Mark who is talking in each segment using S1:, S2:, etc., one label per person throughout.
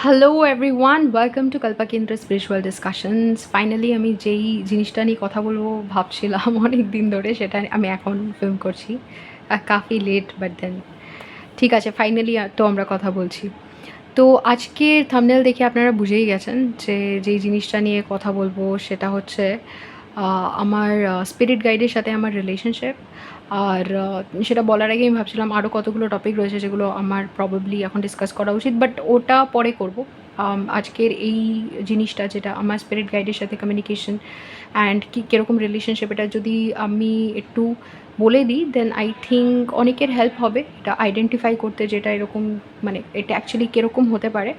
S1: Hello everyone, welcome to Kalpakendra spiritual discussions. Finally আমি যেই জিনিসটা নিয়ে কথা বলবো ভাবছিলাম অনেক দিন ধরে, সেটা আমি এখন ফিল্ম করছি। কাফি লেট, বাট দেন ঠিক আছে, ফাইনালি তো আমরা কথা বলছি। তো আজকের থাম্বনেল দেখে আপনারা বুঝেই গেছেন যে যেই জিনিসটা নিয়ে কথা বলবো সেটা হচ্ছে আমার স্পিরিট গাইডের সাথে আমার রিলেশনশিপ। আর সেটা বলার আগে আমি ভাবছিলাম আরও কতগুলো টপিক রয়েছে যেগুলো আমার প্রবাবলি এখন ডিসকাস করা উচিত, বাট ওটা পরে করব। আজকের এই জিনিসটা যেটা আমার স্পিরিট গাইডের সাথে কমিউনিকেশন অ্যান্ড কীরকম রিলেশনশিপ, এটা যদি আমি একটু বলে দিই দেন আই থিঙ্ক অনেকের হেল্প হবে এটা আইডেন্টিফাই করতে, যেটা এরকম মানে এটা অ্যাকচুয়ালি কীরকম হতে পারে।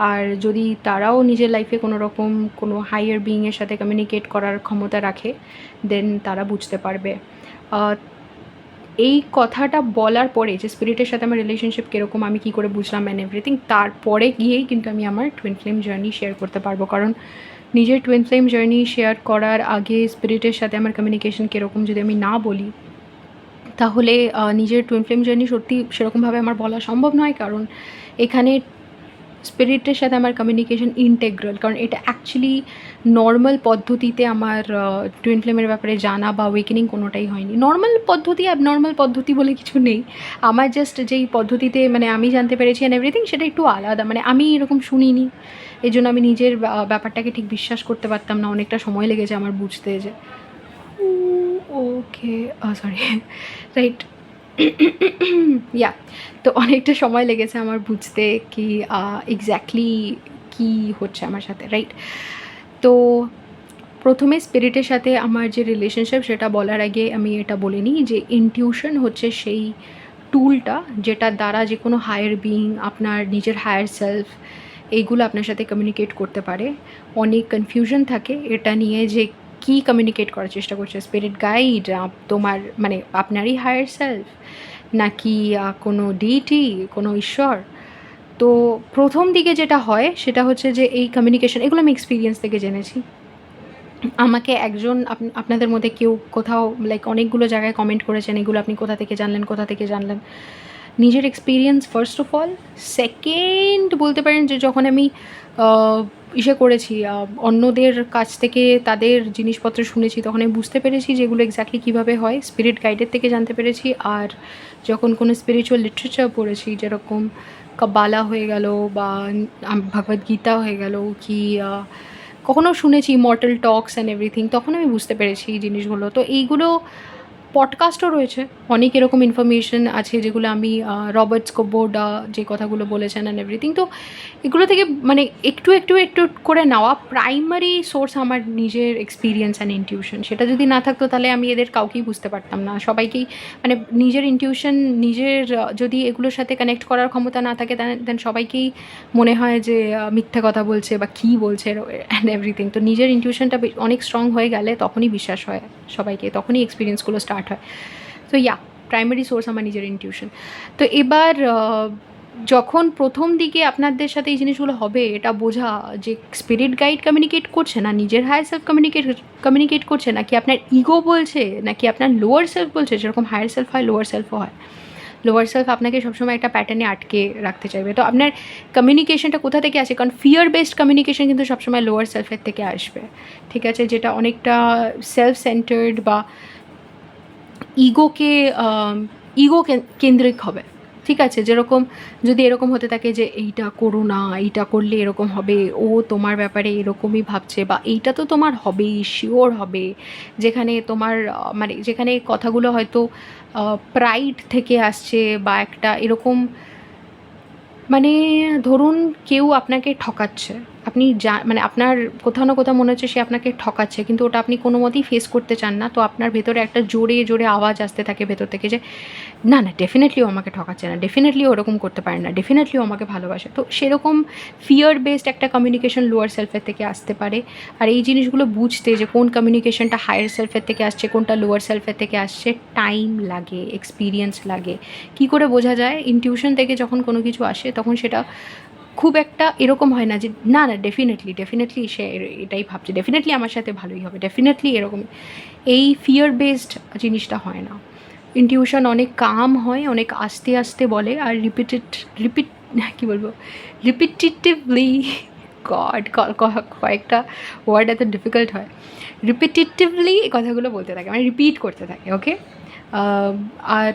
S1: আর যদি তারাও নিজের লাইফে কোনো রকম কোনো হায়ার বিইংয়ের সাথে কমিউনিকেট করার ক্ষমতা রাখে দেন তারা বুঝতে পারবে। এই কথাটা বলার পরে যে স্পিরিটের সাথে আমার রিলেশনশিপ কীরকম, আমি কী করে বুঝলাম অ্যান্ড এভরিথিং, তারপরে গিয়েই কিন্তু আমি আমার টুইন ফ্লেম জার্নি শেয়ার করতে পারবো। কারণ নিজের টুইন ফ্লেম জার্নি শেয়ার করার আগে স্পিরিটের সাথে আমার কমিউনিকেশন কীরকম যদি আমি না বলি, তাহলে নিজের টুইন ফ্লেম জার্নি সত্যি সেরকমভাবে আমার বলা সম্ভব নয়। কারণ এখানে স্পিরিটের সাথে আমার কমিউনিকেশন ইন্টেগ্রাল, কারণ এটা অ্যাকচুয়ালি নর্মাল পদ্ধতিতে আমার টুইন ফ্লেমের ব্যাপারে জানা বা ওয়েকেনিং কোনোটাই হয়নি। নর্মাল পদ্ধতি, অ্যাবনর্মাল পদ্ধতি বলে কিছু নেই। আমার জাস্ট যেই পদ্ধতিতে মানে আমি জানতে পেরেছি অ্যান্ড এভরিথিং সেটা একটু আলাদা, মানে আমি এরকম শুনিনি, এই জন্য আমি নিজের ব্যাপারটাকে ঠিক বিশ্বাস করতে পারতাম না। অনেকটা সময় লেগেছে আমার বুঝতে যে ওকে সরি রাইট ইয়া তো অনেকটা সময় লেগেছে আমার বুঝতে কি এক্স্যাক্টলি কী হচ্ছে আমার সাথে, রাইট? তো প্রথমে স্পিরিটের সাথে আমার যে রিলেশনশিপ সেটা বলার আগে আমি এটা বলে নিই যে ইনটিউশন হচ্ছে সেই টুলটা যেটার দ্বারা যে কোনো হায়ার বিইং, আপনার নিজের হায়ার সেলফ, এইগুলো আপনার সাথে কমিউনিকেট করতে পারে। অনেক কনফিউশন থাকে এটা নিয়ে যে কী কমিউনিকেট করার চেষ্টা করছে, স্পিরিট গাইড, তোমার মানে আপনারই হায়ার সেলফ, নাকি কোনো ডিটি, কোনো ঈশ্বর। তো প্রথম দিকে যেটা হয় সেটা হচ্ছে যে এই কমিউনিকেশন, এগুলো আমি এক্সপিরিয়েন্স থেকে জেনেছি। আমাকে একজন আপনাদের মধ্যে কেউ কোথাও লাইক অনেকগুলো জায়গায় কমেন্ট করেছেন এগুলো আপনি কোথা থেকে জানলেন, কোথা থেকে জানলেন। নিজের experience first of all. Second বলতে পারেন যে যখন আমি করেছি অন্যদের কাছ থেকে তাদের জিনিসপত্র শুনেছি, তখন আমি বুঝতে পেরেছি যেগুলো এক্স্যাক্টলি কীভাবে হয়, স্পিরিট গাইডের থেকে জানতে পেরেছি। আর যখন কোনো স্পিরিচুয়াল লিটারেচার পড়েছি, যেরকম কাবালা হয়ে গেল বা ভগবদ্গীতা হয়ে গেল, কি কখনও শুনেছি মর্টাল টক্স অ্যান্ড এভরিথিং, তখন আমি বুঝতে পেরেছি এই জিনিসগুলো। তো এইগুলো পডকাস্টও রয়েছে, অনেক এরকম ইনফরমেশন আছে যেগুলো আমি রবার্ট স্কোবোর্ডা যে কথাগুলো বলেছেন অ্যান্ড এভরিথিং। তো এগুলো থেকে মানে একটু একটু একটু করে নেওয়া। প্রাইমারি সোর্স আমার নিজের এক্সপিরিয়েন্স অ্যান্ড ইনটিউশন, সেটা যদি না থাকতো তাহলে আমি এদের কাউকেই বুঝতে পারতাম না। সবাইকেই মানে নিজের ইনটিউশন, নিজের যদি এগুলোর সাথে কানেক্ট করার ক্ষমতা না থাকে দেন সবাইকেই মনে হয় যে মিথ্যে কথা বলছে বা কী বলছে অ্যান্ড এভরিথিং। তো নিজের ইনটিউশনটা অনেক স্ট্রং হয়ে গেলে তখনই বিশ্বাস হয় সবাইকে, তখনই এক্সপিরিয়েন্সগুলো স্টার্ট হয়। তো প্রাইমারি সোর্স আমার নিজের ইনটিউশন। তো এবার যখন প্রথম দিকে আপনাদের সাথে এই জিনিসগুলো হবে, এটা বোঝা যে স্পিরিট গাইড কমিউনিকেট করছে না নিজের হায়ার সেলফ কমিউনিকেট করছে, নাকি আপনার ইগো বলছে, নাকি আপনার লোয়ার সেলফ বলছে। যেরকম হায়ার সেলফ হয় লোয়ার সেলফও হয়। লোয়ার সেলফ আপনাকে সবসময় একটা প্যাটার্নে আটকে রাখতে চাইবে। তো আপনার কমিউনিকেশনটা কোথা থেকে আসে, কারণ ফিয়ার বেসড কমিউনিকেশন কিন্তু সবসময় লোয়ার সেলফের থেকে আসবে, ঠিক আছে, যেটা অনেকটা সেলফ সেন্টার্ড বা ইগো কেন্দ্রিক হবে, ঠিক আছে। যেরকম যদি এরকম হতে থাকে যে এইটা করো না, এইটা করলে এরকম হবে, ও তোমার ব্যাপারে এরকমই ভাবছে, বা এইটা তো তোমার হবেই, শিওর হবে, যেখানে তোমার মানে যেখানে কথাগুলো হয়তো প্রাইড থেকে আসছে বা একটা এরকম, মানে ধরুন কেউ আপনাকে ঠকাচ্ছে, আপনি মানে আপনার কোথাও না কোথাও মনে হচ্ছে সে আপনাকে ঠকাচ্ছে, কিন্তু ওটা আপনি কোনো মতেই ফেস করতে চান না। তো আপনার ভেতরে একটা জোরে জোরে আওয়াজ আসতে থাকে ভেতর থেকে যে না না, ডেফিনেটলি ও আমাকে ঠকাচ্ছে না, ডেফিনেটলি ওরকম করতে পারে না, ডেফিনেটলি ও আমাকে ভালোবাসে। তো সেরকম ফিয়ার বেসড একটা কমিউনিকেশন লোয়ার সেলফের থেকে আসতে পারে। আর এই জিনিসগুলো বুঝতে যে কোন কমিউনিকেশনটা হায়ার সেলফের থেকে আসছে, কোনটা লোয়ার সেলফের থেকে আসছে, টাইম লাগে, এক্সপিরিয়েন্স লাগে। কী করে বোঝা যায়? ইনটিউশন থেকে যখন কোনো কিছু আসে তখন সেটা খুব একটা এরকম হয় না যে না না ডেফিনেটলি সে এটাই ভাবছে, ডেফিনেটলি আমার সাথে ভালোই হবে, ডেফিনেটলি এরকম। এই ফিয়ার বেসড জিনিসটা হয় না। ইনটিউশন অনেক কাম হয়, অনেক আস্তে আস্তে বলে, আর কী বলবো, রিপিটিটিভলি, গড কয়েকটা ওয়ার্ড এত ডিফিকাল্ট হয়, রিপিটিটিভলি এই কথাগুলো বলতে থাকে, মানে রিপিট করতে থাকে, ওকে। আর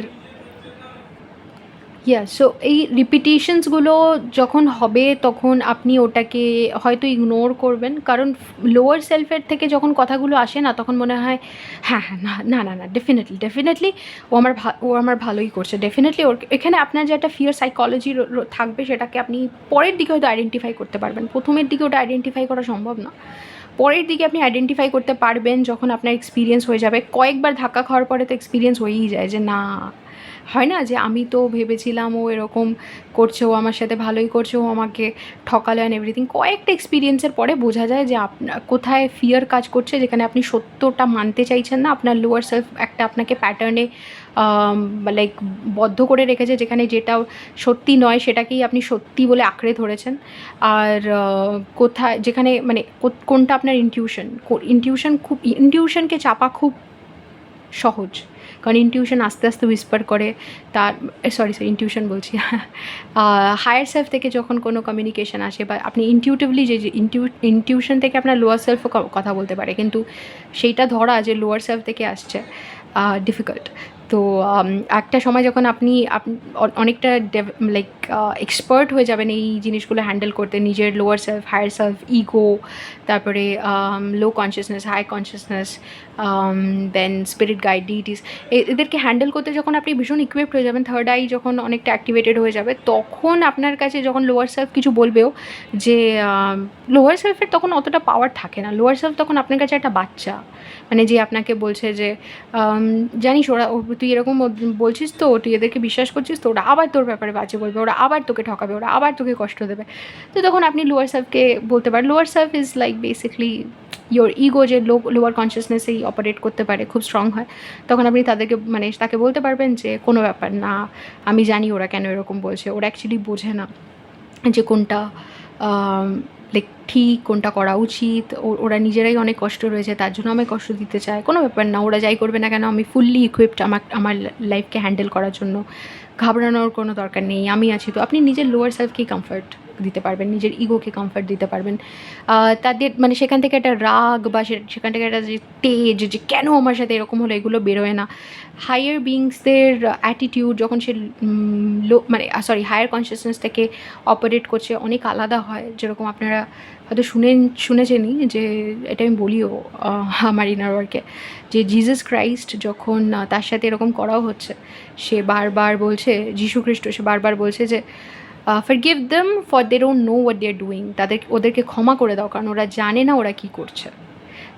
S1: সো এই রিপিটিশনসগুলো যখন হবে তখন আপনি ওটাকে হয়তো ইগনোর করবেন, কারণ লোয়ার সেলফের থেকে যখন কথাগুলো আসে না তখন মনে হয় হ্যাঁ হ্যাঁ, না না না না, ডেফিনেটলি ও আমার ভালোই করছে, ডেফিনেটলি ওর এখানে আপনার যে একটা ফিয়ার সাইকোলজি থাকবে সেটাকে আপনি পরের দিকে হয়তো আইডেন্টিফাই করতে পারবেন, প্রথমের দিকে ওটা আইডেন্টিফাই করা সম্ভব না, পরের দিকে আপনি আইডেন্টিফাই করতে পারবেন যখন আপনার এক্সপিরিয়েন্স হয়ে যাবে। কয়েকবার ধাক্কা খাওয়ার পরে তো এক্সপিরিয়েন্স হয়েই যায় যে না, হয় না যে আমি তো ভেবেছিলাম ও এরকম করছে, ও আমার সাথে ভালোই করছে, ও আমাকে ঠকালো অ্যান্ড এভরিথিং। কয়েকটা এক্সপিরিয়েন্সের পরে বোঝা যায় যে আপনার কোথায় ফিয়ার কাজ করছে, যেখানে আপনি সত্যটা মানতে চাইছেন না, আপনার লোয়ার সেলফ একটা আপনাকে প্যাটার্নে লাইক বদ্ধ করে রেখেছে, যেখানে যেটা সত্যি নয় সেটাকেই আপনি সত্যি বলে আঁকড়ে ধরেছেন। আর কোথায় যেখানে মানে কোনটা আপনার ইনটিউশনকে চাপা খুব সহজ, কারণ ইনটিউশন আস্তে আস্তে উইসপার করে তার, সরি ইনটিউশন বলছি, হায়ার সেলফ থেকে যখন কোনো কমিউনিকেশন আসে বা আপনি ইনটিউটিভলি যে ইনটিউশন থেকে আপনার লোয়ার সেলফও কথা বলতে পারে, কিন্তু সেইটা ধরা যে লোয়ার সেলফ থেকে আসছে ডিফিকাল্ট। তো একটা সময় যখন আপনি অনেকটা লাইক এক্সপার্ট হয়ে যাবেন এই জিনিসগুলো হ্যান্ডেল করতে, নিজের lower self, higher self, ego, তারপরে low consciousness, high consciousness, then spirit guide, deities, এদেরকে হ্যান্ডেল করতে যখন আপনি ভীষণ ইকুইপড হয়ে যাবেন, থার্ড আই যখন অনেকটা অ্যাক্টিভেটেড হয়ে যাবে, তখন আপনার কাছে যখন লোয়ার সেলফ কিছু বলবেও, যে লোয়ার সেলফের তখন অতটা পাওয়ার থাকে না, লোয়ার সেলফ তখন আপনার কাছে একটা বাচ্চা, মানে যে আপনাকে বলছে যে জানিস ওরা, তুই এরকম বলছিস তো, তুই এদেরকে বিশ্বাস করছিস তো, ওরা আবার তোর ব্যাপারে বাজে বলবে, ওরা আবার তোকে ঠকাবে, ওরা আবার তোকে কষ্ট দেবে। তো তখন আপনি লোয়ার সেলফকে বলতে পারেন, lower self is like basically your ego, যে লোয়ার কনসিয়াসনেসেই অপারেট করতে পারে, খুব স্ট্রং হয়, তখন আপনি তাদেরকে মানে তাকে বলতে পারবেন যে কোনো ব্যাপার না, আমি জানি ওরা কেন এরকম বলছে, ওরা অ্যাকচুয়ালি বোঝে না যে কোনটা লাইক ঠিক, কোনটা করা উচিত, ওরা নিজেরাই অনেক কষ্ট রয়েছে, তার জন্য আমায় কষ্ট দিতে চায়, কোনো ব্যাপার না, ওরা যাই করবে না কেন আমি ফুললি ইকুইপড আমার লাইফকে হ্যান্ডেল করার জন্য, ঘাবড়ানোর কোনো দরকার নেই, আমি আছি তো। আপনি নিজের লোয়ার সেলফকেই কমফর্ট দিতে পারবেন, নিজের ইগোকে কমফর্ট দিতে পারবেন, তাদের মানে সেখান থেকে একটা রাগ বা সেখান থেকে একটা যে তেজ, যে কেন আমার সাথে এরকম হলো, এগুলো বেরোয় না। হায়ার বিংসদের অ্যাটিটিউড যখন সে মানে হায়ার কনসিয়াসনেস থেকে অপারেট করছে অনেক আলাদা হয়, যেরকম আপনারা হয়তো শুনেছেনই, যে এটা আমি বলিও আমার ইনার ওয়ার্কে, যে জিসাস ক্রাইস্ট যখন তার সাথে এরকম করাও হচ্ছে, সে বারবার বলছে, যীশু খ্রিস্ট সে বারবার বলছে যে forgive them for they don't know what they are doing, ওদেরকে ক্ষমা করে দাও, কারণ ওরা জানে না ওরা কী করছে।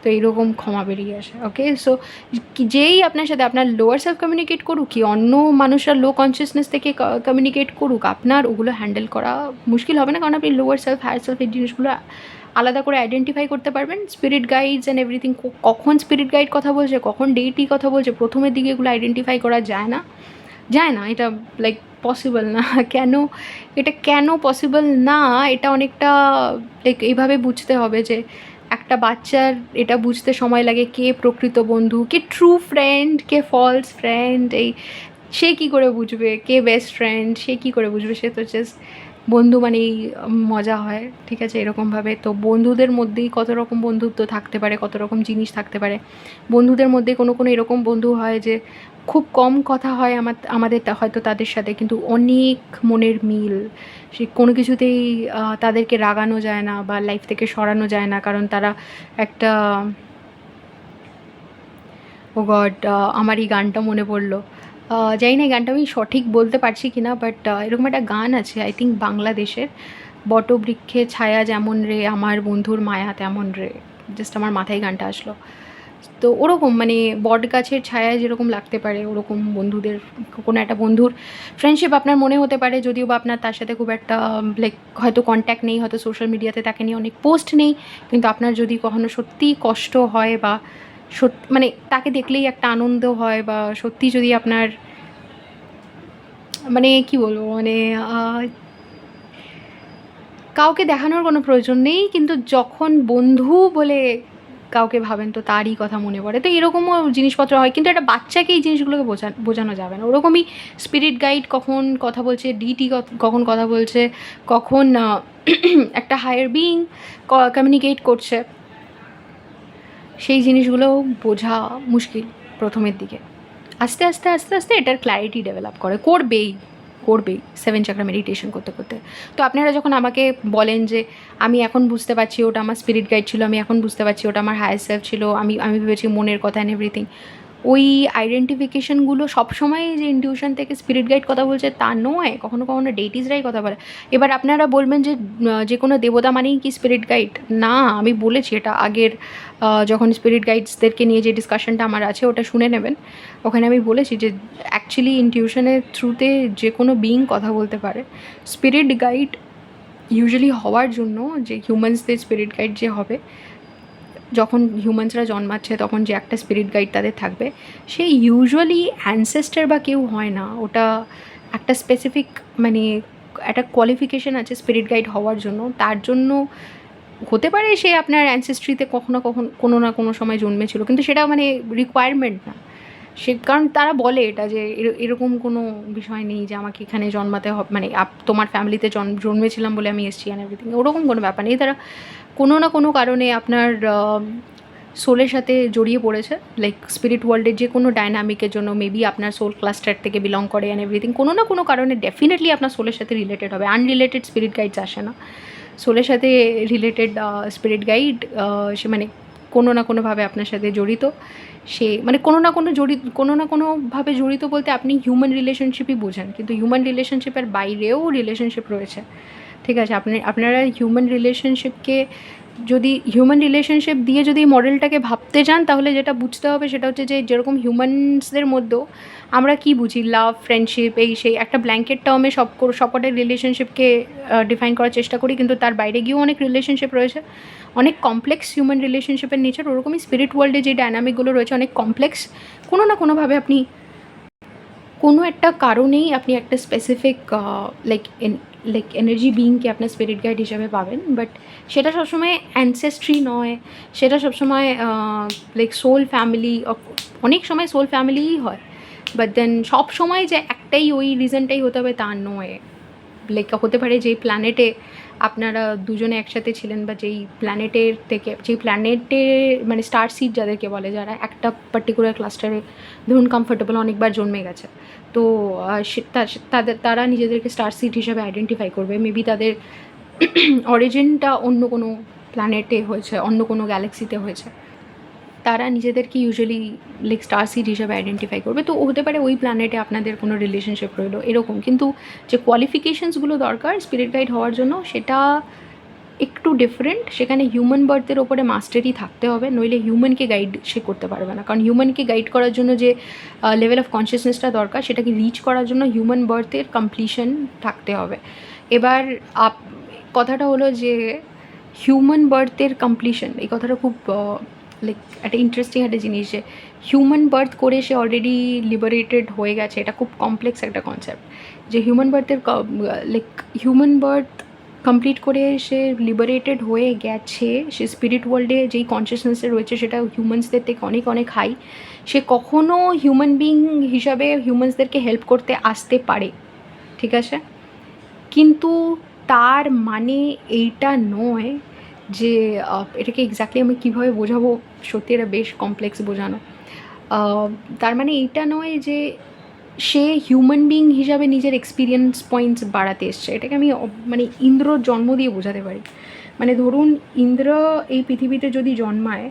S1: তো এইরকম ক্ষমা বেরিয়ে আসে, ওকে। সো যেই আপনার সাথে আপনার লোয়ার সেলফ কমিউনিকেট করুক, কি অন্য মানুষরা লো কনসিয়াসনেস থেকে কমিউনিকেট করুক, আপনার ওগুলো হ্যান্ডেল করা মুশকিল হবে না, কারণ আপনি লোয়ার সেলফ, হায়ার সেলফ এই জিনিসগুলো আলাদা করে আইডেন্টিফাই করতে পারবেন। স্পিরিট গাইডস অ্যান্ড এভরিথিং, কখন স্পিরিট গাইড কথা বলছে, কখন ডেইটি কথা বলছে, প্রথমের দিকে এগুলো আইডেন্টিফাই করা যায় না, এটা লাইক পসিবল না। কেন পসিবল না, এটা অনেকটা লাইক এইভাবে বুঝতে হবে যে একটা বাচ্চার এটা বুঝতে সময় লাগে কে প্রকৃত বন্ধু, কে ট্রু ফ্রেন্ড, কে ফলস ফ্রেন্ড, সে কী করে বুঝবে কে বেস্ট ফ্রেন্ড, সে কী করে বুঝবে, সে তো জাস্ট বন্ধু মানেই মজা হয়, ঠিক আছে, এরকমভাবে। তো বন্ধুদের মধ্যেই কত রকম বন্ধুত্ব থাকতে পারে, কত রকম জিনিস থাকতে পারে। বন্ধুদের মধ্যে কোনো এরকম বন্ধু হয় যে খুব কম কথা হয় আমাদের হয়তো তাদের সাথে, কিন্তু অনেক মনের মিল, সে কোনো কিছুতেই তাদেরকে রাগানো যায় না বা লাইফ থেকে সরানো যায় না, কারণ তারা একটা, ও গড, আমার এই গানটা মনে পড়লো, জানি না এই গানটা আমি সঠিক বলতে পারছি কি না, বাট এরকম একটা গান আছে আই থিঙ্ক বাংলাদেশের, বটবৃক্ষে ছায়া যেমন রে, আমার বন্ধুর মায়া তেমন রে, জাস্ট আমার মাথায় গানটা আসলো। তো ওরকম মানে বট গাছের ছায়া যেরকম লাগতে পারে, ওরকম বন্ধুদের, কোনো একটা বন্ধুর ফ্রেন্ডশিপ আপনার মনে হতে পারে, যদিও বা আপনার তার সাথে খুব একটা লাইক হয়তো কন্ট্যাক্ট নেই, হয়তো সোশ্যাল মিডিয়াতে তাকে নিয়ে অনেক পোস্ট নেই, কিন্তু আপনার যদি কখনো সত্যিই কষ্ট হয় বা মানে তাকে দেখলেই একটা আনন্দ হয়, বা সত্যি যদি আপনার মানে কী বলবো, মানে কাউকে দেখানোর কোনো প্রয়োজন নেই, কিন্তু যখন বন্ধু বলে কাউকে ভাবেন তো তারই কথা মনে পড়ে, তো এরকমও জিনিসপত্র হয়। কিন্তু একটা বাচ্চাকে এই জিনিসগুলোকে বোঝানো যাবে না। ওরকমই স্পিরিট গাইড কখন কথা বলছে, ডিটি কখন কথা বলছে, কখন একটা হায়ার বিইং কমিউনিকেট করছে, সেই জিনিসগুলোও বোঝা মুশকিল প্রথমের দিকে। আস্তে আস্তে আস্তে আস্তে এটার ক্ল্যারিটি ডেভেলপ করবেই 7 চাকরা মেডিটেশন করতে করতে। তো আপনারা যখন আমাকে বলেন যে আমি এখন বুঝতে পারছি ওটা আমার স্পিরিট গাইড ছিল, আমি এখন বুঝতে পারছি ওটা আমার হায়ার সেলফ ছিল, আমি আমি ভেবেছি মনের কথা অ্যান্ড এভরিথিং, ওই আইডেন্টিফিকেশনগুলো সবসময় যে ইনটিউশন থেকে স্পিরিট গাইড কথা বলছে তা নয়, কখনো কখনো ডেটিসরাই কথা বলে। এবার আপনারা বলবেন যে যে কোনো দেবতা মানেই কি স্পিরিট গাইড? না, আমি বলেছি এটা আগের যখন স্পিরিট গাইডসদেরকে নিয়ে যে ডিসকাশনটা আমার আছে ওটা শুনে নেবেন। ওখানে আমি বলেছি যে অ্যাকচুয়ালি ইনটিউশনের থ্রুতে যে কোনো বিইং কথা বলতে পারে। স্পিরিট গাইড ইউজুয়ালি হওয়ার জন্য যে হিউম্যানসদের স্পিরিট গাইড যে হবে, যখন হিউম্যানসরা জন্মাচ্ছে তখন যে একটা স্পিরিট গাইড তাদের থাকবে, সে ইউজুয়ালি অ্যানসেস্টার বা কেউ হয় না। ওটা একটা স্পেসিফিক মানে একটা কোয়ালিফিকেশান আছে স্পিরিট গাইড হওয়ার জন্য। তার জন্য হতে পারে সে আপনার অ্যানসেস্ট্রিতে কখনো কোনো না কোনো সময় জন্মেছিল, কিন্তু সেটা মানে রিকোয়ারমেন্ট না। সে কারণ তারা বলে এটা যে এরকম কোনো বিষয় নেই যে আমাকে এখানে জন্মাতে হবে, মানে তোমার ফ্যামিলিতে জন্মেছিলাম বলে আমি এসছি অ্যান্ড এভরিথিং, ওরকম কোনো ব্যাপার নেই। তারা কোনো না কোনো কারণে আপনার সোলের সাথে জড়িয়ে পড়েছে, লাইক স্পিরিট ওয়ার্ল্ডের যে কোনো ডায়নামিকের জন্য, মেবি আপনার সোল ক্লাস্টার থেকে বিলং করে অ্যান্ড এভরিথিং, কোনো না কোনো কারণে ডেফিনেটলি আপনার সোলের সাথে রিলেটেড হবে। আনরিলেটেড স্পিরিট গাইডস আসে না, সোলের সাথে রিলেটেড স্পিরিট গাইড সে মানে কোনো না কোনোভাবে আপনার সাথে জড়িত। সে মানে কোনো না কোনোভাবে জড়িত বলতে আপনি হিউম্যান রিলেশনশিপই বোঝেন, কিন্তু হিউম্যান রিলেশনশিপের বাইরেও রিলেশনশিপ রয়েছে, ঠিক আছে? আপনারা হিউম্যান রিলেশনশিপকে যদি হিউম্যান রিলেশনশিপ দিয়ে যদি মডেলটাকে ভাবতে চান, তাহলে যেটা বুঝতে হবে সেটা হচ্ছে যে যেরকম হিউম্যানসদের মধ্যেও আমরা কি বুঝি, লাভ, ফ্রেন্ডশিপ, এই সেই একটা ব্ল্যাঙ্কেট টার্মে সবকটার রিলেশনশিপকে ডিফাইন করার চেষ্টা করি, কিন্তু তার বাইরে গিয়েও অনেক রিলেশনশিপ রয়েছে, অনেক কমপ্লেক্স হিউম্যান রিলেশনশিপের নেচার। ওরকমই স্পিরিট ওয়ার্ল্ডে যে ডায়নামিকগুলো রয়েছে অনেক কমপ্লেক্স। কোনো না কোনোভাবে আপনি কোনো একটা কারণেই আপনি একটা স্পেসিফিক লাইক এনার্জি বিইংকে আপনার স্পিরিট গাইড হিসাবে পাবেন, বাট সেটা সবসময় অ্যানসেস্ট্রি নয়, সেটা সবসময় লাইক সোল ফ্যামিলি, অনেক সময় সোল ফ্যামিলিই হয়, বাট দেন সব সময় যে একটাই ওই রিজনটাই হতে হবে তা নয়। লাইক হতে পারে যেই প্ল্যানেটে আপনারা দুজনে একসাথে ছিলেন, বা যেই প্ল্যানেটে মানে স্টার সিড যাদেরকে বলে, যারা একটা পার্টিকুলার ক্লাস্টারে ধরুন কমফোর্টেবল অনেকবার জন্মে গেছে, তো তারা নিজেদেরকে স্টার সিড হিসাবে আইডেন্টিফাই করবে। মেবি তাদের অরিজিনটা অন্য কোনো প্ল্যানেটে হয়েছে, অন্য কোনো গ্যালাক্সিতে হয়েছে, তারা নিজেদেরকে ইউজুয়ালি লাইক স্টার সিড হিসাবে আইডেন্টিফাই করবে। তো হতে পারে ওই প্ল্যানেটে আপনাদের কোনো রিলেশনশিপ রইলো এরকম, কিন্তু যে কোয়ালিফিকেশানসগুলো দরকার স্পিরিট গাইড হওয়ার জন্য সেটা একটু ডিফারেন্ট। সেখানে হিউম্যান বার্থের ওপরে মাস্টারি থাকতে হবে, নইলে হিউম্যানকে গাইড সে করতে পারবে না। কারণ হিউম্যানকে গাইড করার জন্য যে লেভেল অফ কনসিয়াসনেসটা দরকার, সেটাকে রিচ করার জন্য হিউম্যান বার্থের কমপ্লিশন থাকতে হবে। এবার কথাটা হলো যে হিউম্যান বার্থের কমপ্লিশন, এই কথাটা খুব লাইক একটা ইন্টারেস্টিং একটা জিনিস, যে হিউম্যান বার্থ করে সে অলরেডি লিবারেটেড হয়ে গেছে, এটা খুব কমপ্লেক্স একটা কনসেপ্ট। যে হিউম্যান বার্থ কমপ্লিট করে সে লিবারেটেড হয়ে গেছে, সে স্পিরিট ওয়ার্ল্ডে যেই কনসিয়াসনেসে রয়েছে সেটা হিউম্যানসদের থেকে অনেক অনেক হাই, সে কখনও হিউম্যান বিইং হিসাবে হিউম্যানসদেরকে হেল্প করতে আসতে পারে, ঠিক আছে? কিন্তু তার মানে এইটা নয় যে এটাকে এক্স্যাক্টলি আমি কীভাবে বোঝাবো, সত্যি এটা বেশ কমপ্লেক্স বোঝানো। তার মানে এইটা নয় যে সে হিউম্যান বিইং হিসাবে নিজের এক্সপিরিয়েন্স পয়েন্টস বাড়াতে এসছে। এটাকে আমি মানে ইন্দ্রর জন্ম দিয়ে বোঝাতে পারি। মানে ধরুন ইন্দ্র এই পৃথিবীতে যদি জন্মায়,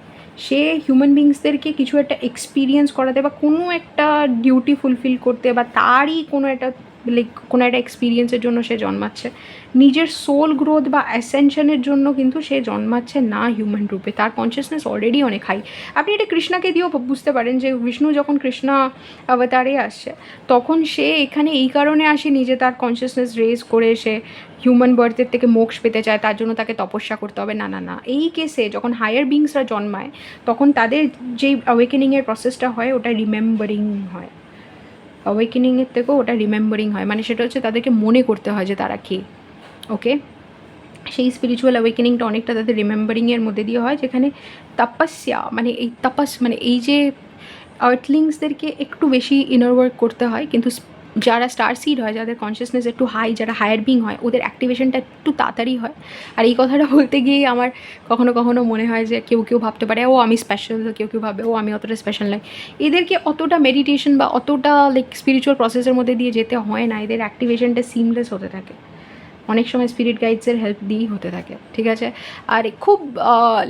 S1: সে হিউম্যান বিইংসদেরকে কিছু একটা এক্সপিরিয়েন্স করাতে বা কোনো একটা ডিউটি ফুলফিল করতে, বা তারই কোনো একটা এক্সপিরিয়েন্সের জন্য সে জন্মাচ্ছে, নিজের সোল গ্রোথ বা অ্যাসেনশনের জন্য কিন্তু সে জন্মাচ্ছে না হিউম্যান রূপে। তার কনসিয়াসনেস অলরেডি অনেক হাই। আপনি এটা কৃষ্ণাকে দিয়েও বুঝতে পারেন যে বিষ্ণু যখন কৃষ্ণা অবতারে আসছে, তখন সে এখানে এই কারণে আসেনি যে তার কনসিয়াসনেস রেজ করে সে হিউম্যান বার্থের থেকে মোক্ষ পেতে চায়, তার জন্য তাকে তপস্যা করতে হবে, না না না। এই কেসে যখন হায়ার বিংসরা জন্মায়, তখন তাদের যেই অ্যাওয়েকেনিংয়ের প্রসেসটা হয় ওটা রিমেম্বারিং হয়, অ্যাওয়েকেনিংয়ের থেকেও ওটা রিমেম্বারিং হয়। মানে সেটা হচ্ছে তাদেরকে মনে করতে হয় যে তারা কে, ওকে? সেই স্পিরিচুয়াল অ্যাওয়েকেনিংটা অনেকটা তাদের রিমেম্বারিংয়ের মধ্যে দিয়ে হয়, যেখানে তপস্যা মানে এই যে আর্থলিংসদেরকে একটু বেশি ইনার ওয়ার্ক করতে হয়, কিন্তু যারা স্টার সিড হয়, যাদের কনসিয়াসনেস একটু হাই, যারা হায়ার বিং হয়, ওদের অ্যাক্টিভেশনটা একটু তাড়াতাড়ি হয়। আর এই কথাটা বলতে গিয়েই আমার কখনো কখনো মনে হয় যে কেউ ভাবতে পারে ও আমি স্পেশাল, কেউ ভাবে ও আমি অতটা স্পেশাল নয়। এদেরকে অতটা মেডিটেশন বা অতটা লাইক স্পিরিচুয়াল প্রসেসের মধ্যে দিয়ে যেতে হয় না, এদের অ্যাক্টিভেশনটা সিমলেস হতে থাকে। অনেক সময় স্পিরিট গাইডসের হেল্প দিয়েই হতে থাকে, ঠিক আছে। আর খুব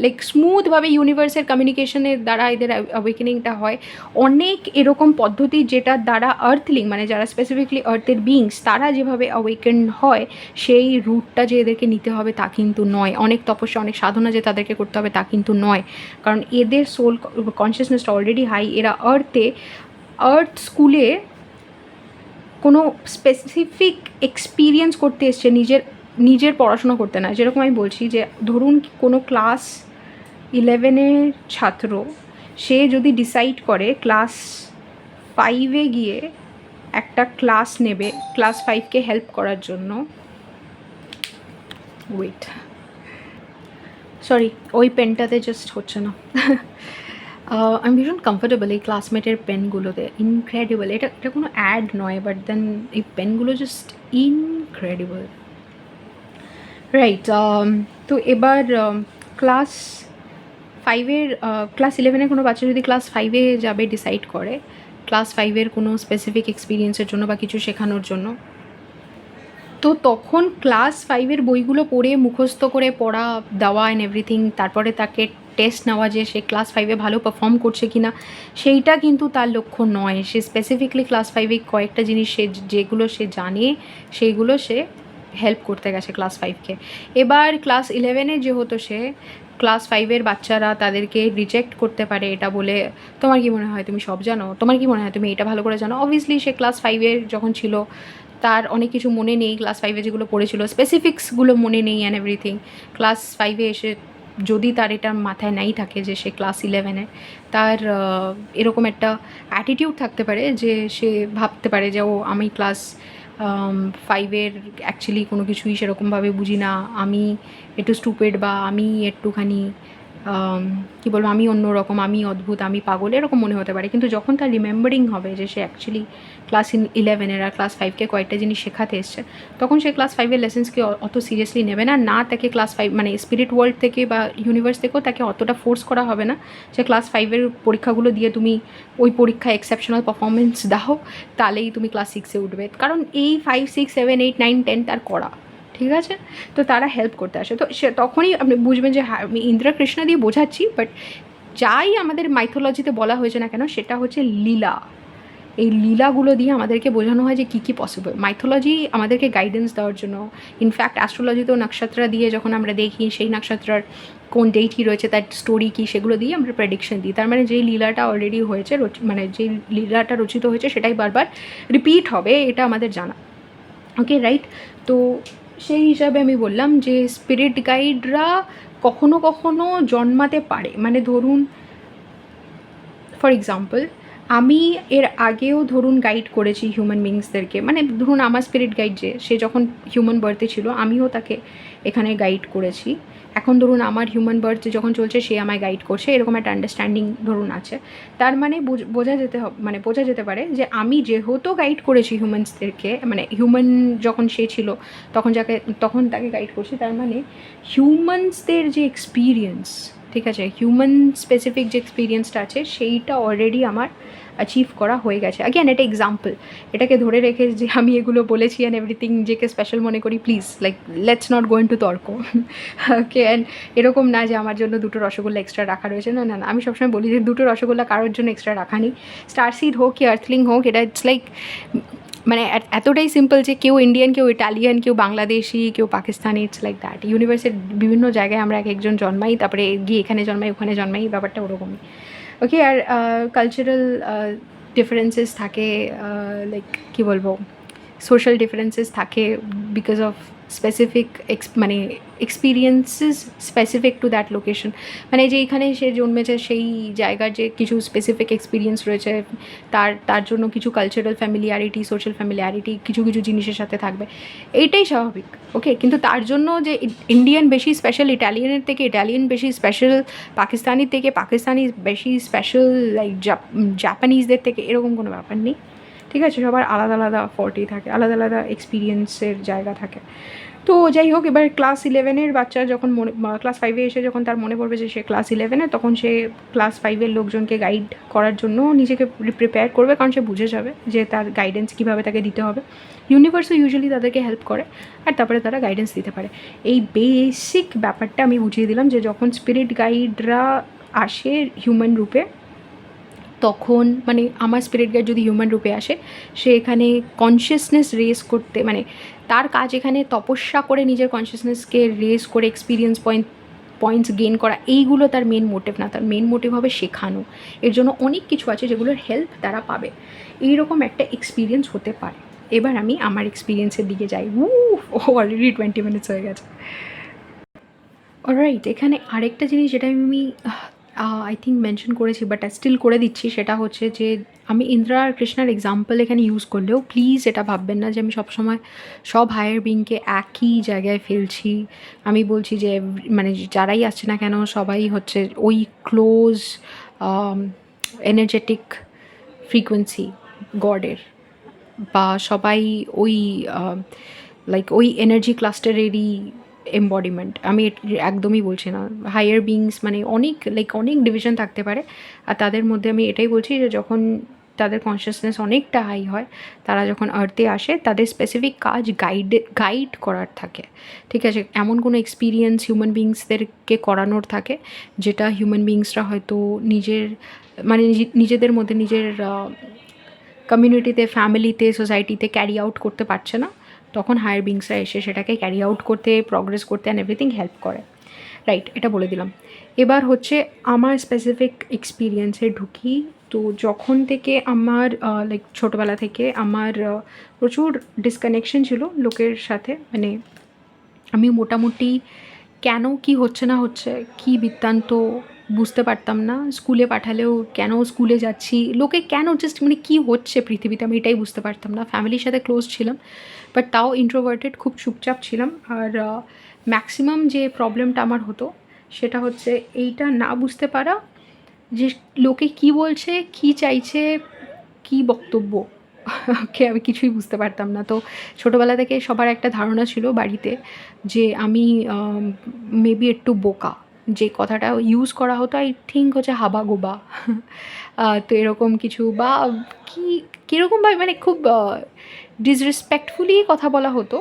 S1: লাইক স্মুথভাবে ইউনিভার্সের কমিউনিকেশনের দ্বারা এদের অ্যাওয়েকেনিংটা হয়। অনেক এরকম পদ্ধতি যেটার দ্বারা আর্থলিং মানে যারা স্পেসিফিকলি আর্থের বিংস, তারা যেভাবে অ্যাওয়েকেন হয়, সেই রুটটা যে এদেরকে নিতে হবে তা কিন্তু নয়। অনেক তপস্যা, অনেক সাধনা যে তাদেরকে করতে হবে তা কিন্তু নয়, কারণ এদের সোল কনসিয়াসনেসটা অলরেডি হাই। এরা আর্থ স্কুলে কোনো স্পেসিফিক এক্সপিরিয়েন্স করতে এসছে, নিজের পড়াশোনা করতে না। যেরকম আমি বলছি যে ধরুন কোনো ক্লাস 11-এর ছাত্র, সে যদি ডিসাইড করে ক্লাস 5-এ গিয়ে একটা ক্লাস নেবে ক্লাস 5কে হেল্প করার জন্য, ওয়েট সরি ওই পেনটাতে জাস্ট হচ্ছে না আমি ভীষণ কমফোর্টেবল এই ক্লাসমেটের পেনগুলোতে, ইনক্রেডিবল। এটা কোনো অ্যাড নয়, বাট দেন এই পেনগুলো জাস্ট ইনক্রেডিবল, রাইট। তো এবার ক্লাস 5-এর ক্লাস 11-এর কোনো বাচ্চা যদি ক্লাস 5-এ যাবে ডিসাইড করে, ক্লাস 5-এর কোনো স্পেসিফিক এক্সপিরিয়েন্সের জন্য বা কিছু শেখানোর জন্য, তো তখন ক্লাস 5-এর বইগুলো পড়ে মুখস্থ করে পড়া দেওয়া অ্যান্ড এভরিথিং, তারপরে তাকে টেস্ট নেওয়া যে সে ক্লাস 5-এ ভালো পারফর্ম করছে কি না, সেইটা কিন্তু তার লক্ষ্য নয়। সে স্পেসিফিকলি ক্লাস 5-এ কয়েকটা জিনিস যেগুলো সে জানে, সেইগুলো সে হেল্প করতে গেছে ক্লাস 5কে। এবার ক্লাস 11-এ যেহেতু সে ক্লাস 5-এর বাচ্চারা তাদেরকে রিজেক্ট করতে পারে এটা বলে, তোমার কি মনে হয় তুমি সব জানো, তোমার কি মনে হয় তুমি এটা ভালো করে জানো। অবভিয়াসলি সে ক্লাস 5-এর যখন ছিল তার অনেক কিছু মনে নেই, ক্লাস 5-এ যেগুলো পড়েছিল স্পেসিফিক্সগুলো মনে নেই অ্যান্ড এভরিথিং। ক্লাস 5-এ এসে যদি তার এটা মাথায় নাই থাকে যে সে ক্লাস 11-এ, তার এরকম একটা অ্যাটিটিউড থাকতে পারে যে সে ভাবতে পারে যে ও আমি ক্লাস 5-এর অ্যাকচুয়ালি কোনো কিছুই সেরকমভাবে বুঝি না, আমি একটু স্টুপিড, বা আমি একটুখানি কী বলবো, আমি অন্যরকম, আমি অদ্ভুত, আমি পাগল, এরকম মনে হতে পারে। কিন্তু যখন তার রিমেম্বারিং হবে যে সে অ্যাকচুয়ালি ক্লাস 11-এর আর ক্লাস 5কে কয়েকটা জিনিস শেখাতে এসছে, তখন সে ক্লাস 5-এর লেসেন্সকে অত সিরিয়াসলি নেবে না। তাকে ক্লাস 5 মানে স্পিরিট ওয়ার্ল্ড থেকে বা ইউনিভার্স থেকেও তাকে অতটা ফোর্স করা হবে না যে ক্লাস 5-এর পরীক্ষাগুলো দিয়ে তুমি ওই পরীক্ষায় এক্সেপশনাল পারফরমেন্স দাও, তাহলেই তুমি ক্লাস 6-এ উঠবে। কারণ এই 5, 6, 7, 8, 9, 10 তার করা, ঠিক আছে। তো তারা হেল্প করতে আসে, তো সে তখনই আপনি বুঝবেন যে হ্যাঁ আমি ইন্দ্রা কৃষ্ণ দিয়ে বোঝাচ্ছি, বাট যাই আমাদের মাইথোলজিতে বলা হয়েছে না কেন, সেটা হচ্ছে লীলা। এই লীলাগুলো দিয়ে আমাদেরকে বোঝানো হয় যে কী কী পসিবল। মাইথোলজি আমাদেরকে গাইডেন্স দেওয়ার জন্য, ইনফ্যাক্ট অ্যাস্ট্রোলজিতেও নক্ষত্র দিয়ে যখন আমরা দেখি সেই নক্ষত্রের কোন ডেটই রয়েছে, তার স্টোরি কী, সেগুলো দিয়ে আমরা প্রেডিকশন দিই। তার মানে যেই লীলাটা অলরেডি হয়েছে, মানে যেই লীলাটা রচিত হয়েছে সেটাই বারবার রিপিট হবে, এটা আমাদের জানা। ওকে, রাইট। তো সেই হিসাবে আমি বললাম যে স্পিরিট গাইডরা কখনো কখনো জন্মাতে পারে। মানে ধরুন ফর এক্সাম্পল, আমি এর আগেও ধরুন গাইড করেছি হিউম্যান বিংসদেরকে, মানে ধরুন আমার স্পিরিট গাইড সে যখন হিউম্যান বার্থে ছিল আমিও তাকে এখানে গাইড করেছি। এখন ধরুন আমার হিউম্যান বার্থ যখন চলছে সে আমায় গাইড করছে, এরকম একটা আন্ডারস্ট্যান্ডিং ধরুন আছে। তার মানে বোঝা যেতে পারে যে আমি যেহেতু গাইড করেছি হিউম্যানসদেরকে, মানে হিউম্যান যখন সে ছিল তখন তাকে গাইড করছি, তার মানে হিউম্যানসদের যে এক্সপিরিয়েন্স, ঠিক আছে, হিউম্যান স্পেসিফিক যে এক্সপিরিয়েন্সটা আছে সেইটা অলরেডি আমার অ্যাচিভ করা হয়ে গেছে। অ্যাগেন এটা এক্সাম্পল, এটাকে ধরে রেখে যে আমি এগুলো বলেছি অ্যান্ড এভরিথিং নিজেকে স্পেশাল মনে করি, please like let's not go into তর্ক। ওকে, অ্যান্ড এরকম না যে আমার জন্য 2টো রসগোল্লা এক্সট্রা রাখা রয়েছে, না, আমি সবসময় বলি যে 2টো রসগোল্লা কারোর জন্য এক্সট্রা রাখা নেই। স্টারসিড হোক কি আর্থলিং হোক, এটা ইটস লাইক মানে এতটাই সিম্পল যে কেউ ইন্ডিয়ান, কেউ ইটালিয়ান, কেউ বাংলাদেশি, কেউ পাকিস্তানি, ইটস লাইক দ্যাট। ইউনিভার্সের বিভিন্ন জায়গায় আমরা এক একজন জন্মাই, তারপরে গিয়ে এখানে জন্মাই, ওখানে জন্মাই, ব্যাপারটা ওরকমই। ওকে, আর কালচারাল ডিফারেন্সেস থাকে, লাইক কী বলবো, সোশ্যাল ডিফারেন্সেস থাকে বিকজ অফ স্পেসিফিক মানে experiences specific to that location, মানে যে এখানে সে জন্মেছে সেই জায়গার যে কিছু স্পেসিফিক এক্সপিরিয়েন্স রয়েছে, তার জন্য কিছু কালচারাল ফ্যামিলিয়ারিটি, সোশ্যাল ফ্যামিলিয়ারিটি কিছু কিছু জিনিসের সাথে থাকবে, এইটাই স্বাভাবিক। ওকে, কিন্তু তার জন্য যে ইন্ডিয়ান বেশি স্পেশাল ইটালিয়ানের থেকে ইটালিয়ান বেশি স্পেশাল, পাকিস্তানির থেকে পাকিস্তানি বেশি স্পেশাল, লাইক জাপানিজদের থেকে, এরকম কোনো ব্যাপার নেই। ঠিক আছে, সবার আলাদা আলাদা ফর্টি থাকে, আলাদা আলাদা এক্সপিরিয়েন্সের জায়গা থাকে। তো যাই হোক, এবার ক্লাস 11-এর বাচ্চা যখন ক্লাস 5-এ এসে যখন তার মনে পড়বে যে সে ক্লাস 11-এ, তখন সে ক্লাস 5-এর লোকজনকে গাইড করার জন্য নিজেকে প্রিপেয়ার করবে, কারণ সে বুঝে যাবে যে তার গাইডেন্স কীভাবে তাকে দিতে হবে। ইউনিভার্সও ইউজুয়ালি তাদেরকে হেল্প করে, আর তারপরে তারা গাইডেন্স দিতে পারে। এই বেসিক ব্যাপারটা আমি বুঝিয়ে দিলাম যে যখন স্পিরিট গাইডরা আসে হিউম্যান রূপে, তখন মানে আমার স্পিরিট গাইড যদি হিউম্যান রূপে আসে, সে এখানে কনসিয়াসনেস রেজ করতে, মানে তার কাজ এখানে তপস্যা করে নিজের কনসিয়াসনেসকে রেজ করে এক্সপিরিয়েন্স পয়েন্টস গেইন করা, এইগুলো তার মেন মোটিভ না। তার মেন মোটিভ হবে শেখানো। এর জন্য অনেক কিছু আছে যেগুলোর হেল্প তারা পাবে, এইরকম একটা এক্সপিরিয়েন্স হতে পারে। এবার আমি আমার এক্সপিরিয়েন্সের দিকে যাই। অলরেডি 20 মিনিটস হয়ে গেছে। অলরাইট, এখানে আরেকটা জিনিস যেটা আমি আই থিঙ্ক মেনশন করেছি, বাট স্টিল করে দিচ্ছি, সেটা হচ্ছে যে আমি ইন্দ্রা আর কৃষ্ণার এক্সাম্পল এখানে ইউজ করলেও প্লিজ এটা ভাববেন না যে আমি সবসময় সব হায়ার বিংকে একই জায়গায় ফেলছি। আমি বলছি যে মানে যারাই আসছে না কেন সবাই হচ্ছে ওই ক্লোজ এনার্জেটিক ফ্রিকোয়েন্সি গডের, বা সবাই ওই লাইক ওই এনার্জি ক্লাস্টারেরই এম্বডিমেন্ট। আমি একদমই বলছি না। হায়ার বিংস মানে অনেক ডিভিশন থাকতে পারে, আর তাদের মধ্যে আমি এটাই বলছি যে যখন তাদের কনসিয়াসনেস অনেকটা হাই হয়, তারা যখন আর্থে আসে, তাদের স্পেসিফিক কাজ গাইড করার থাকে। ঠিক আছে, এমন কোনো এক্সপিরিয়েন্স হিউম্যান বিংসদেরকে করানোর থাকে যেটা হিউম্যান বিংসরা হয়তো নিজেদের মধ্যে নিজের কমিউনিটিতে, ফ্যামিলিতে, সোসাইটিতে ক্যারি আউট করতে পারছে না, তখন হায়ার বিংসরা এসে সেটাকে ক্যারি আউট করতে, প্রগ্রেস করতে অ্যান্ড এভরিথিং হেল্প করে। রাইট, এটা বলে দিলাম। এবার হচ্ছে আমার স্পেসিফিক এক্সপিরিয়েন্সে ঢুকি। তো যখন থেকে আমার লাইক ছোটোবেলা থেকে আমার প্রচুর ডিসকানেকশন ছিল লোকের সাথে, মানে আমি মোটামুটি কেন কি হচ্ছে না হচ্ছে কি বৃত্তান্ত বুঝতে পারতাম না। স্কুলে পাঠালেও কেন স্কুলে যাচ্ছি, লোকে কেন জাস্ট মানে কী হচ্ছে পৃথিবীতে, আমি এটাই বুঝতে পারতাম না। ফ্যামিলির সাথে ক্লোজ ছিলাম, বাট তাও ইন্ট্রোভার্টেড, খুব চুপচাপ ছিলাম। আর ম্যাক্সিমাম যে প্রবলেমটা আমার হতো সেটা হচ্ছে এইটা না বুঝতে পারা যে লোকে কি বলছে, কি চাইছে, কি বক্তব্য, ওকে আমি কিছুই বুঝতে পারতাম না। তো ছোটোবেলা থেকে সবার একটা ধারণা ছিল বাড়িতে যে আমি মেবি একটু বোকা, যে কথাটা ইউজ করা হতো আই থিঙ্ক হচ্ছে হাবা গোবা। তো এরকম কিছু, বা কীরকমভাবে মানে খুব ডিসরেসপেক্টফুলি কথা বলা হতো।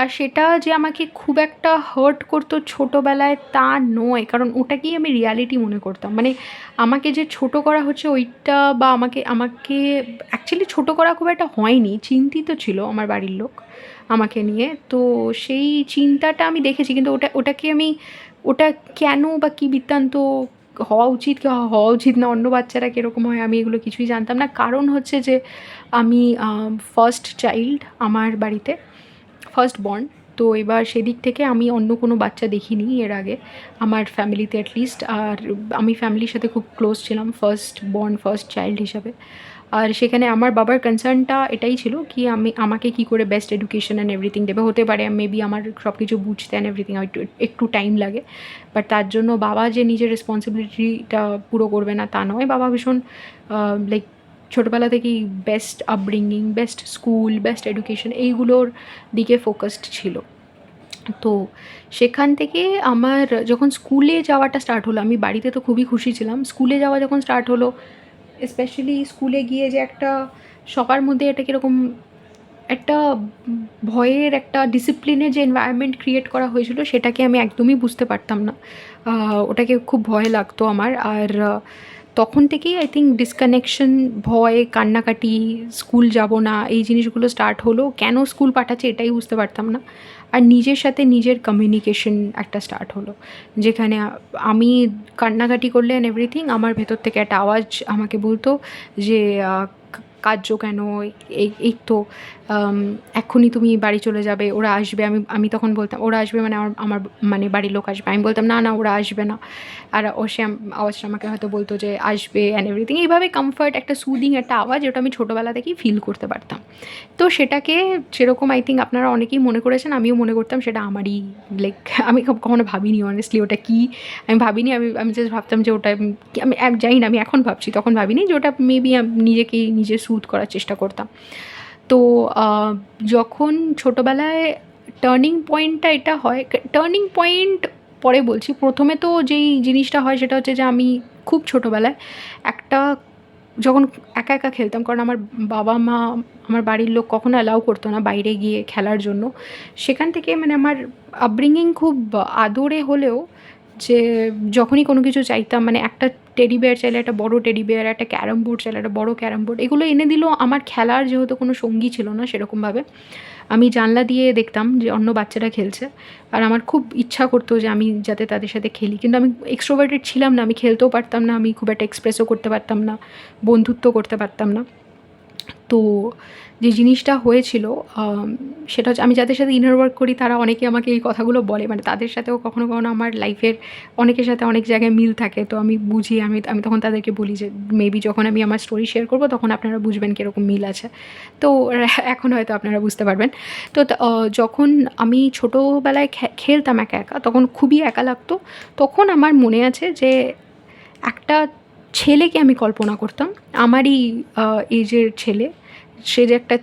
S1: আর সেটা যে আমাকে খুব একটা হার্ট করতো ছোটোবেলায় তা নয়, কারণ ওটাকেই আমি রিয়ালিটি মনে করতাম। মানে আমাকে যে ছোটো করা হচ্ছে ওইটা, বা আমাকে অ্যাকচুয়ালি ছোটো করা খুব একটা হয়নি, চিন্তিত ছিল আমার বাড়ির লোক আমাকে নিয়ে। তো সেই চিন্তাটা আমি দেখেছি, কিন্তু ওটাকে আমি ওটা কেন বা কী বৃত্তান্ত হওয়া উচিত কি হওয়া উচিত না, অন্য বাচ্চারা কীরকম হয়, আমি এগুলো কিছুই জানতাম না। কারণ হচ্ছে যে আমি ফার্স্ট চাইল্ড আমার বাড়িতে, ফার্স্ট বর্ন। তো এবার সেদিক থেকে আমি অন্য কোনো বাচ্চা দেখিনি এর আগে আমার ফ্যামিলিতে অ্যাটলিস্ট। আর আমি ফ্যামিলির সাথে খুব ক্লোজ ছিলাম ফার্স্ট বর্ন, ফার্স্ট চাইল্ড হিসাবে। আর সেখানে আমার বাবার কনসার্নটা এটাই ছিল কি আমাকে কী করে বেস্ট এডুকেশন অ্যান্ড এভরিথিং দেবে। হতে পারে মেবি আমার সব কিছু বুঝতে অ্যান্ড এভরিথিং একটু টাইম লাগে, বাট তার জন্য বাবা যে নিজের রেসপন্সিবিলিটিটা পুরো করবে না তা নয়। বাবা ভীষণ লাইক ছোটোবেলা থেকেই best upbringing, best school, best education এইগুলোর দিকে ফোকাসড ছিল। তো সেখান থেকে আমার যখন স্কুলে যাওয়াটা স্টার্ট হলো, আমি বাড়িতে তো খুবই খুশি ছিলাম, স্কুলে যাওয়া যখন স্টার্ট হলো, স্পেশালি স্কুলে গিয়ে যে একটা সবার মধ্যে একটা কীরকম একটা ভয়ের, একটা ডিসিপ্লিনের যে এনভায়রনমেন্ট ক্রিয়েট করা হয়েছিল, সেটাকে আমি একদমই বুঝতে পারতাম না। ওটাকে খুব ভয় লাগতো আমার। আর তখন থেকেই আই থিঙ্ক ডিসকানেকশন, ভয়, কান্নাকাটি, স্কুল যাব না, এই জিনিসগুলো স্টার্ট হলো। কেন স্কুল পাঠাচ্ছে এটাই বুঝতে পারতাম না। আর নিজের সাথে নিজের কমিউনিকেশন একটা স্টার্ট হলো, যেখানে আমি কান্নাকাটি করলে অ্যান্ড এভরিথিং, আমার ভেতর থেকে একটা আওয়াজ আমাকে বলতো যে কাঁদছো কেন, এই তো এক্ষুনি তুমি বাড়ি চলে যাবে, ওরা আসবে। আমি আমি তখন বলতাম ওরা আসবে মানে আমার আমার মানে বাড়ির লোক আসবে। আমি বলতাম, "না, না ওরা আসবে না।" আর ও সে আওয়াজটা আমাকে হয়তো বলতো যে আসবে অ্যান্ড এভরিথিং। এইভাবে কমফর্ট একটা সুদিং একটা আওয়াজ, ওটা আমি ছোটোবেলা থেকেই ফিল করতে পারতাম। তো সেটাকে সেরকম আই থিঙ্ক আপনারা অনেকেই মনে করেছেন, আমিও মনে করতাম সেটা আমারই, লাইক আমি কখনো ভাবিনি অনেস্টলি ওটা কী। আমি ভাবিনি, আমি আমি জাস্ট ভাবতাম যে ওটা আমি জানি না, আমি এখন ভাবছি, তখন ভাবিনি যে ওটা মেবি নিজেকেই নিজে সুথ করার চেষ্টা করতাম। তো যখন ছোটোবেলায় টার্নিং পয়েন্টটা এটা হয়, টার্নিং পয়েন্ট পরে বলছি। প্রথমে তো যেই জিনিসটা হয় সেটা হচ্ছে যে আমি খুব ছোটোবেলায় একটা যখন একা একা খেলতাম, কারণ আমার বাবা মা আমার বাড়ির লোক কখনো অ্যালাউ করতো না বাইরে গিয়ে খেলার জন্য। সেখান থেকে মানে আমার আপব্রিঙ্গিং খুব আদরে হলেও যে যখনই কোনো কিছু চাইতাম, মানে একটা টেডি বিয়ার চাইলে একটা বড় টেডি বিয়ার, একটা ক্যারাম বোর্ড চাইলে একটা বড় ক্যারাম বোর্ড, এগুলো এনে দিল। আমার খেলার যেহেতু কোনো সঙ্গী ছিল না সেরকমভাবে, আমি জানলা দিয়ে দেখতাম যে অন্য বাচ্চারা খেলছে, আর আমার খুব ইচ্ছা করতো যে আমি যাতে তাদের সাথে খেলি। কিন্তু আমি এক্সট্রোভার্টেড ছিলাম না, আমি খেলতেও পারতাম না, আমি খুব একটা এক্সপ্রেসও করতে পারতাম না, বন্ধুত্ব করতে পারতাম না। তো যে জিনিসটা হয়েছিল সেটা হচ্ছে, আমি যাদের সাথে ইনার ওয়ার্ক করি তারা অনেকে আমাকে এই কথাগুলো বলে, মানে তাদের সাথেও কখনো কখনো আমার লাইফের অনেকের সাথে অনেক জায়গায় মিল থাকে। তো আমি বুঝি, আমি আমি তখন তাদেরকে বলি যে মেবি যখন আমি আমার স্টোরি শেয়ার করবো তখন আপনারা বুঝবেন কীরকম মিল আছে। তো এখন হয়তো আপনারা বুঝতে পারবেন। তো যখন আমি ছোটোবেলায় খেলতাম একা একা, তখন খুবই একা লাগতো। তখন আমার মনে আছে যে একটা ছেলেকে আমি কল্পনা করতাম, আমারই এজের ছেলে। সে যে একটা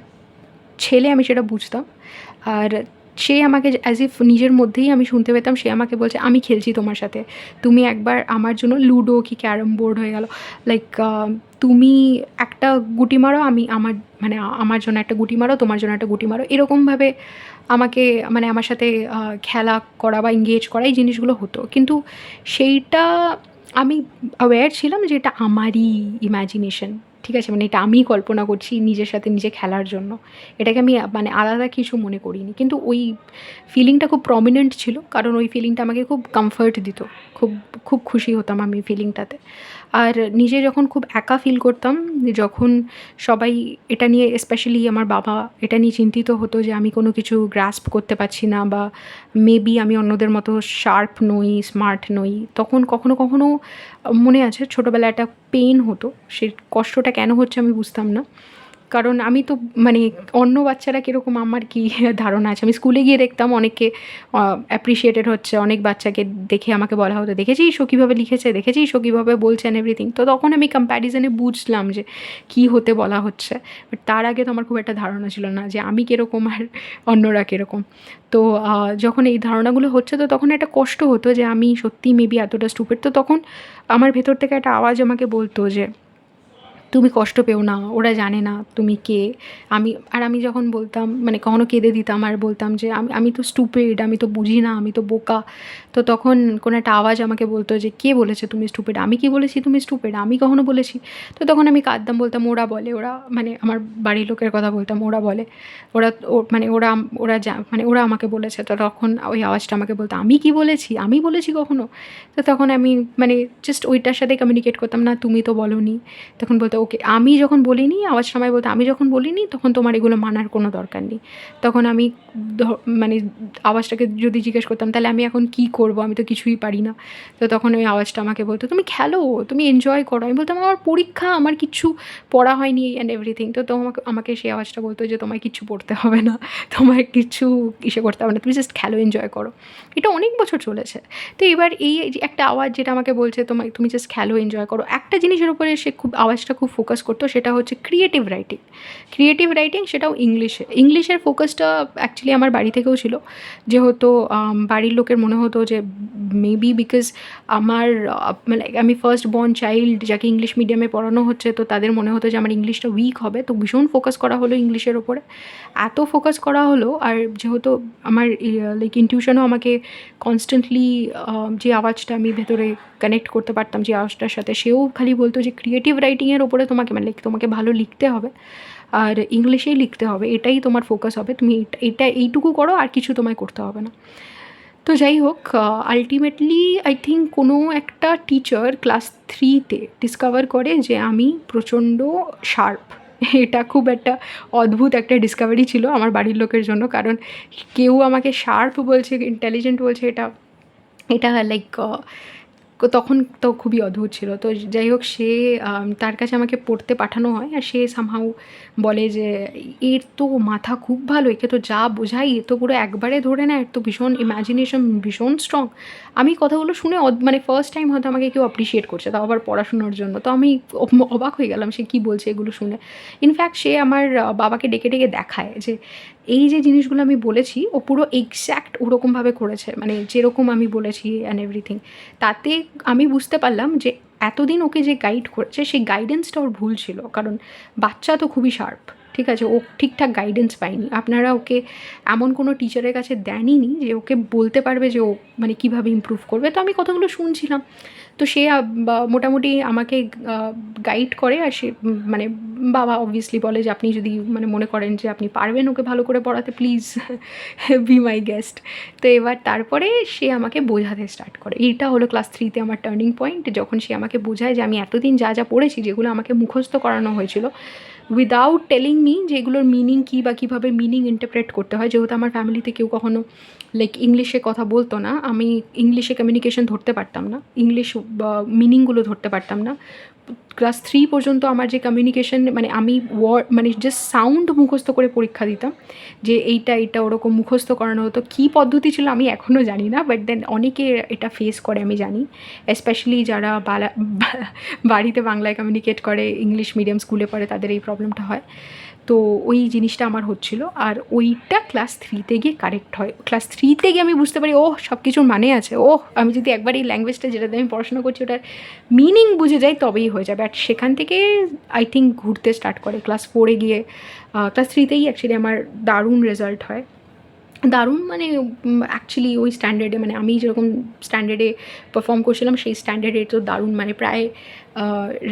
S1: ছেলে আমি সেটা বুঝতাম। আর সে আমাকে অ্যাজ ইফ নিজের মধ্যেই আমি শুনতে পেতাম, সে আমাকে বলছে, "আমি খেলছি তোমার সাথে। তুমি একবার আমার জন্য লুডো কি ক্যারম বোর্ড হয়ে গেল, লাইক তুমি একটা গুটি মারো, আমি আমার মানে আমার জন্য একটা গুটি মারো, তোমার জন্য একটা গুটি মারো।" এরকমভাবে আমাকে মানে আমার সাথে খেলা করা বা এনগেজ করা, এই জিনিসগুলো হতো। কিন্তু সেইটা আমি অ্যাওয়্যার ছিলাম যে এটা আমারই ইমাজিনেশন। ঠিক আছে? মানে এটা আমিই কল্পনা করছি নিজের সাথে নিজে খেলার জন্য। এটাকে আমি মানে আলাদা কিছু মনে করিনি। কিন্তু ওই ফিলিংটা খুব প্রমিনেন্ট ছিল। কারণ ওই ফিলিংটা আমাকে খুব কমফর্ট দিত। খুব, খুব খুশি হতাম আমি ফিলিংটাতে। আর নিজে যখন খুব একা ফিল করতাম, যখন সবাই এটা নিয়ে, স্পেশালি আমার বাবা এটা নিয়ে চিন্তিত হতো যে আমি কোনো কিছু গ্রাস্প করতে পারছি না, বা মেবি আমি অন্যদের মতো শার্প নই, স্মার্ট নই। তখন কখনো, কখনো মনে আছে ছোটোবেলায় একটা পেইন হতো। সে কষ্টটা কেন হচ্ছে আমি বুঝতাম না। কারণ আমি তো মানে অন্য বাচ্চারা কীরকম আমার কী ধারণা আছে। আমি স্কুলে গিয়ে দেখতাম অনেকে অ্যাপ্রিশিয়েটেড হচ্ছে, অনেক বাচ্চাকে দেখে আমাকে বলা হতো, "দেখেছিস ও কীভাবে লিখেছে, দেখেছিস ও কীভাবে বলছে অ্যান্ড এভরিথিং।" তো তখন আমি কম্প্যারিজনে বুঝলাম যে কী হতে বলা হচ্ছে। বাট তার আগে তো আমার খুব একটা ধারণা ছিল না যে আমি কীরকম আর অন্যরা কীরকম। তো যখন এই ধারণাগুলো হচ্ছে, তো তখন একটা কষ্ট হতো যে আমি সত্যিই মেবি এতটা স্টুপিড। তো তখন আমার ভেতর থেকে একটা আওয়াজ আমাকে বলতো যে, "তুমি কষ্ট পেও না, ওরা জানে না তুমি কে।" আমি যখন বলতাম, মানে কখনো কেঁদে দিতাম আর বলতাম যে আমি আমি তো স্টুপিড, আমি তো বুঝি না, আমি তো বোকা। তো তখন কোনো একটা আওয়াজ আমাকে বলতো যে, "কে বলেছে তুমি স্টুপিড? আমি কি বলেছি তুমি স্টুপিড? আমি কখনো বলেছি?" তো তখন আমি কাঁদতাম, বলতাম, "ওরা বলে, ওরা", মানে আমার বাড়ির লোকের কথা বলতাম, "ওরা বলে, ওরা মানে ওরা মানে ওরা আমাকে বলেছে।" তো তখন ওই আওয়াজটা আমাকে বলতো, "আমি কি বলেছি? আমি বলেছি কখনো?" তো তখন আমি মানে জাস্ট ওইটার সাথে কমিউনিকেট করতাম, "না তুমি তো বলোনি।" তখন বলতো, "ওকে, আমি যখন বলিনি", আওয়াজটা আমায় বলতো, "আমি যখন বলিনি তখন তোমার এগুলো মানার কোনো দরকার নেই।" তখন আমি মানে আওয়াজটাকে যদি জিজ্ঞেস করতাম, "তাহলে আমি এখন কী করবো? আমি তো কিছুই পারি না।" তো তখন ওই আওয়াজটা আমাকে বলতো, "তুমি খেলো, তুমি এনজয় করো।" আমি বলতাম, "আমার পরীক্ষা, আমার কিচ্ছু পড়া হয়নি অ্যান্ড এভরিথিং।" তো আমাকে সেই আওয়াজটা বলতো যে, "তোমায় কিচ্ছু পড়তে হবে না, তোমায় কিচ্ছু করতে হবে না, তুমি জাস্ট খেলো, এনজয় করো।" এটা অনেক বছর চলেছে। তো এবার এই যে একটা আওয়াজ যেটা আমাকে বলছে তুমি জাস্ট খেলো, এনজয় করো। একটা জিনিসের উপরে সে খুব আওয়াজটা খুব ফোকাস করতো, সেটা হচ্ছে ক্রিয়েটিভ রাইটিং। ক্রিয়েটিভ রাইটিং, সেটাও ইংলিশে। ইংলিশের ফোকাসটা অ্যাকচুয়ালি আমার বাড়ি থেকেও ছিল। যেহেতু বাড়ির লোকের মনে হতো যে মেবি বিকজ আমার মানে আমি ফার্স্ট বর্ন চাইল্ড যাকে ইংলিশ মিডিয়ামে পড়ানো হচ্ছে, তো তাদের মনে হতো যে আমার ইংলিশটা উইক হবে। তো ভীষণ ফোকাস করা হলো ইংলিশের ওপরে। এত ফোকাস করা হলো, আর যেহেতু আমার লাইক ইনটিউশনও আমাকে কনস্ট্যান্টলি যে আওয়াজটা আমি ভেতরে কানেক্ট করতে পারতাম যে আওয়াজটার সাথে, সেও খালি বলতো যে ক্রিয়েটিভ রাইটিংয়ের ওপরে তোমাকে মানে তোমাকে ভালো লিখতে হবে, আর ইংলিশেই লিখতে হবে, এটাই তোমার ফোকাস হবে, তুমি এইটুকু করো, আর কিছু তোমায় করতে হবে না। তো যাই হোক, আল্টিমেটলি আই থিঙ্ক কোনো একটা টিচার ক্লাস 3-তে ডিসকভার করে যে আমি প্রচণ্ড শার্প। এটা খুব একটা অদ্ভুত একটা ডিসকভারি ছিল আমার বাড়ির লোকের জন্য, কারণ কেউ আমাকে শার্প বলছে, ইন্টেলিজেন্ট বলছে, এটা এটা লাইক তখন তো খুবই অদ্ভুত ছিল। তো যাই হোক, সে তার কাছে আমাকে পড়তে পাঠানো হয়, আর সে সামহাউ বলে যে এর তো মাথা খুব ভালো, একে তো যা বোঝাই এ তো পুরো একবারে ধরে নেয়, এর তো ভীষণ ইমাজিনেশন, ভীষণ স্ট্রং। আমি কথাগুলো শুনে মানে ফার্স্ট টাইম হয়তো আমাকে কেউ অ্যাপ্রিসিয়েট করছে, তাও আবার পড়াশুনোর জন্য। তো আমি অবাক হয়ে গেলাম সে কী বলছে এগুলো শুনে। ইনফ্যাক্ট সে আমার বাবাকে ডেকে ডেকে দেখায় যে এই যে জিনিসগুলো আমি বলেছি ও পুরো এক্স্যাক্ট ওরকমভাবে করেছে, মানে যেরকম আমি বলেছি অ্যান্ড এভরিথিং। তাতে আমি বুঝতে পারলাম যে এতদিন ওকে যে গাইড করেছে সেই গাইডেন্সটা ওর ভুল ছিল, কারণ বাচ্চা তো খুবই শার্প, ঠিক আছে, ও ঠিকঠাক গাইডেন্স পায়নি। আপনারা ওকে এমন কোনো টিচারের কাছে দেনই যে ওকে বলতে পারবে যে ও মানে কীভাবে ইমপ্রুভ করবে। তো আমি কথাগুলো শুনছিলাম, তো সে মোটামুটি আমাকে গাইড করে, আর সে মানে বাবা অবভিয়াসলি বলে যে আপনি যদি মানে মনে করেন যে আপনি পারবেন ওকে ভালো করে পড়াতে, প্লিজ বি মাই গেস্ট। তো এবার তারপরে সে আমাকে বোঝাতে স্টার্ট করে। এইটা হলো ক্লাস 3-তে আমার টার্নিং পয়েন্ট, যখন সে আমাকে বোঝায় যে আমি এতদিন যা যা পড়েছি, যেগুলো আমাকে মুখস্থ করানো হয়েছিল উইদাউট টেলিং মি যে এগুলোর মিনিং কী বা কীভাবে মিনিং ইন্টারপ্রেট করতে হয়। যেহেতু আমার ফ্যামিলিতে কেউ কখনো লাইক ইংলিশে কথা বলতো না, আমি ইংলিশে কমিউনিকেশন ধরতে পারতাম না, ইংলিশ মিনিংগুলো ধরতে পারতাম না। ক্লাস 3 পর্যন্ত আমার যে কমিউনিকেশন, মানে আমি মানে জাস্ট সাউন্ড মুখস্থ করে পরীক্ষা দিতাম, যে এইটা এটা ওরকম মুখস্থ করানো হতো। কী পদ্ধতি ছিল আমি এখনও জানি না, বাট দেন অনেকে এটা ফেস করে আমি জানি, স্পেশালি যারা বাড়িতে বাংলায় কমিউনিকেট করে, ইংলিশ মিডিয়াম স্কুলে পড়ে, তাদের এই প্রবলেমটা হয়। তো ওই জিনিসটা আমার হচ্ছিলো, আর ওইটা ক্লাস 3-তে গিয়ে কারেক্ট হয়। ক্লাস 3-তে গিয়ে আমি বুঝতে পারি ওহ সব কিছুর মানে আছে, ওহ আমি যদি একবার এই ল্যাঙ্গুয়েজটা যেটাতে আমি পড়াশোনা করছি ওটার মিনিং বুঝে যাই তবেই হয়ে যাবে। আর সেখান থেকে আই থিঙ্ক ঘুরতে স্টার্ট করে ক্লাস 4-এ গিয়ে। ক্লাস 3-তেই অ্যাকচুয়ালি আমার দারুণ রেজাল্ট হয়, দারুণ মানে অ্যাকচুয়ালি ওই স্ট্যান্ডার্ডে, মানে আমি যেরকম স্ট্যান্ডার্ডে পারফর্ম করছিলাম সেই স্ট্যান্ডার্ডে তো দারুণ, মানে প্রায়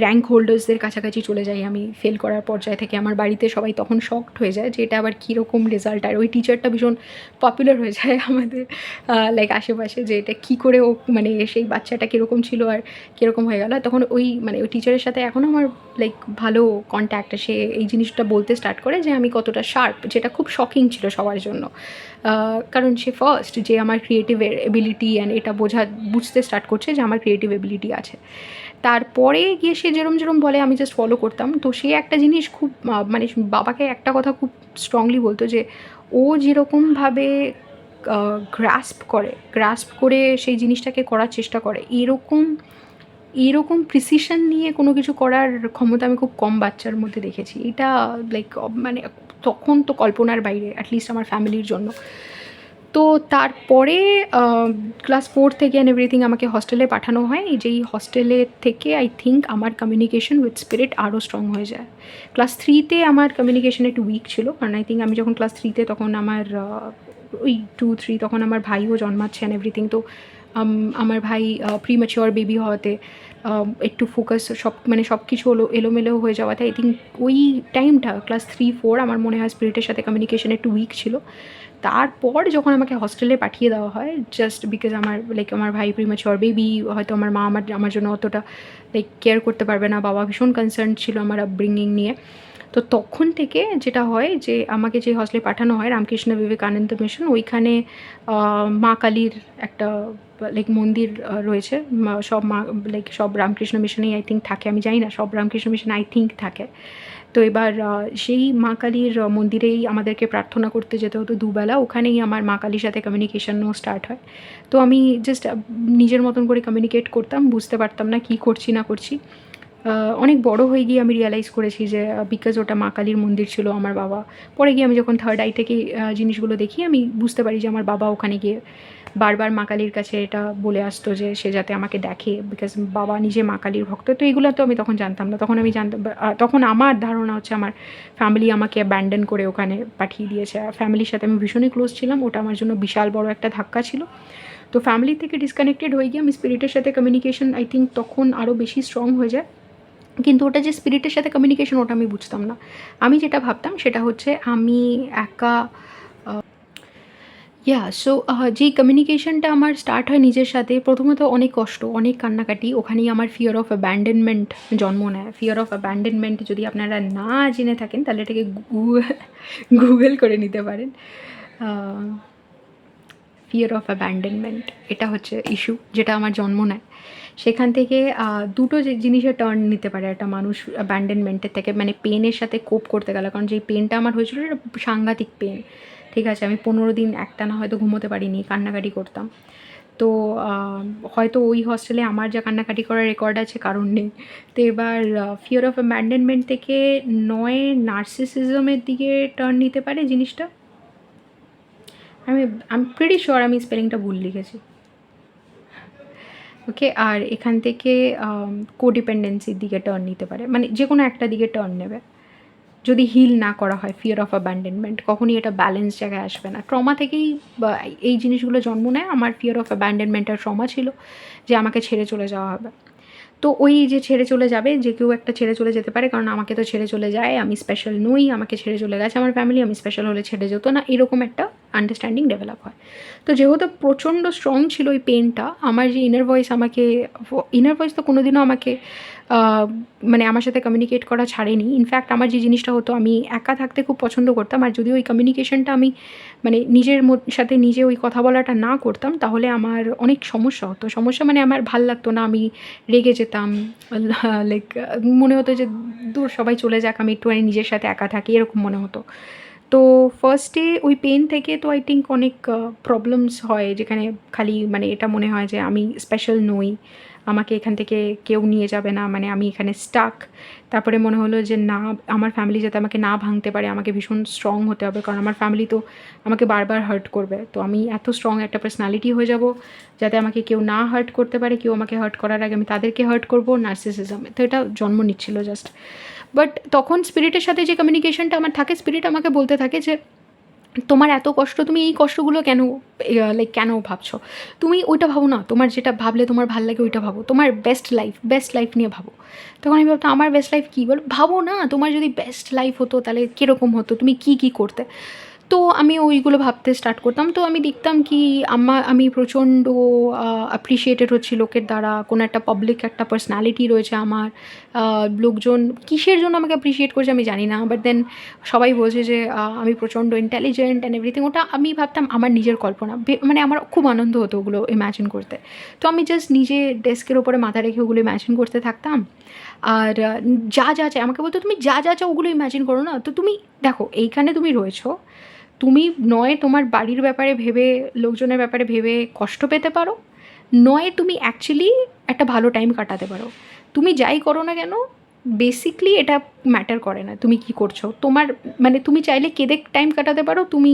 S1: র্যাঙ্ক হোল্ডার্সদের কাছাকাছি চলে যাই আমি ফেল করার পর্যায়ে থেকে। আমার বাড়িতে সবাই তখন শকড হয়ে যায় যে এটা আবার কীরকম রেজাল্ট। আর ওই টিচারটা ভীষণ পপুলার হয়ে যায় আমাদের লাইক আশেপাশে, যে এটা কী করে ও মানে সেই বাচ্চাটা কীরকম ছিল আর কীরকম হয়ে গেল। তখন ওই মানে ওই টিচারের সাথে এখনও আমার লাইক ভালো কন্ট্যাক্ট। সে এই জিনিসটা বলতে স্টার্ট করে যে আমি কতটা শার্প, যেটা খুব শকিং ছিল সবার জন্য, কারণ সে ফার্স্ট যে আমার ক্রিয়েটিভ এবিলিটি অ্যান্ড এটা বুঝতে স্টার্ট করছে যে আমার ক্রিয়েটিভ এবিলিটি আছে। তারপরে গিয়ে সে যেরম বলে আমি জাস্ট ফলো করতাম। তো সে একটা জিনিস খুব মানে বাবাকে একটা কথা খুব স্ট্রংলি বলতো যে ও যেরকমভাবে গ্রাস্প করে সেই জিনিসটাকে করার চেষ্টা করে, এরকম প্রিসিশন নিয়ে কোনো কিছু করার ক্ষমতা আমি খুব কম বাচ্চার মধ্যে দেখেছি। এটা লাইক মানে তখন তো কল্পনার বাইরে, অ্যাটলিস্ট আমার ফ্যামিলির জন্য। তো তারপরে ক্লাস 4 থেকে অ্যান্ড এভরিথিং আমাকে হস্টেলে পাঠানো হয়। যেই হস্টেলে থেকে আই থিঙ্ক আমার কমিউনিকেশন উইথ স্পিরিট আরও স্ট্রং হয়ে যায়। ক্লাস 3-তে আমার কমিউনিকেশন একটু উইক ছিল, কারণ আই থিঙ্ক আমি যখন ক্লাস 3-তে তখন আমার ওই 2-3 তখন আমার ভাইও জন্মাচ্ছে অ্যান্ড এভরিথিং। তো আমার ভাই প্রিম্যাচিওর বেবি হওয়াতে একটু ফোকাস সব কিছু এলোমেলো হয়ে যাওয়াতে আই থিঙ্ক ওই টাইমটা ক্লাস 3-4 আমার মনে হয় স্পিরিটের সাথে কমিউনিকেশন একটু উইক ছিল। তারপর যখন আমাকে হস্টেলে পাঠিয়ে দেওয়া হয় জাস্ট বিকজ আমার ভাই প্রিম্যাচিওর বেবি, হয়তো আমার মা আমার জন্য অতটা কেয়ার করতে পারবে না, বাবা ভীষণ কনসার্ন ছিল আমার আপব্রিঙ্গিং নিয়ে। তো তখন থেকে যেটা হয় যে আমাকে যে হস্টেলে পাঠানো হয় রামকৃষ্ণ বিবেকানন্দ মিশন, ওইখানে মা কালীর একটা মন্দির রয়েছে। সব রামকৃষ্ণ মিশনেই আই থিঙ্ক থাকে, আমি জানি না সব রামকৃষ্ণ মিশনে আই থিঙ্ক থাকে। তো এবার সেই মা কালীর মন্দিরেই আমাদেরকে প্রার্থনা করতে যেতে হতো দুবেলা, ওখানেই আমার মা কালীর সাথে কমিউনিকেশনও স্টার্ট হয়। তো আমি জাস্ট নিজের মতন করে কমিউনিকেট করতাম, বুঝতে পারতাম না কী করছি না করছি। অনেক বড় হয়ে গিয়ে আমি রিয়ালাইজ করেছি যে বিকজ ওটা মা কালীর মন্দির ছিল আমার বাবা, পরে গিয়ে আমি যখন থার্ড আই থেকে জিনিসগুলো দেখি আমি বুঝতে পারি যে আমার বাবা ওখানে গিয়ে বারবার মা কালীর কাছে এটা বলে আসতো যে সে যাতে আমাকে দেখে, বিকজ বাবা নিজে মা কালীর ভক্ত। তো এগুলো তো আমি তখন জানতাম না, তখন আমার ধারণা হচ্ছে আমার ফ্যামিলি আমাকে অ্যাব্যান্ডন করে ওখানে পাঠিয়ে দিয়েছে। ফ্যামিলির সাথে আমি ভীষণই ক্লোজ ছিলাম, ওটা আমার জন্য বিশাল বড় একটা ধাক্কা ছিল। তো ফ্যামিলি থেকে ডিসকানেক্টেড হয়ে গিয়ে আমি স্পিরিটের সাথে কমিউনিকেশন আই থিঙ্ক তখন আরও বেশি স্ট্রং হয়ে যায়। কিন্তু ওটা যে স্পিরিটের সাথে কমিউনিকেশন ওটা আমি বুঝতাম না। আমি যেটা ভাবতাম সেটা হচ্ছে আমি একা সো যেই কমিউনিকেশনটা আমার স্টার্ট হয় নিজের সাথে, প্রথমত অনেক কষ্ট, অনেক কান্নাকাটি। ওখানেই আমার ফিয়ার অফ অ্যাবান্ডনমেন্ট জন্ম নেয়। ফিয়ার অফ অ্যাবান্ডনমেন্ট যদি আপনারা না জেনে থাকেন তাহলে এটাকে গুগল করে নিতে পারেন। ফিয়ার অফ অ্যাবান্ডনমেন্ট, এটা হচ্ছে ইস্যু যেটা আমার জন্ম নেয়। সেখান থেকে দুটো যে জিনিসের টার্ন নিতে পারে একটা মানুষ অ্যাবান্ডনমেন্টের থেকে, মানে পেনের সাথে কোপ করতে গেলে। কারণ যেই পেনটা আমার হয়েছিল এটা সাংঘাতিক পেন, ঠিক আছে? আমি 15 দিন একটানা হয়তো ঘুমোতে পারিনি, কান্নাকাটি করতাম। তো হয়তো ওই হস্টেলে আমার যা কান্নাকাটি করার রেকর্ড আছে কারণ নেই। তো এবার ফিয়ার অফ অ্যাবান্ডনমেন্ট থেকে নয় নার্সিসিজমের দিকে টার্ন নিতে পারে জিনিসটা। আই এম প্রিটি শিওর আমি স্পেলিংটা ভুল লিখেছি। ওকে, আর এখান থেকে কোডিপেন্ডেন্সির দিকে টার্ন নিতে পারে, মানে যে কোনো একটা দিকে টার্ন নেবে যদি হিল না করা হয়। ফিয়ার অফ অ্যাবান্ডনমেন্ট কখনই এটা ব্যালেন্স জায়গায় আসবে না। ট্রমা থেকেই এই জিনিসগুলো জন্ম নেয়। আমার ফিয়ার অফ অ্যাবান্ডনমেন্টের ট্রমা ছিল যে আমাকে ছেড়ে চলে যাওয়া হবে। তো ওই যে ছেড়ে চলে যাবে, যে কেউ একটা ছেড়ে চলে যেতে পারে, কারণ আমাকে তো ছেড়ে চলে যায়, আমি স্পেশাল নই, আমাকে ছেড়ে চলে গেছে আমার ফ্যামিলি, আমি স্পেশাল হলে ছেড়ে যেত না, এরকম একটা আন্ডারস্ট্যান্ডিং ডেভেলপ হয়। তো যেহেতু প্রচণ্ড স্ট্রং ছিল ওই পেনটা, আমার যে ইনার ভয়েস তো কোনোদিনও আমাকে মানে আমার সাথে কমিউনিকেট করা ছাড়েনি। ইনফ্যাক্ট আমার যে জিনিসটা হতো, আমি একা থাকতে খুব পছন্দ করতাম, আর যদি ওই কমিউনিকেশনটা আমি মানে নিজের সাথে নিজে ওই কথা বলাটা না করতাম তাহলে আমার অনেক সমস্যা হতো। সমস্যা মানে আমার ভাল লাগতো না, আমি রেগে যেতাম, লাইক মনে হতো যে দূর সবাই চলে যাক, আমি একটুখানি নিজের সাথে একা থাকি, এরকম মনে হতো। তো ফার্স্টে ওই পেন থেকে তো আই থিঙ্ক অনেক প্রবলেমস হয়, যেখানে খালি মানে এটা মনে হয় যে আমি স্পেশাল নই, আমাকে এখান থেকে কেউ নিয়ে যাবে না, মানে আমি এখানে স্টাক। তারপরে মনে হলো যে না, আমার ফ্যামিলি যাতে আমাকে না ভাঙতে পারে, আমাকে ভীষণ স্ট্রং হতে হবে, কারণ আমার ফ্যামিলি তো আমাকে বারবার হার্ট করবে। তো আমি এত স্ট্রং একটা পার্সোনালিটি হয়ে যাব যাতে আমাকে কেউ না হার্ট করতে পারে, কেউ আমাকে হার্ট করার আগে আমি তাদেরকে হার্ট করবো, নার্সিসিজমে। তো এটা জন্ম নিচ্ছিল জাস্ট। বাট তখন স্পিরিটের সাথে যে কমিউনিকেশনটা আমার থাকে, স্পিরিট আমাকে বলতে থাকে যে তোমার এত কষ্ট, তুমি এই কষ্টগুলো কেন লাইক কেন ভাবছো? তুমি ওইটা ভাবো না, তোমার যেটা ভাবলে তোমার ভাল লাগে ওইটা ভাবো, তোমার বেস্ট লাইফ নিয়ে ভাবো। তখন আমি ভাবতাম আমার বেস্ট লাইফ কী? বলো, ভাবো না, তোমার যদি বেস্ট লাইফ হতো তাহলে কীরকম হতো, তুমি কী কী করতে? তো আমি ওইগুলো ভাবতে স্টার্ট করতাম। তো আমি দেখতাম কি আমি প্রচণ্ড অ্যাপ্রিশিয়েটেড হচ্ছি লোকের দ্বারা, কোনো একটা পাবলিক একটা পার্সোনালিটি রয়েছে আমার। লোকজন কিসের জন্য আমাকে অ্যাপ্রিশিয়েট করছে আমি জানি না, বাট দেন সবাই বলছে যে আমি প্রচণ্ড ইন্টেলিজেন্ট অ্যান্ড এভরিথিং। ওটা আমি ভাবতাম আমার নিজের কল্পনা, মানে আমার খুব আনন্দ হতো ওগুলো ইম্যাজিন করতে। তো আমি জাস্ট নিজে ডেস্কের ওপরে মাথা রেখে ওগুলো ইম্যাজিন করতে থাকতাম। আর যা চাই আমাকে বলতো, তুমি যা চাও ওগুলো ইম্যাজিন করো না। তো তুমি দেখো এইখানে তুমি রয়েছো, তুমি নয় তোমার বাড়ির ব্যাপারে ভেবে, লোকজনের ব্যাপারে ভেবে কষ্ট পেতে পারো, নয় তুমি অ্যাকচুয়ালি একটা ভালো টাইম কাটাতে পারো। তুমি যাই করো না কেন, বেসিকলি এটা ম্যাটার করে না তুমি কী করছো। তোমার মানে তুমি চাইলে কেঁদে টাইম কাটাতে পারো, তুমি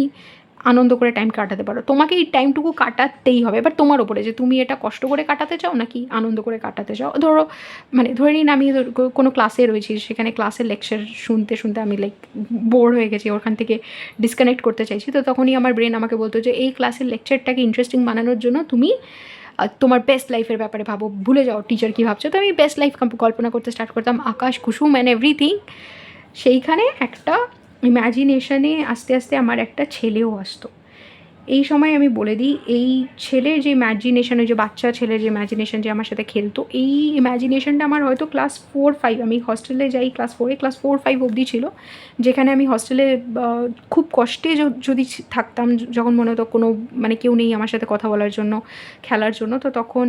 S1: আনন্দ করে টাইম কাটাতে পারো, তোমাকে এই টাইমটুকু কাটাতেই হবে। এবার তোমার ওপরে যে তুমি এটা কষ্ট করে কাটাতে চাও নাকি আনন্দ করে কাটাতে চাও। ধরো মানে ধরে নিন আমি কোনো ক্লাসে রয়েছি, সেখানে ক্লাসের লেকচার শুনতে শুনতে আমি লাইক বোর হয়ে গেছি, ওখান থেকে ডিসকানেক্ট করতে চাইছি। তো তখনই আমার ব্রেন আমাকে বলতো যে এই ক্লাসের লেকচারটাকে ইন্টারেস্টিং বানানোর জন্য তুমি তোমার বেস্ট লাইফের ব্যাপারে ভাবো, ভুলে যাও টিচার কী ভাবছো। তো আমি বেস্ট লাইফ কল্পনা করতে স্টার্ট করতাম, আকাশ কুসুম অ্যান্ড এভরিথিং। সেইখানে একটা ইম্যাজিনেশনে আস্তে আস্তে আমার একটা ছেলেও আসতো। এই সময় আমি বলে দিই, এই ছেলের যে ইম্যাজিনেশন, ওই যে বাচ্চা ছেলের যে ইম্যাজিনেশন যে আমার সাথে খেলতো, এই ইম্যাজিনেশনটা আমার হয়তো ক্লাস 4-5, আমি হস্টেলে যাই ক্লাস 4-5 অবধি ছিল, যেখানে আমি হস্টেলে খুব কষ্টে যদি থাকতাম, যখন মনে হতো কোনো মানে কেউ নেই আমার সাথে কথা বলার জন্য, খেলার জন্য। তো তখন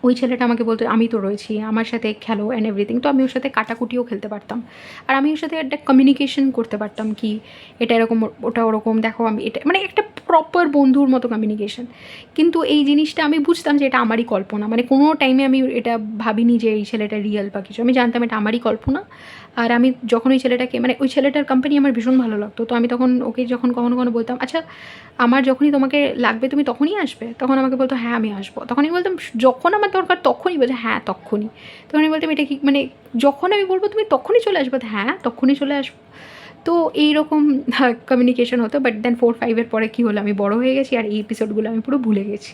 S1: ওই ছেলেটা আমাকে বলতো আমি তো রয়েছি, আমার সাথে খেলো অ্যান্ড এভরিথিং। তো আমি ওর সাথে কাটাকুটিও খেলতে পারতাম, আর আমি ওর সাথে একটা কমিউনিকেশন করতে পারতাম কি এটা এরকম, ওটা ওরকম, দেখো আমি এটা, মানে একটা প্রপার বন্ধুর মতো কমিউনিকেশন। কিন্তু এই জিনিসটা আমি বুঝতাম যে এটা আমারই কল্পনা, মানে কোনো টাইমে আমি এটা ভাবিনি যে এই ছেলেটা রিয়েল বা কিছু, আমি জানতাম এটা আমারই কল্পনা। আর আমি যখন ওই ছেলেটাকে, মানে ওই ছেলেটার কোম্পানি আমার ভীষণ ভালো লাগতো, তো আমি তখন ওকে যখন কখনো কখনো বলতাম আচ্ছা আমার যখনই তোমাকে লাগবে তুমি তখনই আসবে, তখন আমাকে বলতো হ্যাঁ আমি আসবো। তখন আমি বলতাম যখন আমার দরকার তখনই, বলছে হ্যাঁ তখনই। তখন আমি বলতাম এটা কি, মানে যখন আমি বলবো তুমি তখনই চলে আসবো, হ্যাঁ তখনই চলে আসবো। তো এইরকম কমিউনিকেশন হতো। বাট দেন 4-5 পরে কী হলো, আমি বড় হয়ে গেছি আর এই এপিসোডগুলো আমি পুরো ভুলে গেছি।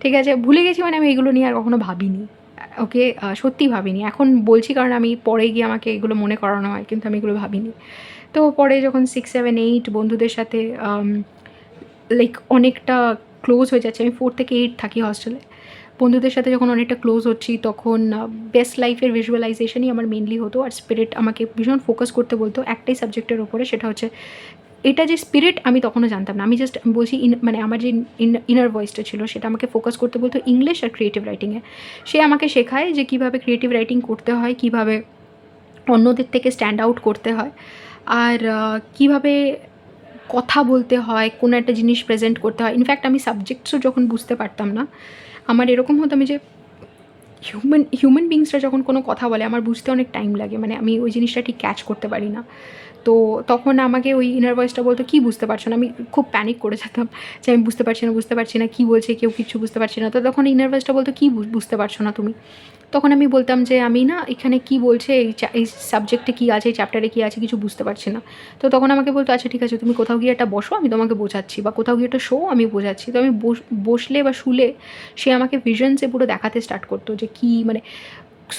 S1: ঠিক আছে, ভুলে গেছি মানে আমি এগুলো নিয়ে আর কখনো ভাবিনি। ওকে, সত্যিই ভাবিনি। এখন বলছি কারণ আমি পরে গিয়ে আমাকে এগুলো মনে করানো হয়, কিন্তু আমি এগুলো ভাবিনি। তো পরে যখন 6-7-8 বন্ধুদের সাথে লাইক অনেকটা ক্লোজ হয়ে যাচ্ছে। আমি 4 থেকে 8 থাকি হস্টেলে। বন্ধুদের সাথে যখন অনেকটা ক্লোজ হচ্ছি তখন বেস্ট লাইফের ভিজুয়ালাইজেশনই আমার মেনলি হতো, আর স্পিরিট আমাকে ভীষণ ফোকাস করতে বলতো একটাই সাবজেক্টের ওপরে, সেটা হচ্ছে এটা যে স্পিরিট আমি তখনও জানতাম না। আমি জাস্ট বলছি মানে আমার যে ইনার ভয়েসটা ছিল সেটা আমাকে ফোকাস করতে বলতো ইংলিশ আর ক্রিয়েটিভ রাইটিংয়ে। সে আমাকে শেখায় যে কীভাবে ক্রিয়েটিভ রাইটিং করতে হয়, কীভাবে অন্যদের থেকে স্ট্যান্ড আউট করতে হয়, আর কীভাবে কথা বলতে হয়, কোনো একটা জিনিস প্রেজেন্ট করতে হয়। ইনফ্যাক্ট আমি সাবজেক্টসও যখন বুঝতে পারতাম না, আমার এরকম হতো আমি যে হিউম্যান বিংসরা যখন কোনো কথা বলে আমার বুঝতে অনেক টাইম লাগে, মানে আমি ওই জিনিসটা ঠিক ক্যাচ করতে পারি না। তো তখন আমাকে ওই ইনার ভয়েসটা বলতো, কী বুঝতে পারছো না? আমি খুব প্যানিক করে যেতাম যে আমি বুঝতে পারছি না, কী বলছে, কেউ কিচ্ছু বুঝতে পারছি না। তো তখন ইনার ভয়েসটা বলতো, কী বুঝতে পারছো না তুমি? তখন আমি বলতাম যে আমি না এখানে কী বলছে, এই সাবজেক্টে কী আছে, এই চ্যাপ্টারে কী আছে কিছু বুঝতে পারছি না। তো তখন আমাকে বলতো, আচ্ছা ঠিক আছে, তুমি কোথাও গিয়ে একটা বসো, আমি তোমাকে বোঝাচ্ছি, বা কোথাও গিয়ে একটা শো, আমি বোঝাচ্ছি। তো আমি বসলে বা শুলে সে আমাকে ভিশনসে পুরো দেখাতে স্টার্ট করতো যে কী মানে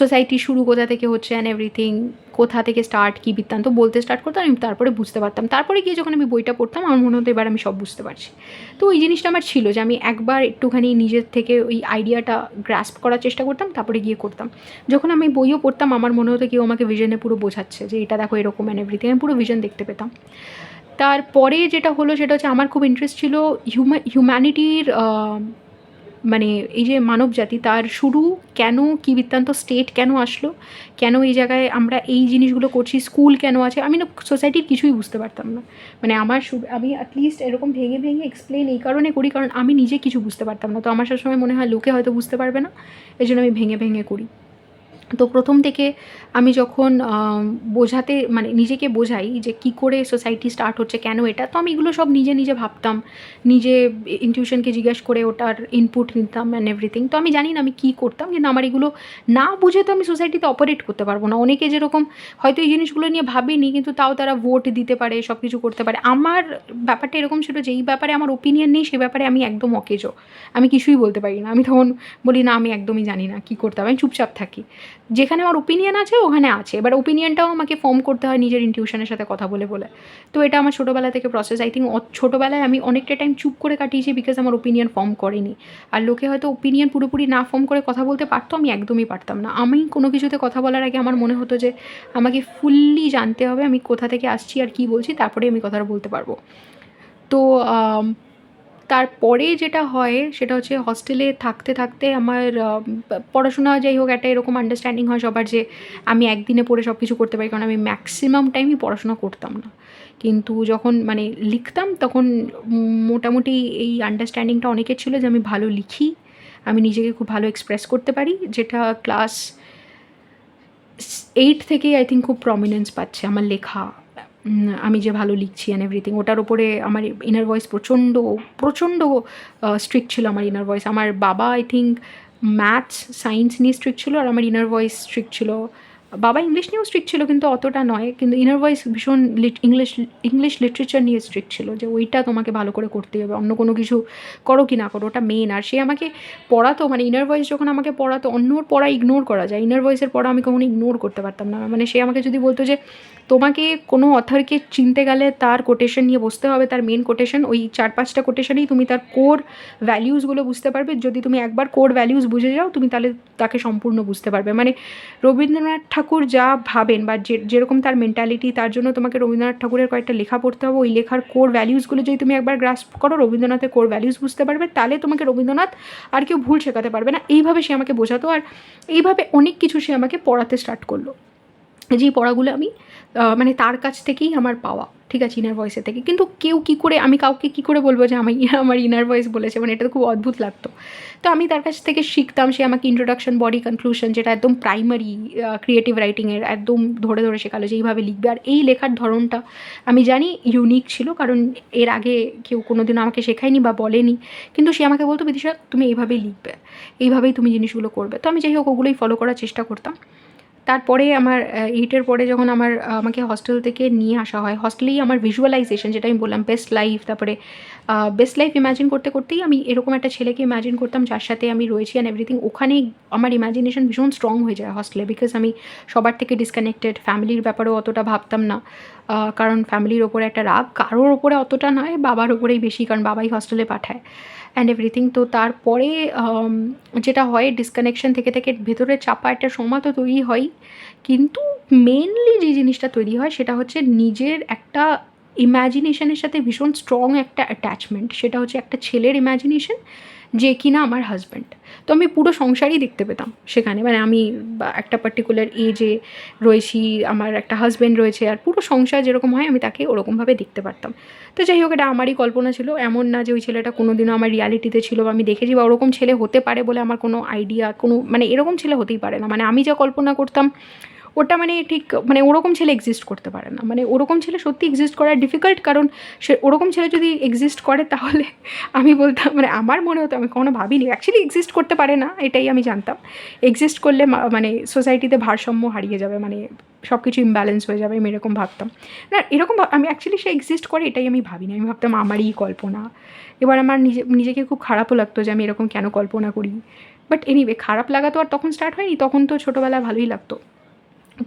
S1: সোসাইটি শুরু কোথা থেকে হচ্ছে অ্যান্ড এভরিথিং, কোথা থেকে স্টার্ট, কী বৃত্তান্ত বলতে স্টার্ট করতাম। আমি তারপরে বুঝতে পারতাম। তারপরে গিয়ে যখন আমি বইটা পড়তাম আমার মনে হতো এবার আমি সব বুঝতে পারছি। তো ওই জিনিসটা আমার ছিল যে আমি একবার একটুখানি নিজের থেকে ওই আইডিয়াটা গ্রাস্প করার চেষ্টা করতাম, তারপরে গিয়ে করতাম। যখন আমি বইও পড়তাম আমার মনে হতো কেউ আমাকে ভিশনে পুরো বোঝাচ্ছে যে এটা দেখো এরকম অ্যান্ড এভরিথিং, আমি পুরো ভিশন দেখতে পেতাম। তারপরে যেটা হলো সেটা হচ্ছে আমার খুব ইন্টারেস্ট ছিল হিউম্যানিটির, মানে এই যে মানবজাতি তার শুরু কেন, কী বৃত্তান্ত, স্টেট কেন আসলো, কেন এই জায়গায় আমরা এই জিনিসগুলো করছি, স্কুল কেন আছে, আমি না সোসাইটির কিছুই বুঝতে পারতাম না। মানে আমার আমি অ্যাটলিস্ট এরকম ভেঙে ভেঙে এক্সপ্লেন এই কারণে করি কারণ আমি নিজে কিছু বুঝতে পারতাম না। তো আমার সবসময় মনে হয় লোকে হয়তো বুঝতে পারবে না, এই জন্য আমি ভেঙে ভেঙে করি। তো প্রথম থেকে আমি যখন বোঝাতে মানে নিজেকে বোঝাই যে কী করে সোসাইটি স্টার্ট হচ্ছে, কেন এটা, তো আমি এগুলো সব নিজে নিজে ভাবতাম, নিজে ইনটিউশনকে জিজ্ঞেস করে ওটার ইনপুট নিতাম অ্যান্ড এভরিথিং। তো আমি জানি না আমি কী করতাম, কিন্তু আমার এগুলো না বুঝে তো আমি সোসাইটিতে অপারেট করতে পারবো না। অনেকে যেরকম হয়তো এই জিনিসগুলো নিয়ে ভাবেনি কিন্তু তাও তারা ভোট দিতে পারে, সব কিছু করতে পারে। আমার ব্যাপারটা এরকম ছিল যে এই ব্যাপারে আমার ওপিনিয়ন নেই, সে ব্যাপারে আমি একদম অকেজো, আমি কিছুই বলতে পারি না। আমি তখন বলি না আমি একদমই জানি না কী করতে হবে, আমি চুপচাপ থাকি। যেখানে আমার ওপিনিয়ন আছে ওখানে আছে, এবার ওপিনিয়নটাও আমাকে ফর্ম করতে হয় নিজের ইনটিউশনের সাথে কথা বলে বলে। তো এটা আমার ছোটোবেলা থেকে প্রসেস। আই থিঙ্ক ছোটোবেলায় আমি অনেকটা টাইম চুপ করে কাটিয়েছি বিকজ আমার ওপিনিয়ন ফর্ম করেনি। আর লোকে হয়তো ওপিনিয়ন পুরোপুরি না ফর্ম করে কথা বলতে পারতো, আমি একদমই পারতাম না। আমি কোনো কিছুতে কথা বলার আগে আমার মনে হতো যে আমাকে ফুললি জানতে হবে আমি কোথা থেকে আসছি আর কী বলছি, তারপরে আমি কথাটা বলতে পারবো। তো তারপরে যেটা হয় সেটা হচ্ছে হস্টেলে থাকতে থাকতে আমার পড়াশোনা যাই হোক একটা এরকম আন্ডারস্ট্যান্ডিং হয় সবার যে আমি একদিনে পড়ে সব কিছু করতে পারি, কারণ আমি ম্যাক্সিমাম টাইমই পড়াশোনা করতাম না। কিন্তু যখন মানে লিখতাম তখন মোটামুটি এই আন্ডারস্ট্যান্ডিংটা অনেকের ছিল যে আমি ভালো লিখি, আমি নিজেকে খুব ভালো এক্সপ্রেস করতে পারি, যেটা ক্লাস 8 থেকেই আই থিঙ্ক খুব প্রমিনেন্স পাচ্ছে আমার লেখা। আমি যে ভালো লিখছি অ্যান্ড এভরিথিং, ওটার ওপরে আমার ইনার ভয়েস প্রচণ্ড প্রচণ্ড স্ট্রিক্ট ছিল। আমার ইনার ভয়েস, আমার বাবা আই থিঙ্ক ম্যাথস সায়েন্স নিয়ে স্ট্রিক্ট ছিল আর আমার ইনার ভয়েস স্ট্রিক্ট ছিল। বাবা ইংলিশ নিয়েও স্ট্রিক্ট ছিল কিন্তু অতটা নয়, কিন্তু ইনার ভয়েস ভীষণ ইংলিশ লিটারেচার নিয়ে স্ট্রিক্ট ছিল যে ওইটা তোমাকে ভালো করে করতেই হবে, অন্য কোনো কিছু করো কি না করো ওটা মেন। আর সে আমাকে পড়াতো, মানে ইনার ভয়েস যখন আমাকে পড়াতো, অন্যর পড়া ইগনোর করা যায়, ইনার ভয়েসের পড়া আমি কখনো ইগনোর করতে পারতাম না। মানে সে আমাকে যদি বলতো যে তোমাকে কোনো অথরকে চিনতে গেলে তার কোটেশন নিয়ে বসতে হবে, তার মেন কোটেশন, ওই 4-5টা কোটেশনেই তুমি তার কোর ভ্যালিউসগুলো বুঝতে পারবে। যদি তুমি একবার কোর ভ্যালিউস বুঝে যাও তুমি তাহলে তাকে সম্পূর্ণ বুঝতে পারবে। মানে রবীন্দ্রনাথ ঠাকুর যা ভাবেন বা যেরকম তার মেন্টালিটি, তার জন্য তোমাকে রবীন্দ্রনাথ ঠাকুরের কয়েকটা লেখা পড়তে হবে। ওই লেখার কোর ভ্যালিউসগুলো যদি তুমি একবার গ্রাস্প করো, রবীন্দ্রনাথের কোর ভ্যালিউস বুঝতে পারবে, তাহলে তোমাকে রবীন্দ্রনাথ আর কেউ ভুল শেখাতে পারবে না। এইভাবে সে আমাকে বোঝাতো আর এইভাবে অনেক কিছু সে আমাকে পড়াতে স্টার্ট করলো, যেই পড়াগুলো আমি মানে তার কাছ থেকেই আমার পাওয়া, ঠিক আছে, ইনার ভয়েসের থেকে। কিন্তু কেউ কী করে, আমি কাউকে কী করে বলবো যে আমার ইনার ভয়েস বলেছে, মানে এটা তো খুব অদ্ভুত লাগতো। তো আমি তার কাছ থেকে শিখতাম, সে আমাকে ইন্ট্রোডাকশন, বডি, কনক্লুশন, যেটা একদম প্রাইমারি ক্রিয়েটিভ রাইটিংয়ের একদম ধরে ধরে শেখালো যে এইভাবে লিখবে। আর এই লেখার ধরনটা আমি জানি ইউনিক ছিল, কারণ এর আগে কেউ কোনো দিন আমাকে শেখায়নি বা বলেনি, কিন্তু সে আমাকে বলতো বিদিশা তুমি এইভাবেই লিখবে, এইভাবেই তুমি জিনিসগুলো করবে। তো আমি যাই হোক ওগুলোই ফলো করার চেষ্টা করতাম। তারপরে আমার 8 পরে যখন আমাকে হস্টেল থেকে নিয়ে আসা হয়, হস্টেলেই আমার ভিজুয়ালাইজেশন, যেটা আমি বললাম বেস্ট লাইফ, তারপরে বেস্ট লাইফ ইম্যাজিন করতে করতেই আমি এরকম একটা ছেলেকে ইম্যাজিন করতাম যার সাথে আমি রয়েছি অ্যান্ড এভরিথিং। ওখানেই আমার ইম্যাজিনেশন ভীষণ স্ট্রং হয়ে যায় হস্টেলে, বিকজ আমি সবার থেকে ডিসকানেক্টেড, ফ্যামিলির ব্যাপারেও অতটা ভাবতাম না, কারণ ফ্যামিলির ওপরে একটা রাগ কারোর ওপরে অতটা নয়, বাবার ওপরেই বেশি, কারণ বাবাই হস্টেলে পাঠায় অ্যান্ড এভরিথিং। তো তারপরে যেটা হয়, ডিসকানেকশন থেকে থেকে ভেতরে চাপা একটা সময় তো তৈরি হয়ই, কিন্তু মেনলি যে জিনিসটা তৈরি হয় সেটা হচ্ছে নিজের একটা ইম্যাজিনেশনের সাথে ভীষণ স্ট্রং একটা অ্যাটাচমেন্ট। সেটা হচ্ছে একটা ছেলের ইম্যাজিনেশন যে কিনা আমার হাজব্যান্ড। তো আমি পুরো সংসারই দেখতে পেতাম সেখানে, মানে আমি একটা পার্টিকুলার এজে রয়েছি, আমার একটা হাজব্যান্ড রয়েছে, আর পুরো সংসার যেরকম হয় আমি তাকে ওরকমভাবে দেখতে পারতাম। তো যাই হোক, এটা আমারই কল্পনা ছিল, এমন না যে ওই ছেলেটা কোনো দিনও আমার রিয়ালিটিতে ছিল বা আমি দেখেছি, বা ওরকম ছেলে হতে পারে বলে আমার কোনো আইডিয়া, কোনো মানে এরকম ছেলে হতেই পারে না, মানে আমি যা কল্পনা করতাম ওটা মানে ঠিক, মানে ওরকম ছেলে এক্সিস্ট করতে পারে না, মানে ওরকম ছেলে সত্যি এক্সিস্ট করা ডিফিকাল্ট, কারণ সে ওরকম ছেলে যদি এক্সিস্ট করে তাহলে আমি বলতাম, মানে আমার মনে হতো, আমি কখনো ভাবিনি অ্যাকচুয়ালি এক্সিস্ট করতে পারে না, এটাই আমি জানতাম। এক্সিস্ট করলে মানে সোসাইটিতে ভারসাম্য হারিয়ে যাবে, মানে সব কিছু ইমব্যালেন্স হয়ে যাবে, আমি এরকম ভাবতাম। না এরকম আমি অ্যাকচুয়ালি সে এক্সিস্ট করে এটাই আমি ভাবিনি, আমি ভাবতাম আমারই কল্পনা। এবার আমার নিজেকে খুব খারাপও লাগতো যে আমি এরকম কেন কল্পনা করি, বাট এনিওয়ে খারাপ লাগা তো আর তখন স্টার্ট হয়নি, তখন তো ছোটোবেলায় ভালোই লাগতো।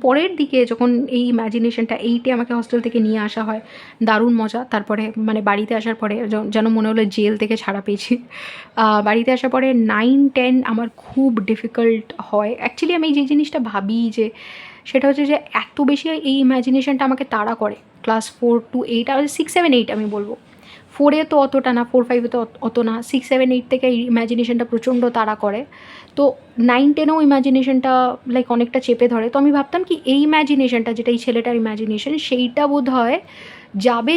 S1: পরের দিকে যখন এই ইম্যাজিনেশনটা 8 আমাকে হস্টেল থেকে নিয়ে আসা হয়, দারুণ মজা। তারপরে মানে বাড়িতে আসার পরে যেন মনে হলো জেল থেকে ছাড়া পেয়েছি। বাড়িতে আসার পরে 9-10 আমার খুব ডিফিকাল্ট হয়। অ্যাকচুয়ালি আমি যে জিনিসটা ভাবি যে সেটা হচ্ছে যে এত বেশি এই ইম্যাজিনেশনটা আমাকে তাড়া করে ক্লাস 4 to 8 আর 6-7-8 আমি বলবো। 4-এ তো অতটা না, 4-5-এ তো অত না, 6-7-8 থেকে এই ইম্যাজিনেশনটা প্রচণ্ড তাড়া করে। তো 9-10এও ইম্যাজিনেশনটা লাইক অনেকটা চেপে ধরে। তো আমি ভাবতাম কি এই ইম্যাজিনেশনটা, যেটা এই ছেলেটার ইম্যাজিনেশন, সেইটা বোধহয় যাবে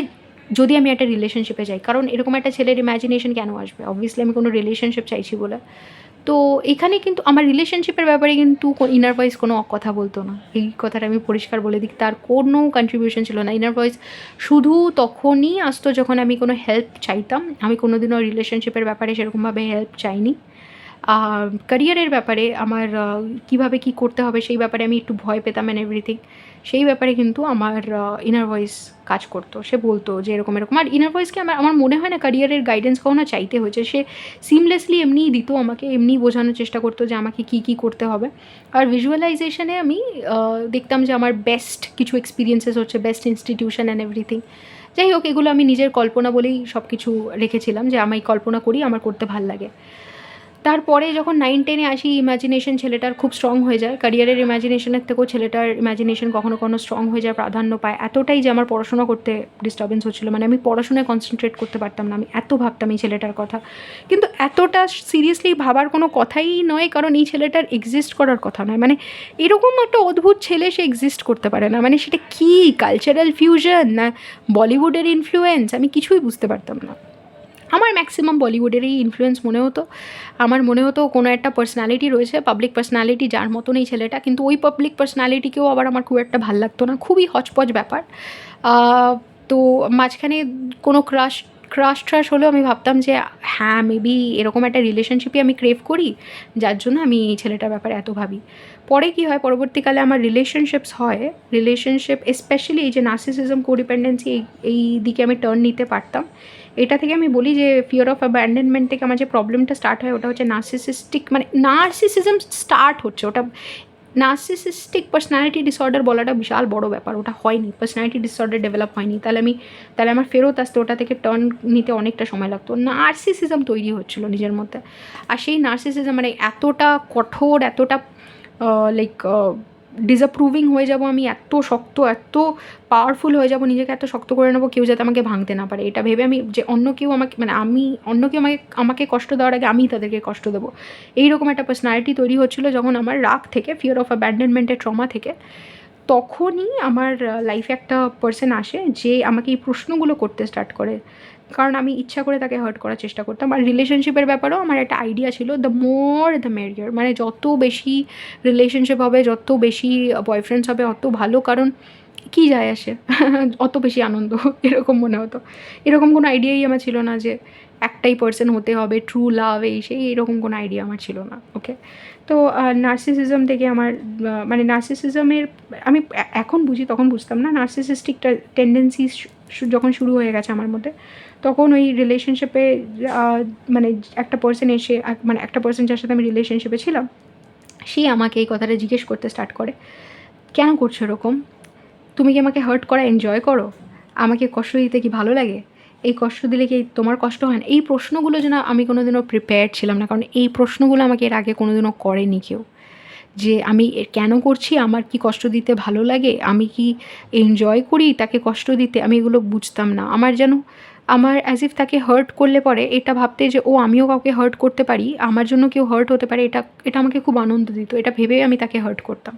S1: যদি আমি একটা রিলেশনশিপে যাই, কারণ এরকম একটা ছেলের ইম্যাজিনেশন কেন আসবে, অবভিয়াসলি আমি কোনো রিলেশনশিপ চাইছি বলে। তো এখানে কিন্তু আমার রিলেশনশিপের ব্যাপারে কিন্তু ইনার ভয়েস কোনো কথা বলতো না, এই কথাটা আমি পরিষ্কার বলে দিই, তার কোনো কন্ট্রিবিউশন ছিল না। ইনার ভয়েস শুধু তখনই আসতো যখন আমি কোনো হেল্প চাইতাম। আমি কোনোদিনও রিলেশনশিপের ব্যাপারে সেরকমভাবে হেল্প চাইনি। ক্যারিয়ারের ব্যাপারে আমার কীভাবে কী করতে হবে সেই ব্যাপারে আমি একটু ভয় পেতাম অ্যান্ড এভরিথিং, সেই ব্যাপারে কিন্তু আমার ইনার ভয়েস কাজ করতো। সে বলতো যে এরকম এরকম, আর ইনার ভয়েসকে আমার মনে হয় না ক্যারিয়ারের গাইডেন্স কখনো চাইতে হয়েছে, সে সিমলেসলি এমনিই দিত আমাকে, এমনিই বোঝানোর চেষ্টা করতো যে আমাকে কী কী করতে হবে। আর ভিজুয়ালাইজেশনে আমি দেখতাম যে আমার বেস্ট কিছু এক্সপিরিয়েন্সেস হচ্ছে, বেস্ট ইনস্টিটিউশন অ্যান্ড এভরিথিং। যাই হোক, এগুলো আমি নিজের কল্পনা বলেই সব কিছু রেখেছিলাম, যে আমি কল্পনা করি, আমার করতে ভাল লাগে। তারপরে যখন 9-10-এ আসি, ইম্যাজিনেশন ছেলেটার খুব স্ট্রং হয়ে যায়, ক্যারিয়ারের ইম্যাজিনেশনের থেকেও ছেলেটার ইম্যাজিনেশন কখনো কখনো স্ট্রং হয়ে যায়, প্রাধান্য পায়, এতটাই যে আমার পড়াশোনা করতে ডিস্টার্বেন্স হচ্ছিলো, মানে আমি পড়াশোনায় কনসেন্ট্রেট করতে পারতাম না, আমি এত ভাবতাম এই ছেলেটার কথা। কিন্তু এতটা সিরিয়াসলি ভাবার কোনো কথাই নয়, কারণ এই ছেলেটার এক্সিস্ট করার কথা নয়, মানে এরকম একটা অদ্ভুত ছেলে, সে এক্সিস্ট করতে পারে না, মানে সেটা কী কালচারাল ফিউশন না বলিউডের ইনফ্লুয়েন্স, আমি কিছুই বুঝতে পারতাম না। আমার ম্যাক্সিমাম বলিউডেরই ইনফ্লুয়েন্স মনে হতো। আমার মনে হতো কোনো একটা পার্সোনালিটি রয়েছে, পাবলিক পার্সোনালিটি, যার মতন এই ছেলেটা, কিন্তু ওই পাবলিক পার্সোনালিটিকেও আবার আমার খুব একটা ভাল লাগতো না, খুবই হচপচ ব্যাপার। তো মাঝখানে কোনো ক্রাশ হলেও আমি ভাবতাম যে হ্যাঁ, মেবি এরকম একটা রিলেশনশিপই আমি ক্রেভ করি, যার জন্য আমি এই ছেলেটার ব্যাপারে এত ভাবি। পরে কী হয়, পরবর্তীকালে আমার রিলেশনশিপস হয়, রিলেশনশিপ স্পেশালি এই যে নার্সিসিজম, কোডিপেন্ডেন্সি, এই দিকে আমি টার্ন নিতে পারতাম। এটা থেকে আমি বলি যে ফিয়ার অফ অ্যাবান্ডনমেন্ট থেকে আমার যে প্রবলেমটা স্টার্ট হয়, ওটা হচ্ছে নার্সিসিস্টিক, মানে নার্সিসিজম স্টার্ট হচ্ছে, ওটা নার্সিসিস্টিক পার্সোনালিটি ডিসঅর্ডার বলাটা বিশাল বড় ব্যাপার, ওটা হয়নি, পার্সোনালিটি ডিসঅর্ডার ডেভেলপ হয়নি, তাহলে আমার ফেরত আসতে ওটা থেকে টার্ন নিতে অনেকটা সময় লাগতো। নার্সিসিজম তৈরি হচ্ছিলো নিজের মধ্যে, আর সেই নার্সিসিজম মানে এতটা কঠোর, এতটা লাইক ডিসঅ্যাপ্রুভিং হয়ে যাব আমি, এত শক্ত, এত পাওয়ারফুল হয়ে যাব, নিজেকে এত শক্ত করে নেবো কেউ যাতে আমাকে ভাঙতে না পারে, এটা ভেবে আমি যে অন্য কেউ আমাকে, মানে অন্য কেউ আমাকে কষ্ট দেওয়ার আগে আমি তাদেরকে কষ্ট দেবো, এইরকম একটা পার্সোনালিটি তৈরি হচ্ছিলো যখন আমার রাগ থেকে, ফিয়ার অফ অ্যাবান্ডনমেন্টের ট্রমা থেকে। তখনই আমার লাইফে একটা পার্সন আসে যে আমাকে এই প্রশ্নগুলো করতে স্টার্ট করে, কারণ আমি ইচ্ছা করে তাকে হার্ট করার চেষ্টা করতাম। আর রিলেশনশিপের ব্যাপারেও আমার একটা আইডিয়া ছিল, দ্য মোর দ্য মেরিয়ার, মানে যত বেশি রিলেশনশিপ হবে, যত বেশি বয়ফ্রেন্ডস হবে অত ভালো, কারণ কী যায় আসে অত বেশি আনন্দ, এরকম মনে হতো। এরকম কোনো আইডিয়াই আমার ছিল না যে একটাই পার্সন হতে হবে, ট্রু লাভ, এই সেই এরকম কোনো আইডিয়া আমার ছিল না। ওকে, তো নার্সিসিজম থেকে আমার মানে নার্সিসিজমের আমি এখন বুঝি, তখন বুঝতাম না। নার্সিসিস্টিক টেন্ডেন্সি যখন শুরু হয়ে গেছে আমার মধ্যে, তখন ওই রিলেশনশিপে মানে একটা পার্সন এসে, মানে একটা পার্সন যার সাথে আমি রিলেশনশিপে ছিলাম, সে আমাকে এই কথাটা জিজ্ঞেস করতে স্টার্ট করে, কেন করছো এরকম? তুমি কি আমাকে হার্ট করা এনজয় করো? আমাকে কষ্ট দিতে কি ভালো লাগে? এই কষ্ট দিলে কি তোমার কষ্ট হয় না? এই প্রশ্নগুলো যেন আমি কোনো দিনও প্রিপেয়ার্ড ছিলাম না, কারণ এই প্রশ্নগুলো আমাকে এর আগে কোনো দিনও করেনি কেউ। যে আমি কেন করছি, আমার কি কষ্ট দিতে ভালো লাগে, আমি কি এনজয় করি তাকে কষ্ট দিতে, আমি এগুলো বুঝতাম না। আমার যেন আমার অ্যাজ ইফ তাকে হার্ট করলে পরে এটা ভাবতে যে ও আমিও কাউকে হার্ট করতে পারি, আমার জন্য কেউ হার্ট হতে পারে, এটা এটা আমাকে খুব আনন্দ দিত। এটা ভেবে আমি তাকে হার্ট করতাম।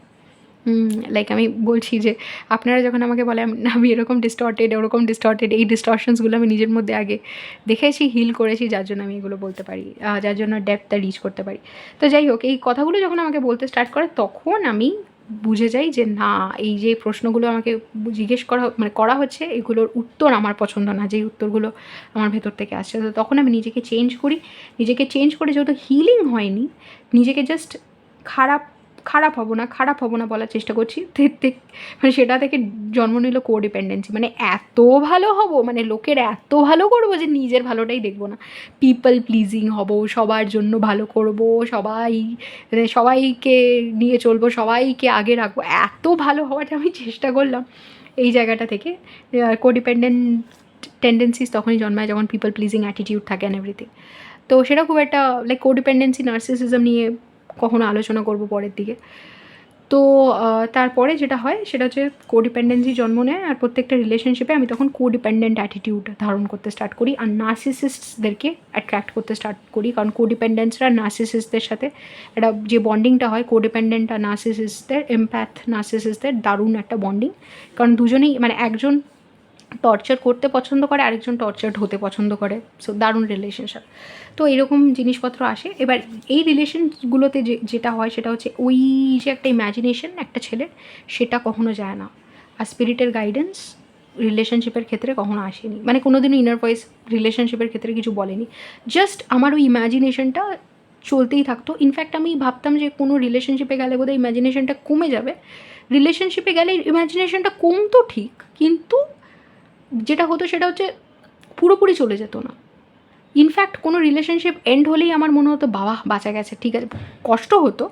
S1: লাইক আমি বলছি যে আপনারা যখন আমাকে বলে আমি এরকম ডিস্টর্টেড, ওরকম ডিস্টর্টেড, এই ডিস্টরশনসগুলো আমি নিজের মধ্যে আগে দেখেছি, হিল করেছি, যার জন্য আমি এগুলো বলতে পারি, যার জন্য ডেপথটা রিচ করতে পারি। তো যাই হোক, এই কথাগুলো যখন আমাকে বলতে স্টার্ট করে, তখন আমি বুঝে যাই যে না, এই যে প্রশ্নগুলো আমাকে জিজ্ঞেস করা মানে করা হচ্ছে, এগুলোর উত্তর আমার পছন্দ না, যেই উত্তরগুলো আমার ভেতর থেকে আসছে। তো তখন আমি নিজেকে চেঞ্জ করি। নিজেকে চেঞ্জ করে যেহেতু হিলিং হয়নি, নিজেকে জাস্ট খারাপ খারাপ হব না বলার চেষ্টা করছি। মানে সেটা থেকে জন্ম নিল কোডিপেন্ডেন্সি। মানে এত ভালো হব, মানে লোকের এত ভালো করবো যে নিজের ভালোটাই দেখবো না, পিপল প্লিজিং হব, সবার জন্য ভালো করব, সবাই মানে সবাইকে নিয়ে চলবো, সবাইকে আগে রাখবো, এত ভালো হওয়াটা আমি চেষ্টা করলাম। এই জায়গাটা থেকে কোডিপেন্ডেন্ট টেন্ডেন্সিস তখনই জন্মায় যখন পিপল প্লিজিং অ্যাটিটিউড থাকে অ্যান্ড এভরিথিং। তো সেটা খুব একটা লাইক কোডিপেন্ডেন্সি নার্সিসিজম নিয়ে কখনো আলোচনা করব পরের দিকে। তো তারপরে যেটা হয় সেটা হচ্ছে কোডিপেন্ডেন্সি জন্ম নেয়, আর প্রত্যেকটা রিলেশনশিপে আমি তখন কোডিপেন্ডেন্ট অ্যাটিটিউড ধারণ করতে স্টার্ট করি, আর নার্সিসিস্টদেরকে অ্যাট্রাক্ট করতে স্টার্ট করি। কারণ কোডিপেন্ডেন্সরা নার্সিসিস্টদের সাথে একটা যে বন্ডিংটা হয়, কোডিপেন্ডেন্ট আর নার্সিসিস্টদের, এমপ্যাথ নার্সিসিস্টদের দারুণ একটা বন্ডিং। কারণ দুজনেই মানে একজন টর্চার করতে পছন্দ করে, আরেকজন টর্চার্ড হতে পছন্দ করে। সো দারুণ রিলেশনশিপ। তো এরকম জিনিসপত্র আসে। এবার এই রিলেশনগুলোতে যেটা হয় সেটা হচ্ছে ওই যে একটা ইম্যাজিনেশন একটা ছেলের, সেটা কখনো যায় না। আর স্পিরিটের গাইডেন্স রিলেশনশিপের ক্ষেত্রে কখনো আসেনি, মানে কোনো দিনও ইনার ভয়েস রিলেশনশিপের ক্ষেত্রে কিছু বলেনি। জাস্ট আমার ওই ইম্যাজিনেশনটা চলতেই থাকতো। ইনফ্যাক্ট আমি ভাবতাম যে কোনো রিলেশনশিপে গেলে বোধহয় ইম্যাজিনেশনটা কমে যাবে। রিলেশনশিপে গেলে ইম্যাজিনেশনটা কমতো ঠিক, কিন্তু যেটা হতো সেটা হচ্ছে পুরোপুরি চলে যেত না। ইনফ্যাক্ট কোনো রিলেশনশিপ এন্ড হলেই আমার মনে হতো বাবা বাঁচা গেছে, ঠিক আছে। কষ্ট হতো,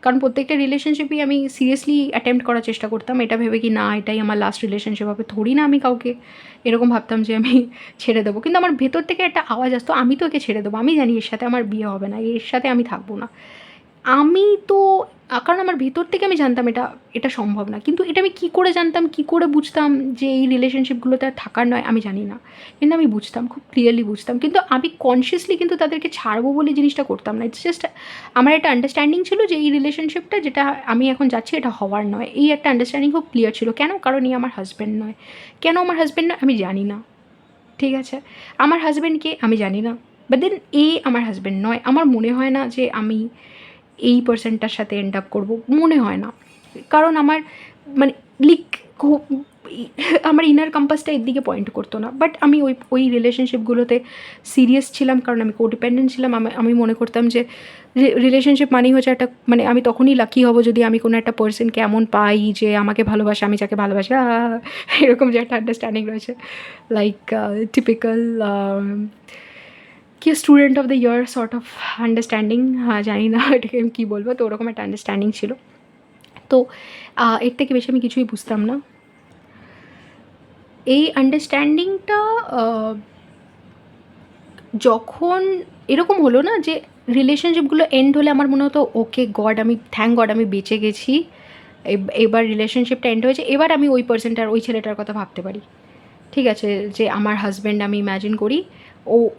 S1: কারণ প্রত্যেকটা রিলেশনশিপই আমি সিরিয়াসলি অ্যাটেম্প্ট করার চেষ্টা করতাম, এটা ভেবে কি না এটাই আমার লাস্ট রিলেশনশিপ হবে। থোড়ি না আমি কাউকে এরকম ভাবতাম যে আমি ছেড়ে দেবো, কিন্তু আমার ভেতর থেকে একটা আওয়াজ আসতো আমি তো একে ছেড়ে দেবো, আমি জানি এর সাথে আমার বিয়ে হবে না, এর সাথে আমি থাকবো না। আমি তো কারণ আমার ভেতর থেকে আমি জানতাম এটা এটা সম্ভব না, কিন্তু এটা আমি কী করে জানতাম, কী করে বুঝতাম যে এই রিলেশনশিপগুলোতে আর থাকার নয়, আমি জানি না। কিন্তু আমি বুঝতাম, খুব ক্লিয়ারলি বুঝতাম, কিন্তু আমি কনসিয়াসলি কিন্তু তাদেরকে ছাড়বো বলে জিনিসটা করতাম না। ইটস জাস্ট আমার একটা আন্ডারস্ট্যান্ডিং ছিল যে এই রিলেশনশিপটা যেটা আমি এখন যাচ্ছি এটা হওয়ার নয়, এই একটা আন্ডারস্ট্যান্ডিং খুব ক্লিয়ার ছিল। কেন? কারণ এই আমার হাজব্যান্ড নয়। কেন আমার হাজব্যান্ড নয় আমি জানি না, ঠিক আছে। আমার হাজব্যান্ডকে আমি জানি না, বাট দেন এ আমার হাজব্যান্ড নয়। আমার মনে হয় না যে আমি এই পার্সনটার সাথে এন্ড আপ করবো, মনে হয় না। কারণ আমার মানে লিক আমার ইনার কম্পাসটা এর দিকে পয়েন্ট করতো না। বাট আমি ওই রিলেশনশিপগুলোতে সিরিয়াস ছিলাম, কারণ আমি কোডিপেন্ডেন্ট ছিলাম। আমি মনে করতাম যে রিলেশনশিপ মানেই হচ্ছে একটা, মানে আমি তখনই লাকি হব যদি আমি কোনো একটা পার্সনকে এমন পাই যে আমাকে ভালোবাসে, আমি যাকে ভালোবাসি, এরকম যে একটা আন্ডারস্ট্যান্ডিং রয়েছে, লাইক টিপিক্যাল কি student of the year sort of understanding, জানি না এটাকে আমি কী বলবো। তো ওরকম একটা আন্ডারস্ট্যান্ডিং ছিল। তো এর থেকে বেশি আমি কিছুই বুঝতাম না। এই আন্ডারস্ট্যান্ডিংটা যখন এরকম হলো না যে রিলেশনশিপগুলো এন্ড হলে আমার মনে হতো ওকে গড, আমি থ্যাংক গড আমি বেঁচে গেছি, এবার রিলেশনশিপটা এন্ড হয়েছে, এবার আমি ওই পার্সনটার, ওই ছেলেটার কথা ভাবতে পারি, ঠিক আছে। যে আমার হাজব্যান্ড আমি ইম্যাজিন করি,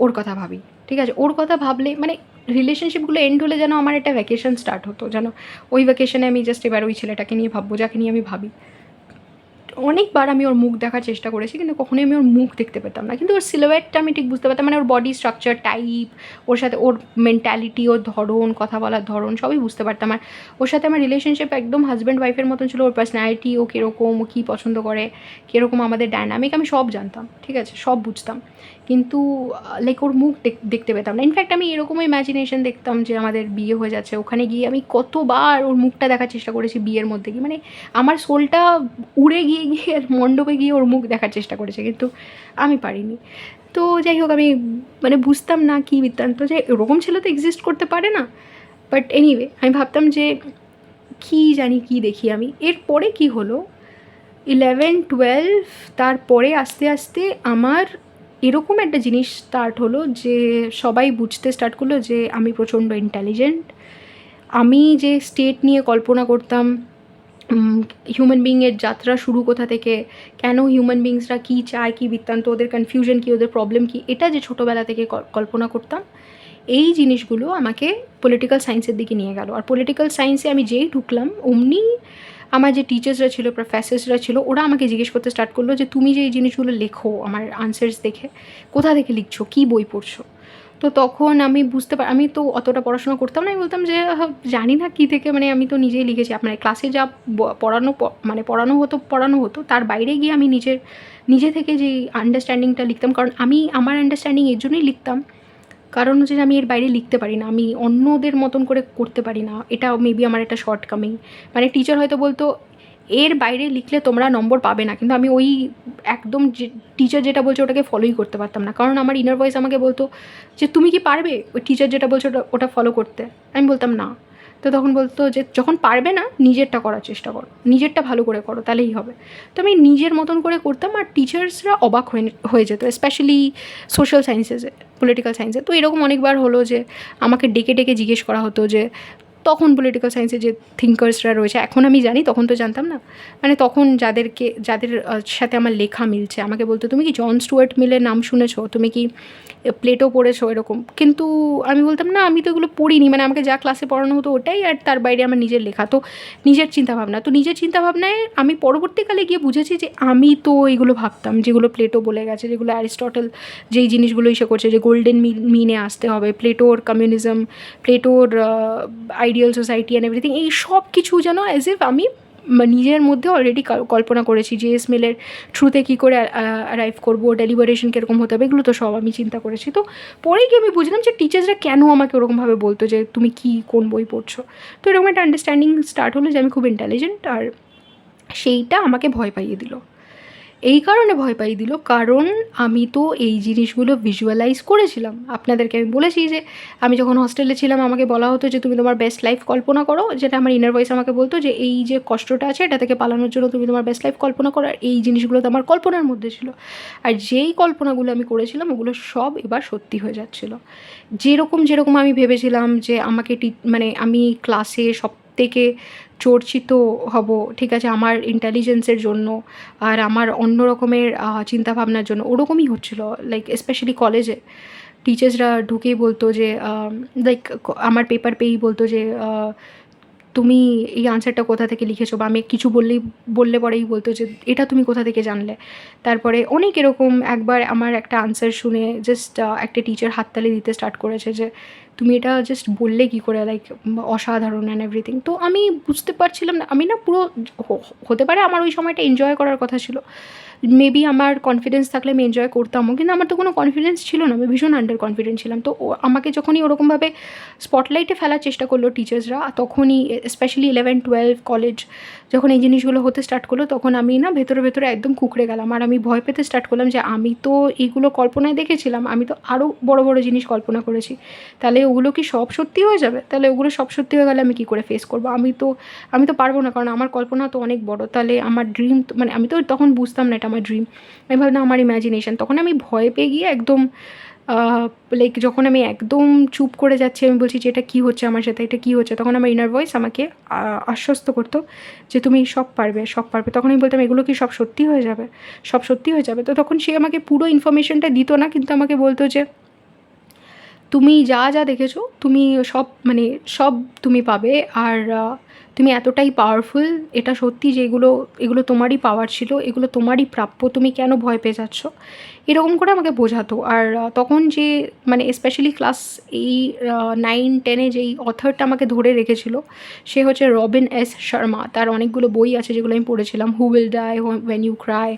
S1: ওর কথা ভাবি, ঠিক আছে। ওর কথা ভাবলে মানে রিলেশনশিপগুলো এন্ড হলে যেন আমার একটা ভ্যাকেশন স্টার্ট হতো, যেন ওই ভ্যাকেশনে আমি জাস্ট এবার ওই ছেলেটাকে নিয়ে ভাববো যাকে নিয়ে আমি ভাবি। অনেকবার আমি ওর মুখ দেখার চেষ্টা করেছি, কিন্তু কখনোই আমি ওর মুখ দেখতে পেতাম না, কিন্তু ওর সিলুয়েটটা আমি ঠিক বুঝতে পারতাম, মানে ওর বডি স্ট্রাকচার, টাইপ, ওর সাথে ওর মেন্টালিটি, ওর ধরন, কথা বলার ধরন সবই বুঝতে পারতাম। আর ওর সাথে আমার রিলেশনশিপ একদম হাজব্যান্ড ওয়াইফের মতন ছিল। ওর পার্সোনালিটি, ও কীরকম, ও কী পছন্দ করে, কীরকম আমাদের ডায়নামিক, আমি সব জানতাম, ঠিক আছে, সব বুঝতাম, কিন্তু লাইক ওর মুখ দেখতে পেতাম না। ইনফ্যাক্ট আমি এরকমও ইম্যাজিনেশন দেখতাম যে আমাদের বিয়ে হয়ে যাচ্ছে, ওখানে গিয়ে আমি কতবার ওর মুখটা দেখার চেষ্টা করেছি বিয়ের মধ্যে গিয়ে, মানে আমার সোলটা উড়ে গিয়ে গিয়ে মণ্ডপে গিয়ে ওর মুখ দেখার চেষ্টা করেছে, কিন্তু আমি পারিনি। তো যাই হোক, আমি মানে বুঝতাম না কী বৃত্তান্ত, যে এরকম ছেলে তো এক্সিস্ট করতে পারে না। বাট এনিওয়ে, আমি ভাবতাম যে কী জানি কী দেখি আমি। এরপরে কী হলো, 11-12, তারপরে আস্তে আস্তে আমার এরকম একটা জিনিস স্টার্ট হলো যে সবাই বুঝতে স্টার্ট করলো যে আমি প্রচণ্ড ইন্টেলিজেন্ট। আমি যে স্টেট নিয়ে কল্পনা করতাম, হিউম্যান বিইংয়ের যাত্রা শুরু কোথা থেকে, কেন হিউম্যান বিইংসরা কী চায়, কী বৃত্তান্ত, ওদের কনফিউশন কী, ওদের প্রবলেম কী, এটা যে ছোটোবেলা থেকে কল্পনা করতাম, এই জিনিসগুলো আমাকে পলিটিক্যাল সায়েন্সের দিকে নিয়ে গেল। আর পলিটিক্যাল সায়েন্সে আমি যেই ঢুকলাম, অমনি আমার যে টিচার্সরা ছিল, প্রফেসর্সরা ছিল, ওরা আমাকে জিজ্ঞেস করতে স্টার্ট করলো যে তুমি যে এই জিনিসগুলো লেখো, আমার আনসার্স দেখে কোথা থেকে লিখছো, কী বই পড়ছো। তো তখন আমি আমি তো অতটা পড়াশোনা করতাম না, আমি বলতাম যে জানি না কী থেকে, মানে আমি তো নিজেই লিখেছি। আপনার ক্লাসে যা পড়ানো হতো তার বাইরে গিয়ে আমি নিজে থেকে যে আন্ডারস্ট্যান্ডিংটা লিখতাম, কারণ আমার আন্ডারস্ট্যান্ডিং এর জন্যই লিখতাম, কারণ হচ্ছে যে আমি এর বাইরে লিখতে পারি না, আমি অন্যদের মতন করে করতে পারি না, এটা মেবি আমার একটা শর্টকামিং। মানে টিচার হয়তো বলতো এর বাইরে লিখলে তোমরা নম্বর পাবে না, কিন্তু আমি ওই একদম যে টিচার যেটা বলছে ওটাকে ফলোই করতে পারতাম না, কারণ আমার ইনার ভয়েস আমাকে বলতো যে তুমি কি পারবে ওই টিচার যেটা বলছে ওটা ফলো করতে। আমি বলতাম না। তো তখন বলতো যে যখন পারবে না, নিজেরটা করার চেষ্টা করো, নিজেরটা ভালো করে করো, তাহলেই হবে। তো আমি নিজের মতন করে করতাম, আর টিচার্সরা অবাক হয়ে যেত, স্পেশালি সোশ্যাল সায়েন্সেসে, পলিটিক্যাল সায়েন্সে। তো এরকম অনেকবার হলো যে আমাকে ডেকে ডেকে জিজ্ঞেস করা হতো যে তখন পলিটিক্যাল সায়েন্সে যে থিঙ্কার্সরা রয়েছে, এখন আমি জানি, তখন তো জানতাম না, মানে তখন যাদের সাথে আমার লেখা মিলছে, আমাকে বলতো তুমি কি জন স্টুয়ার্ট মিলের নাম শুনেছো, তুমি কি প্লেটো পড়েছো, এরকম। কিন্তু আমি বলতাম না, আমি তো এগুলো পড়িনি, মানে আমাকে যা ক্লাসে পড়ানো হতো ওটাই, আর তার বাইরে আমার নিজের লেখা। তো নিজের চিন্তাভাবনা, তো নিজের চিন্তাভাবনায় আমি পরবর্তীকালে গিয়ে বুঝেছি যে আমি তো এইগুলো ভাবতাম, যেগুলো প্লেটো বলে গেছে, যেগুলো অ্যারিস্টটল যেই জিনিসগুলো ইসে করছে, যে গোল্ডেন মিনে আসতে হবে, প্লেটোর কমিউনিজম, প্লেটোর আইডিয়াল সোসাইটি অ্যান্ড এভরিথিং, এই সব কিছু যেন অ্যাজ ইফ আমি নিজের মধ্যে অলরেডি কল্পনা করেছি, যে স্মেলের থ্রুতে কী করে অ্যারাইভ করবো, ডেলিভারেশন কীরকম হতে হবে, এগুলো তো সব আমি চিন্তা করেছি। তো পরে গিয়ে আমি বুঝলাম যে টিচার্সরা কেন আমাকে ওরকমভাবে বলতো যে তুমি কোন বই পড়ছো। তো এরকম একটা আন্ডারস্ট্যান্ডিং স্টার্ট হলো যে আমি খুব ইন্টেলিজেন্ট, আর সেইটা আমাকে ভয় পাইয়ে দিল। এই কারণে ভয় পাইয়ে দিল কারণ আমি তো এই জিনিসগুলো ভিজুয়ালাইজ করেছিলাম। আপনাদেরকে আমি বলেছি যে আমি যখন হস্টেলে ছিলাম আমাকে বলা হতো যে তুমি তোমার বেস্ট লাইফ কল্পনা করো, যেটা আমার ইনার ভয়েস আমাকে বলতো যে এই যে কষ্টটা আছে এটা থেকে পালানোর জন্য তুমি তোমার বেস্ট লাইফ কল্পনা করো, আর এই জিনিসগুলো তো আমার কল্পনার মধ্যে ছিল। আর যেই কল্পনাগুলো আমি করেছিলাম ওগুলো সব এবার সত্যি হয়ে যাচ্ছিল। যেরকম আমি ভেবেছিলাম যে আমাকে মানে আমি ক্লাসে সব থেকে চর্চিত হব, ঠিক আছে, আমার ইন্টেলিজেন্সের জন্য আর আমার অন্য রকমের চিন্তাভাবনার জন্য, ওরকমই হচ্ছিল। লাইক স্পেশালি কলেজে টিচার্সরা ঢুকেই বলতো যে লাইক আমার পেপার পেয়েই বলতো যে তুমি এই আনসারটা কোথা থেকে লিখেছো, বা আমি কিছু বললে পরেই বলতো যে এটা তুমি কোথা থেকে জানলে। তারপরে অনেক এরকম, একবার আমার একটা আনসার শুনে জাস্ট একটা টিচার হাততালি দিতে স্টার্ট করেছে যে তুমি এটা জাস্ট বললে কী করে, লাইক অসাধারণ অ্যান্ড এভরিথিং। তো আমি বুঝতে পারছিলাম না, আমি না পুরো হতে পারে আমার ওই সময়টা এনজয় করার কথা ছিল, মেবি আমার কনফিডেন্স থাকলে আমি এনজয় করতামও, কিন্তু আমার তো কোনো কনফিডেন্স ছিল না, আমি ভীষণ আন্ডার কনফিডেন্ট ছিলাম। তো আমাকে যখনই ওরকমভাবে স্পটলাইটে ফেলার চেষ্টা করলো টিচার্সরা, তখনই স্পেশালি 11-12 কলেজ যখন এই জিনিসগুলো হতে স্টার্ট করলো, তখন আমি না ভেতরে একদম কুঁকড়ে গেলাম, আর আমি ভয় পেতে স্টার্ট করলাম যে আমি তো এইগুলো কল্পনায় দেখেছিলাম, আমি তো আরও বড় জিনিস কল্পনা করেছি, তাহলে ওগুলো কি সব সত্যি হয়ে যাবে, তাহলে ওগুলো সব সত্যি হয়ে গেলে আমি কী করে ফেস করবো, আমি তো পারবো না, কারণ আমার কল্পনা তো অনেক বড়, তাহলে আমার ড্রিম, মানে আমি তো তখন বুঝতাম না এটা আমার ড্রিম, আমি ভাবলাম আমার ইম্যাজিনেশন। তখন আমি ভয় পেয়ে গিয়ে একদম লাইক যখন আমি একদম চুপ করে যাচ্ছি, আমি বলছি যে এটা কী হচ্ছে আমার সাথে, এটা কী হচ্ছে, তখন আমার ইনার ভয়েস আমাকে আশ্বস্ত করতো যে তুমি সব পারবে। তখন আমি বলতাম এগুলো কি সব সত্যি হয়ে যাবে। তো তখন সে আমাকে পুরো ইনফরমেশনটা দিত না, কিন্তু আমাকে বলতো যে তুমি যা যা দেখেছো তুমি সব মানে সব তুমি পাবে। আর তুমি এতটাই পাওয়ারফুল, এটা সত্যি যে এগুলো তোমারই পাওয়ার ছিল, এগুলো তোমারই প্রাপ্য, তুমি কেন ভয় পেয়ে যাচ্ছ, এরকম করে আমাকে বোঝাতো। আর তখন যে মানে স্পেশালি ক্লাস এই 9-10-এ যেই অথরটা আমাকে ধরে রেখেছিল সে হচ্ছে রবিন এস শর্মা। তার অনেকগুলো বই আছে যেগুলো আমি পড়েছিলাম, who will die, when you cry,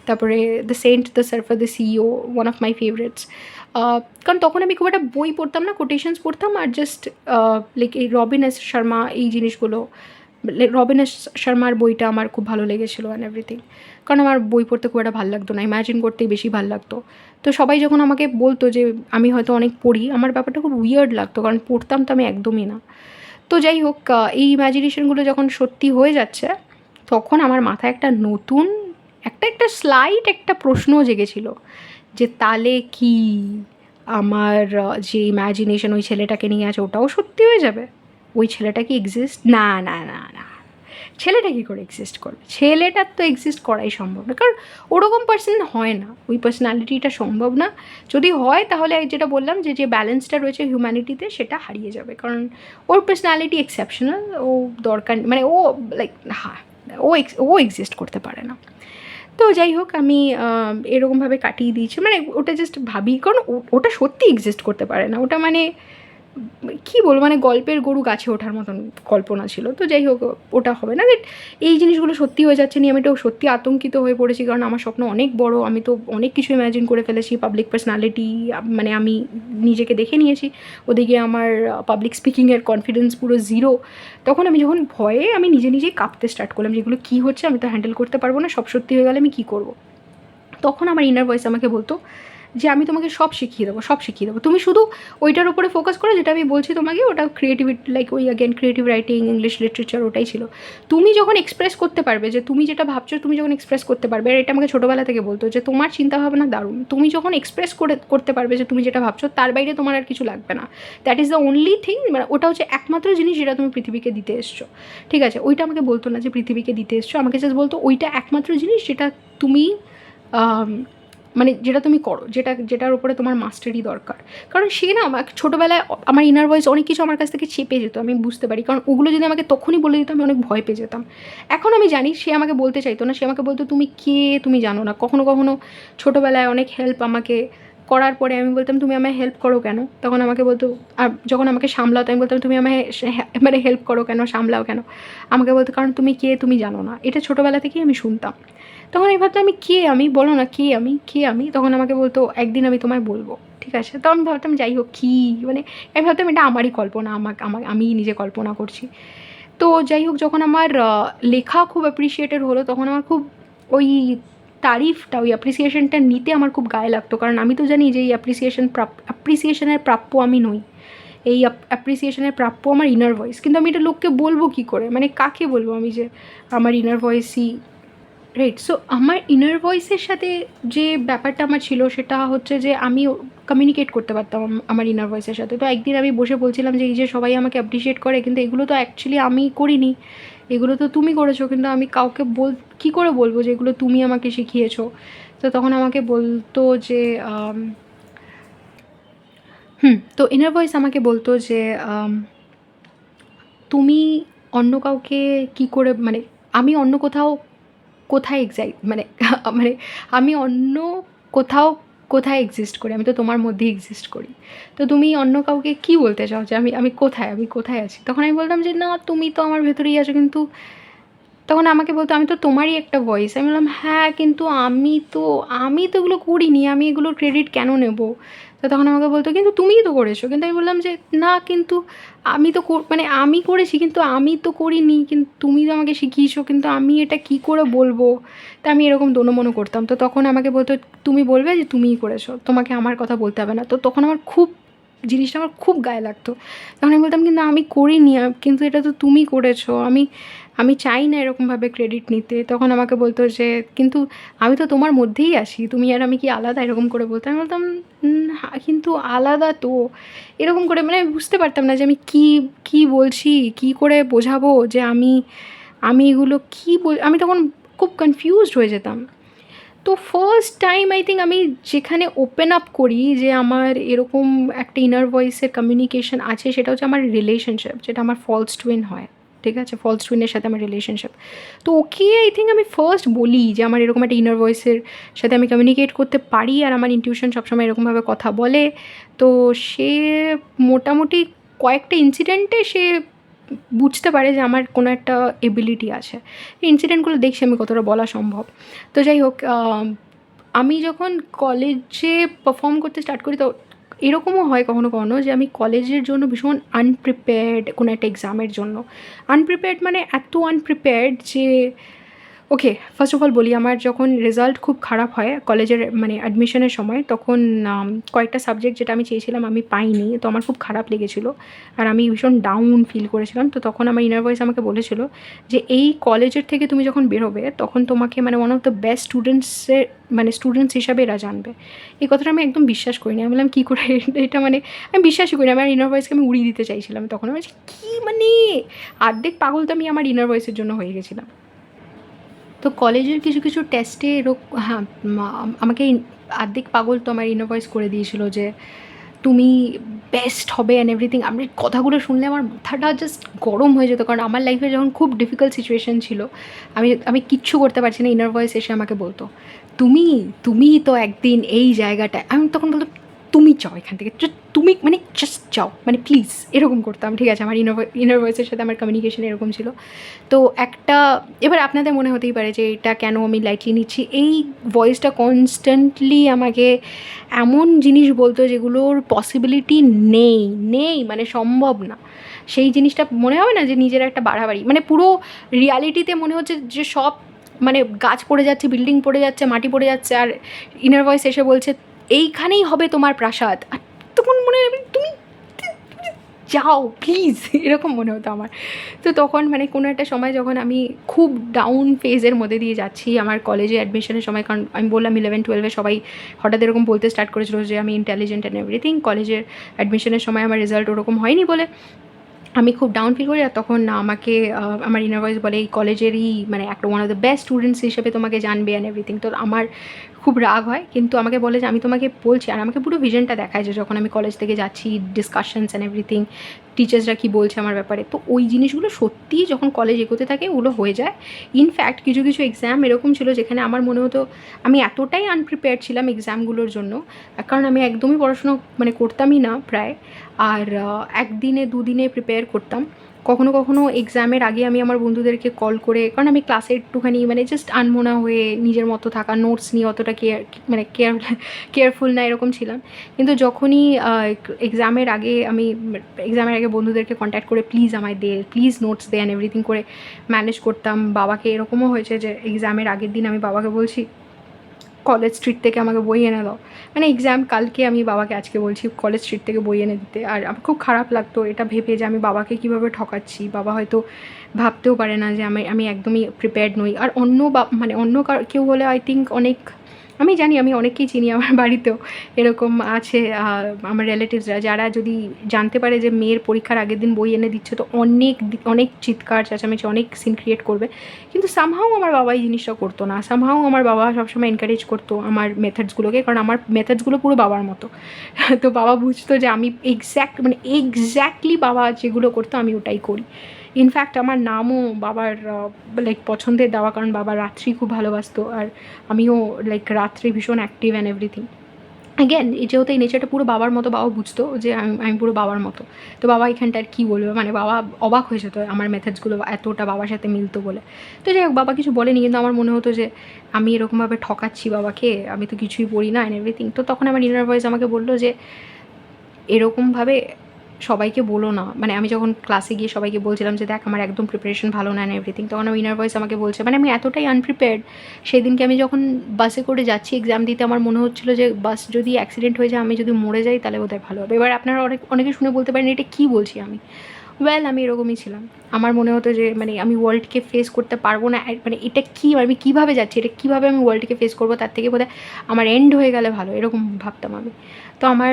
S1: তারপরে the saint, the surfer, the CEO, one of my favourites. কারণ তখন আমি খুব একটা বই পড়তাম না, কোটেশনস পড়তাম আর জাস্ট লাইক এই রবিন এস শর্মা এই জিনিসগুলো, রবিন এস শর্মার বইটা আমার খুব ভালো লেগেছিলো অ্যান্ড এভরিথিং। কারণ আমার বই পড়তে খুব একটা ভালো লাগতো না, ইম্যাজিন করতেই বেশি ভালো লাগতো। তো সবাই যখন আমাকে বলতো যে আমি হয়তো অনেক পড়ি, আমার ব্যাপারটা খুব উইয়ার্ড লাগতো, কারণ পড়তাম তো আমি একদমই না। তো যাই হোক, এই ইম্যাজিনেশনগুলো যখন সত্যি হয়ে যাচ্ছে তখন আমার মাথায় একটা নতুন একটা স্লাইট একটা প্রশ্ন জেগেছিল যে তাহলে কি আমার যে ইম্যাজিনেশন ওই ছেলেটাকে নিয়ে আছে ওটাও সত্যি হয়ে যাবে? ওই ছেলেটা কি এক্সিস্ট? না না না না, ছেলেটা কী করে এক্সিস্ট করবে? ছেলেটার তো এক্সিস্ট করাই সম্ভব না, কারণ ওরকম পার্সন হয় না, ওই পার্সোনালিটিটা সম্ভব না। যদি হয় তাহলে যেটা বললাম যে ব্যালেন্সটা রয়েছে হিউম্যানিটিতে সেটা হারিয়ে যাবে, কারণ ওর পার্সোনালিটি এক্সেপশনাল, ও দরকার মানে ও লাইক হ্যাঁ, ও এক্সিস্ট করতে পারে না। তো যাই হোক, আমি এরকমভাবে কাটিয়ে দিয়েছি, মানে ওটা জাস্ট ভাবি, কারণ ওটা সত্যি এক্সিস্ট করতে পারে না, ওটা মানে কী বলবো, মানে গল্পের গরু গাছে ওঠার মতন কল্পনা ছিল। তো যাই হোক, ওটা হবে না। বাট এই জিনিসগুলো সত্যি হয়ে যাচ্ছে নিয়ে আমি তো সত্যি আতঙ্কিত হয়ে পড়েছি, কারণ আমার স্বপ্ন অনেক বড়, আমি তো অনেক কিছু ইম্যাজিন করে ফেলেছি, পাবলিক পার্সোনালিটি, মানে আমি নিজেকে দেখে নিয়েছি। ওদিকে আমার পাবলিক স্পিকিংয়ের কনফিডেন্স পুরো জিরো। তখন আমি যখন ভয়ে আমি নিজেই কাঁপতে স্টার্ট করলাম, যেগুলো কী হচ্ছে আমি তো হ্যান্ডেল করতে পারবো না, সব সত্যি হয়ে গেলে আমি কী করবো। তখন আমার ইনার ভয়েস আমাকে বলতো যে আমি তোমাকে সব শিখিয়ে দেবো, সব শিখিয়ে দেবো, তুমি শুধু ওইটার উপরে ফোকাস করো যেটা আমি বলছি তোমাকে, ওটা ক্রিয়েটিভিটি, লাইক ওই again creative writing, English literature, ওটাই ছিল। তুমি যখন এক্সপ্রেস করতে পারবে যে তুমি যেটা ভাবছো, তুমি যখন এক্সপ্রেস করতে পারবে, আর এটা আমাকে ছোটোবেলা থেকে বলতো যে তোমার চিন্তাভাবনা দারুণ, তুমি যখন এক্সপ্রেস করতে পারবে যে তুমি যেটা ভাবছো, তার বাইরে তোমার আর কিছু লাগবে না, that is the only thing, মানে ওটা হচ্ছে একমাত্র জিনিস যেটা তুমি পৃথিবীকে দিতে এসছো। ঠিক আছে, ওইটা আমাকে বলতো না যে পৃথিবীকে দিতে এসছো, আমাকে জাস্ট বলতো ওইটা একমাত্র জিনিস যেটা তুমি মানে যেটা তুমি করো, যেটার উপরে তোমার মাস্টারি দরকার। কারণ সে না আমাকে ছোটোবেলায় আমার ইনার ভয়েস অনেক কিছু আমার কাছ থেকে চেপে যেত, আমি বুঝতে পারি, কারণ ওগুলো যদি আমাকে তখনই বলে দিত আমি অনেক ভয় পেয়ে যেতাম। এখন আমি জানি সে আমাকে বলতে চাইতো না, সে আমাকে বলতো তুমি কে, তুমি জানো না। কখনো কখনো ছোটোবেলায় অনেক হেল্প আমাকে করার পরে আমি বলতাম তুমি আমায় হেল্প করো কেন, তখন আমাকে বলতো, আর যখন আমাকে সামলাতো আমি বলতাম তুমি আমায় মানে হেল্প করো কেন, সামলাও কেন, আমাকে বলতো কারণ তুমি কে, তুমি জানো না। এটা ছোটোবেলা থেকেই আমি শুনতাম। তখন আমি ভাবতাম আমি কে, আমি বলো না কে আমি, তখন আমাকে বলতো একদিন আমি তোমায় বলবো, ঠিক আছে। তো আমি ভাবতাম যাই হোক কী, মানে আমি ভাবতাম এটা আমারই কল্পনা, আমি নিজে কল্পনা করছি। তো যাই হোক, যখন আমার লেখা খুব অ্যাপ্রিসিয়েটেড হলো তখন আমার খুব ওই তারিফটা, ওই অ্যাপ্রিসিয়েশনটা নিতে আমার খুব গায়ে লাগতো, কারণ আমি তো জানি যে এই অ্যাপ্রিসিয়েশনের প্রাপ্য আমি নই, এই অ্যাপ্রিসিয়েশনের প্রাপ্য আমার ইনার ভয়েস। কিন্তু আমি এটা লোককে বলবো কী করে, মানে কাকে বলবো আমি যে আমার ইনার ভয়েসই রাইট। সো আমার ইনার ভয়েসের সাথে যে ব্যাপারটা আমার ছিল সেটা হচ্ছে যে আমি কমিউনিকেট করতে পারতাম আমার ইনার ভয়েসের সাথে। তো একদিন আমি বসে বলছিলাম যে এই যে সবাই আমাকে অ্যাপ্রিসিয়েট করে, কিন্তু এগুলো তো অ্যাকচুয়ালি আমি করিনি, এগুলো তো তুমি করেছো, কিন্তু আমি কাউকে কী করে বলবো যে এগুলো তুমি আমাকে শিখিয়েছো। তো তখন আমাকে বলতো যে তো ইনার ভয়েস আমাকে বলতো যে তুমি অন্য কাউকে কী করে, মানে আমি অন্য কোথায় মানে মানে আমি অন্য কোথাও কোথায় এক্সিস্ট করি, আমি তো তোমার মধ্যেই এক্সিস্ট করি। তো তুমি অন্য কাউকে কী বলতে চাও যে আমি কোথায় আছি? তখন আমি বলতাম যে না, তুমি তো আমার ভেতরেই আছো, কিন্তু তখন আমাকে বলতো আমি তো তোমারই একটা ভয়েস। আমি বললাম হ্যাঁ, কিন্তু আমি তো এগুলো করিনি, আমি এগুলোর ক্রেডিট কেন নেব? তো তখন আমাকে বলতো কিন্তু তুমিই তো করেছো। কিন্তু আমি বললাম যে না, কিন্তু আমি তো মানে আমি করেছি কিন্তু আমি তো করিনি, কিন্তু তুমি তো আমাকে শিখিয়েছো, কিন্তু আমি এটা কী করে বলবো? তা আমি এরকম দোনোমনো করতাম। তো তখন আমাকে বলতো তুমি বলবে যে তুমিই করেছো, তোমাকে আমার কথা বলতে হবে না। তো তখন আমার জিনিসটা আমার খুব গায়ে লাগতো। তখন আমি বলতাম কিন্তু আমি করিনি, কিন্তু এটা তো তুমি করেছো, আমি চাই না এরকমভাবে ক্রেডিট নিতে। তখন আমাকে বলতো যে কিন্তু আমি তো তোমার মধ্যেই আছি, তুমি আর আমি কি আলাদা? এরকম করে বলতো। আমি বলতাম হ্যাঁ, কিন্তু আলাদা তো, এরকম করে, মানে আমি বুঝতে পারতাম না যে আমি কী বলছি, কী করে বোঝাবো যে আমি এগুলো কী আমি তখন খুব কনফিউজড হয়ে যেতাম। তো ফার্স্ট টাইম আই থিঙ্ক আমি যেখানে ওপেন আপ করি যে আমার এরকম একটা ইনার ভয়েসের কমিউনিকেশন আছে, সেটা হচ্ছে আমার রিলেশনশিপ, যেটা আমার ফলস টুইন হয়, ঠিক আছে, ফলস টুইনের সাথে আমার রিলেশনশিপ। তো ওকে আই থিঙ্ক আমি ফার্স্ট বলি যে আমার এরকম একটা ইনার ভয়েসের সাথে আমি কমিউনিকেট করতে পারি, আর আমার ইনটিউশন সবসময় এরকমভাবে কথা বলে। তো সে মোটামুটি কয়েকটা ইনসিডেন্টে সে বুঝতে পারে যে আমার কোনো একটা এবিলিটি আছে। ইনসিডেন্টগুলো দেখছি আমি কতটা বলা সম্ভব। তো যাই হোক, আমি যখন কলেজে পারফর্ম করতে স্টার্ট করি, তো এরকমও হয় কখনো কখনো যে আমি কলেজের জন্য ভীষণ আনপ্রিপেয়ার্ড, কোনো একটা এক্সামের জন্য আনপ্রিপেয়ার্ড, মানে এত আনপ্রিপেয়ার্ড যে ওকে, ফার্স্ট অফ অল বলি, আমার যখন রেজাল্ট খুব খারাপ হয় কলেজের মানে অ্যাডমিশনের সময়, তখন কয়েকটা সাবজেক্ট যেটা আমি চেয়েছিলাম আমি পাইনি, তো আমার খুব খারাপ লেগেছিলো আর আমি ভীষণ ডাউন ফিল করেছিলাম। তো তখন আমার ইনার ভয়েস আমাকে বলেছিল যে এই কলেজের থেকে তুমি যখন বেরোবে তখন তোমাকে মানে ওয়ান অফ দ্য বেস্ট স্টুডেন্টসের মানে স্টুডেন্টস হিসাবে এরা জানবে। এই কথাটা আমি একদম বিশ্বাস করিনি। আমি বললাম কী করে, এটা মানে আমি বিশ্বাসই করি, আমার ইনার ভয়েসকে আমি উড়িয়ে দিতে চাইছিলাম তখন। আমি বলছি কী মানে, অর্ধেক পাগল তো আমি আমার ইনার ভয়েসের জন্য হয়ে গেছিলাম। তো কলেজের কিছু কিছু টেস্টে হ্যাঁ, আমাকে অর্ধেক পাগল তো আমার ইনার ভয়েস করে দিয়েছিল যে তুমি বেস্ট হবে অ্যান্ড এভরিথিং। আমি কথাগুলো শুনলে আমার মাথাটা জাস্ট গরম হয়ে যেত, কারণ আমার লাইফে যখন খুব ডিফিকাল্ট সিচুয়েশান ছিল, আমি আমি কিচ্ছু করতে পারছি না, ইনার ভয়েস এসে আমাকে বলতো তুমি তুমি তো একদিন এই জায়গাটায়, আমি তখন বলতাম তুমি যাও এখান থেকে, তুমি মানে জাস্ট যাও, মানে প্লিজ, এরকম করতাম। ঠিক আছে, আমার ইনার ভয়েসের সাথে আমার কমিউনিকেশন এরকম ছিল। তো একটা, এবার আপনাদের মনে হতেই পারে যে এটা কেন আমি লাইটলি নিচ্ছি, এই ভয়েসটা কনস্ট্যান্টলি আমাকে এমন জিনিস বলতো যেগুলোর পসিবিলিটি নেই নেই মানে সম্ভব না। সেই জিনিসটা মনে হবে না যে নিজের একটা বাড়াবাড়ি, মানে পুরো রিয়ালিটিতে মনে হচ্ছে যে সব মানে গাছ পড়ে যাচ্ছে, বিল্ডিং পড়ে যাচ্ছে, মাটি পড়ে যাচ্ছে, আর ইনার ভয়েস এসে বলছে এইখানেই হবে তোমার প্রাসাদ। আর তখন মনে হবে তুমি যাও প্লিজ, এরকম মনে হতো আমার। তো তখন মানে কোনো একটা সময় যখন আমি খুব ডাউন ফেজের মধ্যে দিয়ে যাচ্ছি আমার কলেজে অ্যাডমিশনের সময়, কারণ আমি বললাম 11-12 সবাই হঠাৎ এরকম বলতে স্টার্ট করেছিল যে আমি ইন্টেলিজেন্ট অ্যান্ড এভরিথিং, কলেজের অ্যাডমিশনের সময় আমার রেজাল্ট ওরকম হয়নি বলে আমি খুব ডাউন ফিল করি। আর তখন আমাকে আমার ইনার ভয়েস বলে এই কলেজেরই মানে একটা one of the best students হিসেবে তোমাকে জানবে অ্যান্ড এভরিথিং। তো আমার খুব রাগ হয়, কিন্তু আমাকে বলে যে আমি তোমাকে বলছি, আর আমাকে পুরো ভিশনটা দেখায় যে যখন আমি কলেজ থেকে যাচ্ছি, ডিসকাশনস অ্যান্ড এভরিথিং, টিচার্সরা কী বলছে আমার ব্যাপারে। তো ওই জিনিসগুলো সত্যিই যখন কলেজ এগোতে থাকে ওগুলো হয়ে যায়। ইনফ্যাক্ট কিছু কিছু এক্সাম এরকম ছিল যেখানে আমার মনে হতো আমি এতটাই আনপ্রিপেয়ার্ড ছিলাম এক্সামগুলোর জন্য, কারণ আমি একদমই পড়াশুনো মানে করতামই না প্রায়, আর একদিনে দুদিনে প্রিপেয়ার করতাম। কখনো কখনো এক্সামের আগে আমি আমার বন্ধুদেরকে কল করে, কারণ আমি ক্লাসে একটুখানি মানে জাস্ট আনমনা হয়ে নিজের মতো থাকা, নোটস নিয়ে অতটা মানে কেয়ারফুল না এরকম ছিলাম। কিন্তু যখনই এক্সামের আগে বন্ধুদেরকে কন্ট্যাক্ট করে প্লিজ আমায় দে, প্লিজ নোটস দে অ্যান্ড এভরিথিং করে ম্যানেজ করতাম। বাবাকে এরকমও হয়েছে যে এক্সামের আগের দিন আমি বাবাকে বলছি কলেজ স্ট্রিট থেকে আমাকে বই এনে দাও, মানে এক্সাম কালকে আমি বাবাকে আজকে বলছি কলেজ স্ট্রিট থেকে বই এনে দিতে। আর আমার খুব খারাপ লাগতো এটা ভেবে যে আমি বাবাকে কীভাবে ঠকাচ্ছি। বাবা হয়তো ভাবতেও পারে না যে আমি একদমই প্রিপেয়ার্ড নই। আর অন্য কেউ হলে আই থিঙ্ক অনেক, আমি জানি আমি অনেককেই চিনি আমার বাড়িতেও এরকম আছে, আমার রিলেটিভসরা যারা যদি জানতে পারে যে মেয়ের পরীক্ষার আগের দিন বই এনে দিচ্ছে তো অনেক চিৎকার চেঁচামেচি, অনেক সিন ক্রিয়েট করবে। কিন্তু সামহাও আমার বাবা এই জিনিসটা করতো না, সামহাও আমার বাবা সবসময় এনকারেজ করতো আমার মেথডসগুলোকে, কারণ আমার মেথডসগুলো পুরো বাবার মতো। তো বাবা বুঝতো যে আমি এক্স্যাক্টলি বাবা যেগুলো করতো আমি ওটাই করি। ইনফ্যাক্ট আমার নামও বাবার লাইক পছন্দের দেওয়া, কারণ বাবা রাত্রি খুব ভালোবাসতো, আর আমিও লাইক রাত্রে ভীষণ অ্যাক্টিভ অ্যান্ড এভরিথিং। অ্যাগেন যেহেতু এই নেচারটা পুরো বাবার মতো, বাবা বুঝতো যে আমি পুরো বাবার মতো। তো বাবা এখানটার কী বলবে, মানে বাবা অবাক হয়ে যেত আমার মেথডসগুলো এতটা বাবার সাথে মিলতো বলে। তো যাই হোক, বাবা কিছু বলেনি, কিন্তু আমার মনে হতো যে আমি এরকমভাবে ঠকাচ্ছি বাবাকে, আমি তো কিছুই পড়ি না অ্যান্ড এভরিথিং। তো তখন আমার ইনার ভয়েস আমাকে বললো যে এরকমভাবে সবাইকে বলো না, মানে আমি যখন ক্লাসে গিয়ে সবাইকে বলছিলাম যে দেখ আমার একদম প্রিপারেশন ভালো না অ্যান্ড এভরিথিং, তখন আমার ইনার ভয়েস আমাকে বলছে মানে আমি এতটাই আনপ্রিপেয়ার্ড। সেদিনকে আমি যখন বাসে করে যাচ্ছি এক্সাম দিতে, আমার মনে হচ্ছিলো যে বাস যদি অ্যাক্সিডেন্ট হয়ে যায়, আমি যদি মরে যাই তাহলে বোধহয় ভালো হবে। এবার আপনারা অনেকে শুনে বলতে পারেন এটা কী বলছি আমি, আমি এরকমই ছিলাম। আমার মনে হতো যে মানে আমি ওয়ার্ল্ডকে ফেস করতে পারবো না, মানে এটা কী, আমি কীভাবে যাচ্ছি, এটা কীভাবে আমি ওয়ার্ল্ডকে ফেস করবো, তার থেকে বোধহয় আমার এন্ড হয়ে গেলে ভালো, এরকম ভাবতাম আমি। তো আমার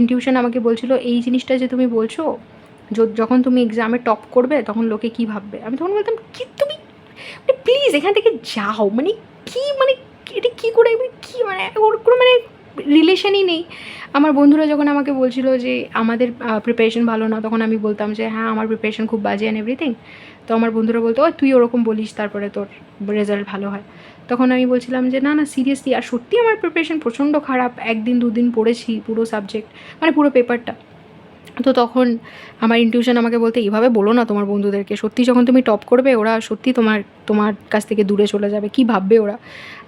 S1: ইনটিউশন আমাকে বলছিল এই জিনিসটা যে তুমি বলছো যখন তুমি এক্সামে টপ করবে তখন লোকে কী ভাববে। আমি তখন বলতাম কি তুমি মানে প্লিজ এখান থেকে যাও, মানে কি মানে এটা কী করে, কী মানে ওর কোনো মানে রিলেশনই নেই। আমার বন্ধুরা যখন আমাকে বলছিল যে আমাদের প্রিপারেশন ভালো না, তখন আমি বলতাম যে হ্যাঁ আমার প্রিপারেশন খুব বাজে অ্যান্ড এভরিথিং। তো আমার বন্ধুরা বলতো ও তুই ওরকম বলিস তারপরে তোর রেজাল্ট ভালো হয়। তখন আমি বলছিলাম যে না না সিরিয়াসলি, আর সত্যি আমার প্রিপারেশন প্রচণ্ড খারাপ, একদিন দুদিন পড়েছি পুরো সাবজেক্ট মানে পুরো পেপারটা। তো তখন আমার ইনটিউশন আমাকে বলতে এইভাবে বলো না তোমার বন্ধুদেরকে, সত্যি যখন তুমি টপ করবে ওরা সত্যি তোমার তোমার কাছ থেকে দূরে চলে যাবে, কী ভাববে ওরা।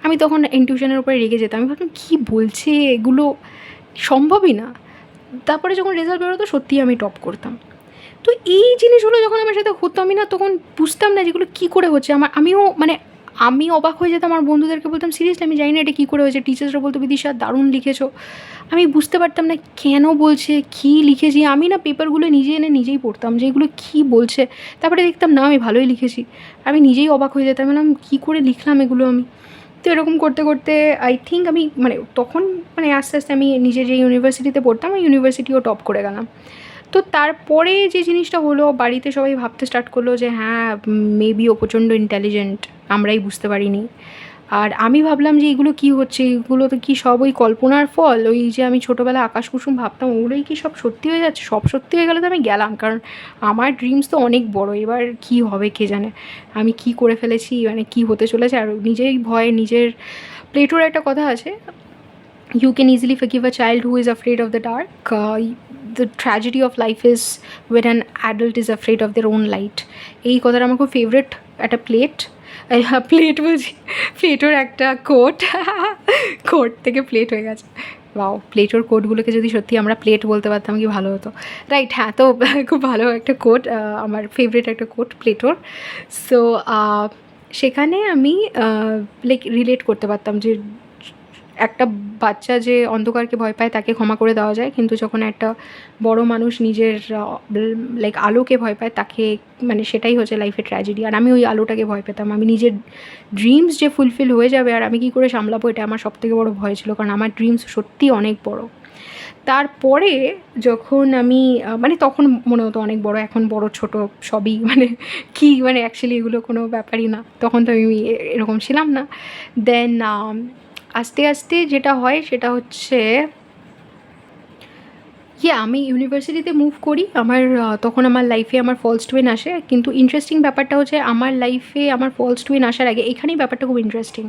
S1: আমি তখন ইনটিউশনের উপরে রেগে যেতাম, আমি ভাবতাম কী বলছে এগুলো, সম্ভবই না। তারপরে যখন রেজাল্ট বেরোতো সত্যিই আমি টপ করতাম। তো এই জিনিসগুলো যখন আমার সাথে হতো আমি না তখন বুঝতাম না যেগুলো কী করে হচ্ছে। আমিও মানে আমি অবাক হয়ে যেতাম, আমার বন্ধুদেরকে বলতাম সিরিয়াসলি আমি জানি না এটা কী করে হয়েছে। টিচার্সরা বলতো বিদিশা দারুণ লিখেছো। আমি বুঝতে পারতাম না কেন বলছে, কী লিখেছি। আমি না পেপারগুলো নিজে এনে নিজেই পড়তাম যে এগুলো কী বলছে। তারপরে দেখতাম না আমি ভালোই লিখেছি। আমি নিজেই অবাক হয়ে যেতাম, বললাম কী করে লিখলাম এগুলো আমি। তো এরকম করতে করতে আই থিঙ্ক আমি মানে তখন মানে আস্তে আস্তে আমি নিজে যে ইউনিভার্সিটিতে পড়তাম ওই ইউনিভার্সিটিও টপ করে গেলাম। তো তারপরে যে জিনিসটা হলো, বাড়িতে সবাই ভাবতে স্টার্ট করলো যে হ্যাঁ মেবি ও প্রচণ্ড ইন্টেলিজেন্ট, আমরাই বুঝতে পারিনি। আর আমি ভাবলাম যে এগুলো কী হচ্ছে, এগুলো তো কি সব ওই কল্পনার ফল, ওই যে আমি ছোটোবেলায় আকাশ কুসুম ভাবতাম ওগুলোই কি সব সত্যি হয়ে যাচ্ছে। সব সত্যি হয়ে গেলে তো আমি গেলাম, কারণ আমার ড্রিমস তো অনেক বড়, এবার কী হবে কে জানে, আমি কী করে ফেলেছি মানে কী হতে চলেছে। আর নিজেই ভয় নিজের, প্লেটোর একটা কথা আছে, you can easily forgive a child who is afraid of the dark. The tragedy of life is when an adult is afraid of their own light. এই কথাটা আমার খুব ফেভারিট একটা প্লেট বলছি, প্লেটোর একটা কোট, কোট থেকে প্লেট হয়ে গেছে। বাও, প্লেটোর কোটগুলোকে যদি সত্যি আমরা প্লেট বলতে পারতাম কি ভালো হতো, রাইট? হ্যাঁ, তো খুব ভালো একটা কোট, আমার ফেভারিট একটা কোট প্লেটোর। সো সেখানে আমি লাইক রিলেট করতে পারতাম যে একটা বাচ্চা যে অন্ধকারকে ভয় পায় তাকে ক্ষমা করে দেওয়া যায়, কিন্তু যখন একটা বড় মানুষ নিজের লাইক আলোকে ভয় পায় তাকে মানে সেটাই হচ্ছে লাইফের ট্র্যাজেডি। আর আমি ওই আলোটাকে ভয় পেতাম, আমি নিজের ড্রিমস যে ফুলফিল হয়ে যাবে আর আমি কী করে সামলাবো এটা আমার সবথেকে বড় ভয় ছিল, কারণ আমার ড্রিমস সত্যি অনেক বড়। তারপরে যখন আমি মানে তখন মনে হতো অনেক বড়, এখন বড় ছোট সবই মানে কি মানে অ্যাকচুয়ালি এগুলো কোনো ব্যাপারই না, তখন তো আমি এরকম ছিলাম না। দেন আস্তে আস্তে যেটা হয় সেটা হচ্ছে আমি ইউনিভার্সিটিতে মুভ করি। আমার তখন আমার লাইফে আমার ফলস টুইন আসে, কিন্তু ইন্টারেস্টিং ব্যাপারটা হচ্ছে আমার লাইফে আমার ফলস টুইন আসার আগে, এখানেই ব্যাপারটা খুব ইন্টারেস্টিং।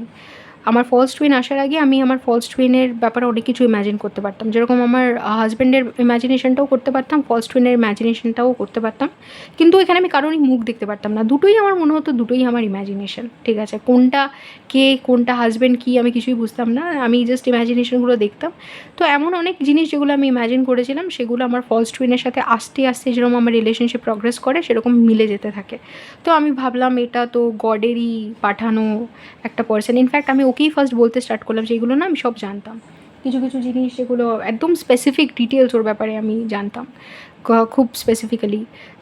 S1: আমার ফলস টুইন আসার আগে আমি আমার ফলস টুইনের ব্যাপারে অনেক কিছু ইম্যাজিন করতে পারতাম, যেরকম আমার হাজব্যান্ডের ইম্যাজিনেশনটাও করতে পারতাম, ফলস টুইনের ইম্যাজিনেশনটাও করতে পারতাম। কিন্তু এখানে আমি কারোরই মুখ দেখতে পারতাম না, দুটোই আমার মনে হতো দুটোই আমার ইম্যাজিনেশন, ঠিক আছে? কোনটা কে কোনটা হাজব্যান্ড কী আমি কিছুই বুঝতাম না, আমি জাস্ট ইম্যাজিনেশনগুলো দেখতাম। তো এমন অনেক জিনিস যেগুলো আমি ইম্যাজিন করেছিলাম সেগুলো আমার ফলস টুইনের সাথে আস্তে আস্তে যেরকম আমার রিলেশনশিপ প্রগ্রেস করে সেরকম মিলে যেতে থাকে। তো আমি ভাবলাম এটা তো গডেরই পাঠানো একটা পার্সন। ইনফ্যাক্ট আমি ওকেই ফার্স্ট বলতে স্টার্ট করলাম যে এগুলো না আমি সব জানতাম, কিছু কিছু জিনিস যেগুলো একদম স্পেসিফিক ডিটেলস ওর ব্যাপারে আমি জানতাম খুব স্পেসিফিক্যালি।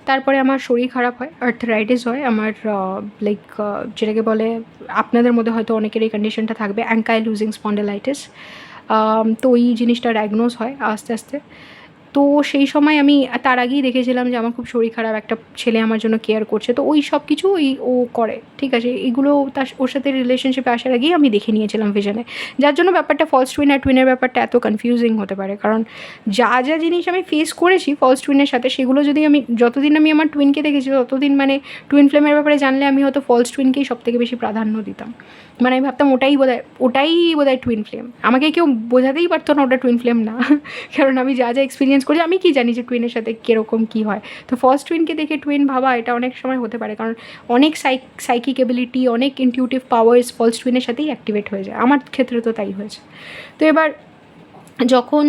S1: তারপরে আমার শরীর খারাপ হয়, আর্থরাইটিস হয় আমার, লাইক যেটাকে বলে আপনাদের মধ্যে হয়তো অনেকের এই কন্ডিশনটা থাকবে, অ্যাঙ্কাইলোজিং স্পন্ডালাইটিস। তো ওই জিনিসটা ডায়াগনোজ হয় আস্তে আস্তে। তো সেই সময় আমি তার আগেই দেখেছিলাম যে আমার খুব শরীর খারাপ, একটা ছেলে আমার জন্য কেয়ার করছে, তো ওই সব কিছু ও করে, ঠিক আছে? এগুলো ওর সাথে রিলেশনশিপে আসার আগেই আমি দেখে নিয়েছিলাম ভিশনে, যার জন্য ব্যাপারটা ফলস টুইন আর টুইনের ব্যাপারটা এত কনফিউজিং হতে পারে। কারণ যা যা জিনিস আমি ফেস করেছি ফলস টুইনের সাথে সেগুলো যদি আমি যতদিন আমি আমার টুইনকে দেখেছি ততদিন মানে টুইন ফ্লেমের ব্যাপারে জানলে আমি হয়তো ফলস টুইনকেই সবথেকে বেশি প্রাধান্য দিতাম। মানে আমি ভাবতাম ওটাই বোধহয় টুইন ফ্লেম, আমাকে কেউ বোঝাতেই পারতো না ওটা টুইন ফ্লেম না, কারণ আমি যা যা এক্সপিরিয়েন্স করেছি আমি কি জানি যে টুইনের সাথে কীরকম কী হয়। তো ফার্স্ট টুইনকে দেখে টুইন ভাবা এটা অনেক সময় হতে পারে, কারণ অনেক সাইকিক এবিলিটি, অনেক ইনটিউটিভ পাওয়ার্স ফার্স্ট টুইনের সাথেই অ্যাক্টিভেট হয়ে যায়, আমার ক্ষেত্রে তো তাই হয়েছে। তো এবার যখন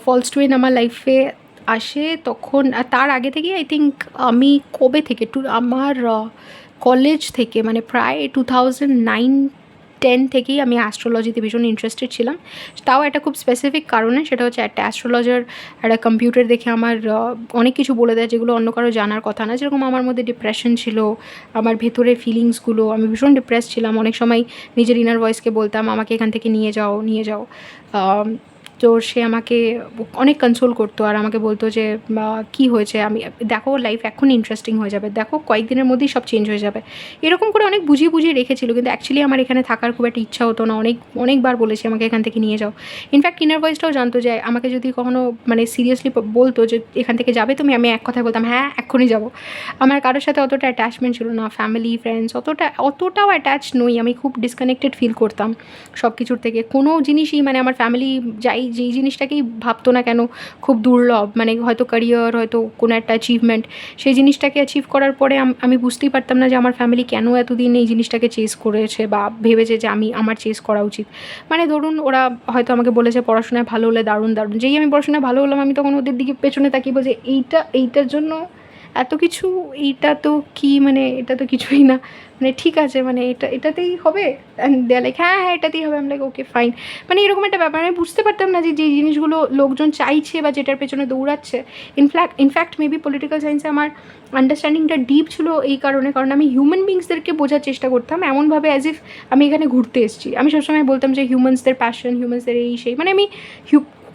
S1: ফলস টুইন আমার লাইফে আসে তখন তার আগে থেকেই আই থিঙ্ক আমি কবে থেকে আমার কলেজ থেকে মানে প্রায় 2009-10 থেকেই আমি অ্যাস্ট্রোলজিতে ভীষণ ইন্টারেস্টেড ছিলাম। তাও একটা খুব স্পেসিফিক কারণে, সেটা হচ্ছে একটা অ্যাস্ট্রোলজার একটা কম্পিউটার দেখে আমার অনেক কিছু বলে দেয় যেগুলো অন্য কারো জানার কথা না। যেরকম আমার মধ্যে ডিপ্রেশন ছিল, আমার ভেতরের ফিলিংসগুলো, আমি ভীষণ ডিপ্রেস ছিলাম, অনেক সময় নিজের ইনার ভয়েসকে বলতাম আমাকে এখান থেকে নিয়ে যাও। তো সে আমাকে অনেক কনসোল করতো আর আমাকে বলতো যে কী হয়েছে, আমি দেখো লাইফ এখন ইন্টারেস্টিং হয়ে যাবে, দেখো কয়েকদিনের মধ্যেই সব চেঞ্জ হয়ে যাবে, এরকম করে অনেক বুঝিয়ে বুঝিয়ে রেখেছিল। কিন্তু অ্যাকচুয়ালি আমার এখানে থাকার খুব একটা ইচ্ছা হতো না, অনেকবার বলেছি আমাকে এখান থেকে নিয়ে যাও। ইনফ্যাক্ট ইনার ভয়েসটাও জানতো যে আমাকে যদি কখনো মানে সিরিয়াসলি বলতো যে এখান থেকে যাবে তুমি, আমি এক কথায় বলতাম হ্যাঁ এক্ষুনি যাবো। আমার কারোর সাথে অতটা অ্যাটাচমেন্ট ছিল না, ফ্যামিলি ফ্রেন্ডস অতটাও অ্যাটাচ নই, আমি খুব ডিসকানেক্টেড ফিল করতাম সব কিছুর থেকে। কোনো জিনিসই মানে আমার ফ্যামিলি যেই জিনিসটাকেই ভাবতো না কেন খুব দুর্লভ, মানে হয়তো ক্যারিয়ার, হয়তো কোনো একটা অ্যাচিভমেন্ট, সেই জিনিসটাকে অ্যাচিভ করার পরে আমি বুঝতেই পারতাম না যে আমার ফ্যামিলি কেন এতদিন এই জিনিসটাকে চেস করেছে বা ভেবেছে যে আমার চেস করা উচিত। মানে ধরুন ওরা হয়তো আমাকে বলেছে পড়াশোনায় ভালো হলে দারুণ দারুণ, যেই আমি পড়াশোনায় ভালো হলাম আমি তখন ওদের দিকে পেছনে তাকিয়ে বলছি এইটার জন্য এত কিছু, এইটা তো কি মানে এটা তো কিছুই না, মানে ঠিক আছে মানে এটাতেই হবে, অ্যান্ড দে লাইক হ্যাঁ হ্যাঁ এটাতেই হবে, আমি লাইক ওকে ফাইন। মানে এরকম একটা ব্যাপার আমি বুঝতে পারতাম না যে যেই জিনিসগুলো লোকজন চাইছে বা যেটার পেছনে দৌড়াচ্ছে। ইনফ্যাক্ট মেবি পলিটিক্যাল সায়েন্সে আমার আন্ডারস্ট্যান্ডিংটা ডিপ ছিল এই কারণ আমি হিউম্যান বিংসদেরকে বোঝার চেষ্টা করতাম এমনভাবে অ্যাজ ইফ আমি এখানে ঘুরতে এসেছি। আমি সবসময় বলতাম যে হিউম্যানসদের প্যাশন, হিউম্যানসদের এই সেই, মানে আমি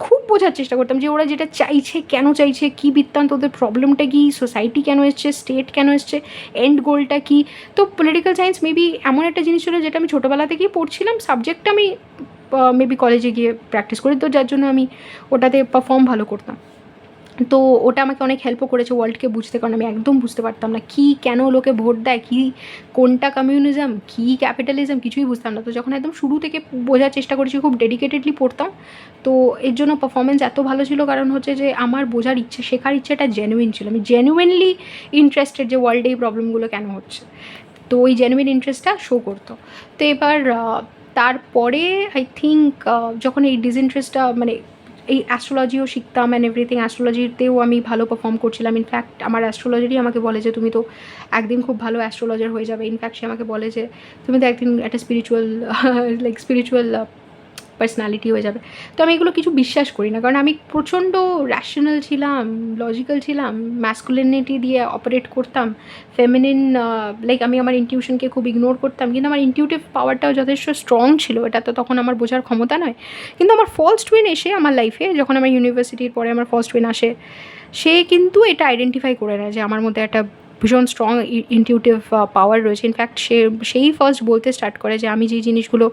S1: খুব বোঝার চেষ্টা করতাম যে ওরা যেটা চাইছে কেন চাইছে, কী বৃত্তান্ত, ওদের প্রবলেমটা কী, সোসাইটি কেন এসছে, স্টেট কেন এসছে, এন্ড গোলটা কী। তো পলিটিক্যাল সায়েন্স মেবি এমন একটা জিনিস ছিল যেটা আমি ছোটোবেলা থেকেই পড়ছিলাম, সাবজেক্টটা আমি মেবি কলেজে গিয়ে প্র্যাকটিস করি, তো যার জন্য আমি ওটাতে পারফর্ম ভালো করতাম। তো ওটা আমাকে অনেক হেল্পও করেছে ওয়ার্ল্ডকে বুঝতে, কারণ আমি একদম বুঝতে পারতাম না কী কেন লোকে ভোট দেয়, কী কোনটা কমিউনিজম, কী ক্যাপিটালিজম, কিছুই বুঝতাম না। তো যখন একদম শুরু থেকে বোঝার চেষ্টা করেছি, খুব ডেডিকেটেডলি পড়তাম, তো এর জন্য পারফরমেন্স এত ভালো ছিল। কারণ হচ্ছে যে আমার বোঝার ইচ্ছে, শেখার ইচ্ছেটা জেনুইন ছিল, আমি জেনুইনলি ইন্টারেস্টেড যে ওয়ার্ল্ডে এই প্রবলেমগুলো কেন হচ্ছে, তো ওই জেনুইন ইন্টারেস্টটা শো করতো। তো এবার তারপরে আই থিঙ্ক যখন এই ডিসইন্টারেস্টটা মানে এই অ্যাস্ট্রোলজিও শিখতাম অ্যান্ড এভরিথিং, অ্যাস্ট্রোলজিতেও আমি ভালো পারফর্ম করছিলাম। ইনফ্যাক্ট আমার অ্যাস্ট্রোলজারই আমাকে বলে যে তুমি তো একদিন খুব ভালো অ্যাস্ট্রোলজার হয়ে যাবে। ইনফ্যাক্ট সে আমাকে বলে যে তুমি তো একদিন একটা স্পিরিচুয়াল পার্সোনালিটি হয়ে যাবে। তো আমি এগুলো কিছু বিশ্বাস করি না, কারণ আমি প্রচণ্ড র্যাশনাল ছিলাম, লজিক্যাল ছিলাম, ম্যাসকুলিনিটি দিয়ে অপারেট করতাম, ফেমিনিন লাইক আমি আমার ইনটিউশনকে খুব ইগনোর করতাম, কিন্তু আমার ইনটিউটিভ পাওয়ারটাও যথেষ্ট স্ট্রং ছিল, এটা তো তখন আমার বোঝার ক্ষমতা নয়। কিন্তু আমার ফার্স্ট টুইন এসে আমার লাইফে, যখন আমার ইউনিভার্সিটির পরে আমার ফার্স্ট টুইন আসে, সে কিন্তু এটা আইডেন্টিফাই করে নেয় যে আমার মধ্যে একটা ভীষণ স্ট্রং ইনটিউটিভ পাওয়ার রয়েছে। ইনফ্যাক্ট সেই ফার্স্ট বলতে স্টার্ট করে যে আমি যে জিনিসগুলো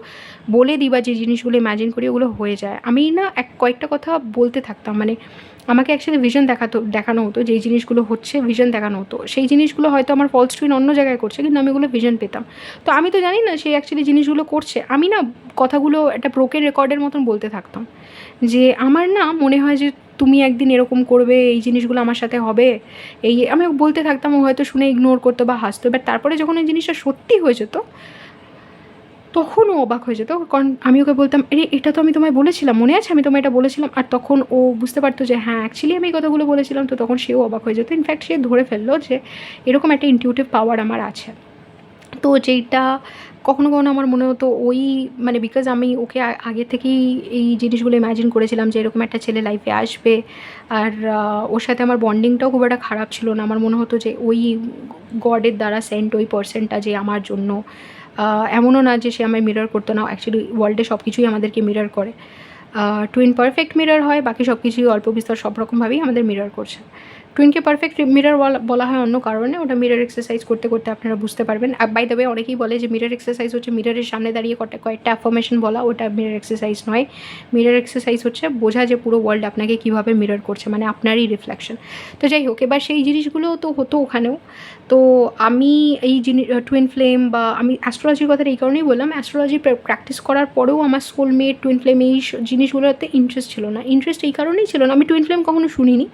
S1: বলে দিই বা যে জিনিসগুলো ইম্যাজিন করি ওগুলো হয়ে যায়। আমি না কয়েকটা কথা বলতে থাকতাম, মানে আমাকে অ্যাকচুয়ালি ভিশন দেখানো হতো, যেই জিনিসগুলো হচ্ছে ভিশন দেখানো হতো, সেই জিনিসগুলো হয়তো আমার ফলস টুইন অন্য জায়গায় করছে, কিন্তু আমি ওগুলো ভিশন পেতাম। তো আমি তো জানি না সে অ্যাকচুয়ালি জিনিসগুলো করছে, আমি না কথাগুলো একটা ব্রোকেন রেকর্ডের মতন বলতে থাকতাম যে আমার না মনে হয় যে তুমি একদিন এরকম করবে, এই জিনিসগুলো আমার সাথে হবে, এই আমি বলতে থাকতাম, ও হয়তো শুনে ইগনোর করতো বা হাসতো। এবার তারপরে যখন ওই জিনিসটা সত্যি হয়ে যেত তখন ও অবাক হয়ে যেত, কারণ আমি ওকে বলতাম এটা তো আমি তোমায় বলেছিলাম, মনে আছে আমি তোমায় এটা বলেছিলাম, আর তখন ও বুঝতে পারতো যে হ্যাঁ অ্যাকচুয়ালি আমি এই কথাগুলো বলেছিলাম। তো তখন সেও অবাক হয়ে যেত। ইনফ্যাক্ট সে ধরে ফেললো যে এরকম একটা ইনটিউটিভ পাওয়ার আমার আছে। তো যেইটা কখনো কখনো আমার মনে হতো ওই মানে বিকজ আমি ওকে আগে থেকেই এই জিনিসগুলো ইম্যাজিন করেছিলাম যে এরকম একটা ছেলে লাইফে আসবে, আর ওর সাথে আমার বন্ডিংটাও খুব একটা খারাপ ছিল না। আমার মনে হতো যে ওই গডের দ্বারা সেন্ট ওই পার্সনটা যে আমার জন্য, এমনও না যে সে আমায় মিরর করতো না, অ্যাকচুয়ালি ওয়ার্ল্ডে সব কিছুই আমাদেরকে মিরর করে। টুইন পারফেক্ট মিরর হয়, বাকি সব কিছুই অল্প বিস্তর সব রকমভাবেই আমাদের মিরর করছে। টুইনকে পারফেক্ট মিরর বলা হয় অন্য কারণে, ওটা মিরর এক্সারসাইজ করতে করতে আপনারা বুঝতে পারবেন। বাই দ্য ওয়ে অনেকেই বলে যে মিরর এক্সারসাইজ হচ্ছে মিররের সামনে দাঁড়িয়ে কয়েকটা অ্যাফার্মেশন বলা, ওটা মিরর এক্সারসাইজ নয়। মিরর এক্সারসাইজ হচ্ছে বোঝা যে পুরো ওয়ার্ল্ড আপনাকে কীভাবে মিরর করছে, মানে আপনারই রিফ্লেকশন। তো যাই হোক, এবার সেই জিনিসগুলো তো হতো ওখানেও। তো আমি এই টুইন ফ্লেম বা আমি অ্যাস্ট্রোলজির কথাটা এই কারণেই বললাম, অ্যাস্ট্রোলজি প্র্যাকটিস করার পরেও আমার সোলমেট, টুইন ফ্লেম এই জিনিসগুলোতে ইন্টারেস্ট ছিল না। ইন্টারেস্ট এই কারণেই ছিল না, আমি টুইন ফ্লেম কখনো শুনিনি।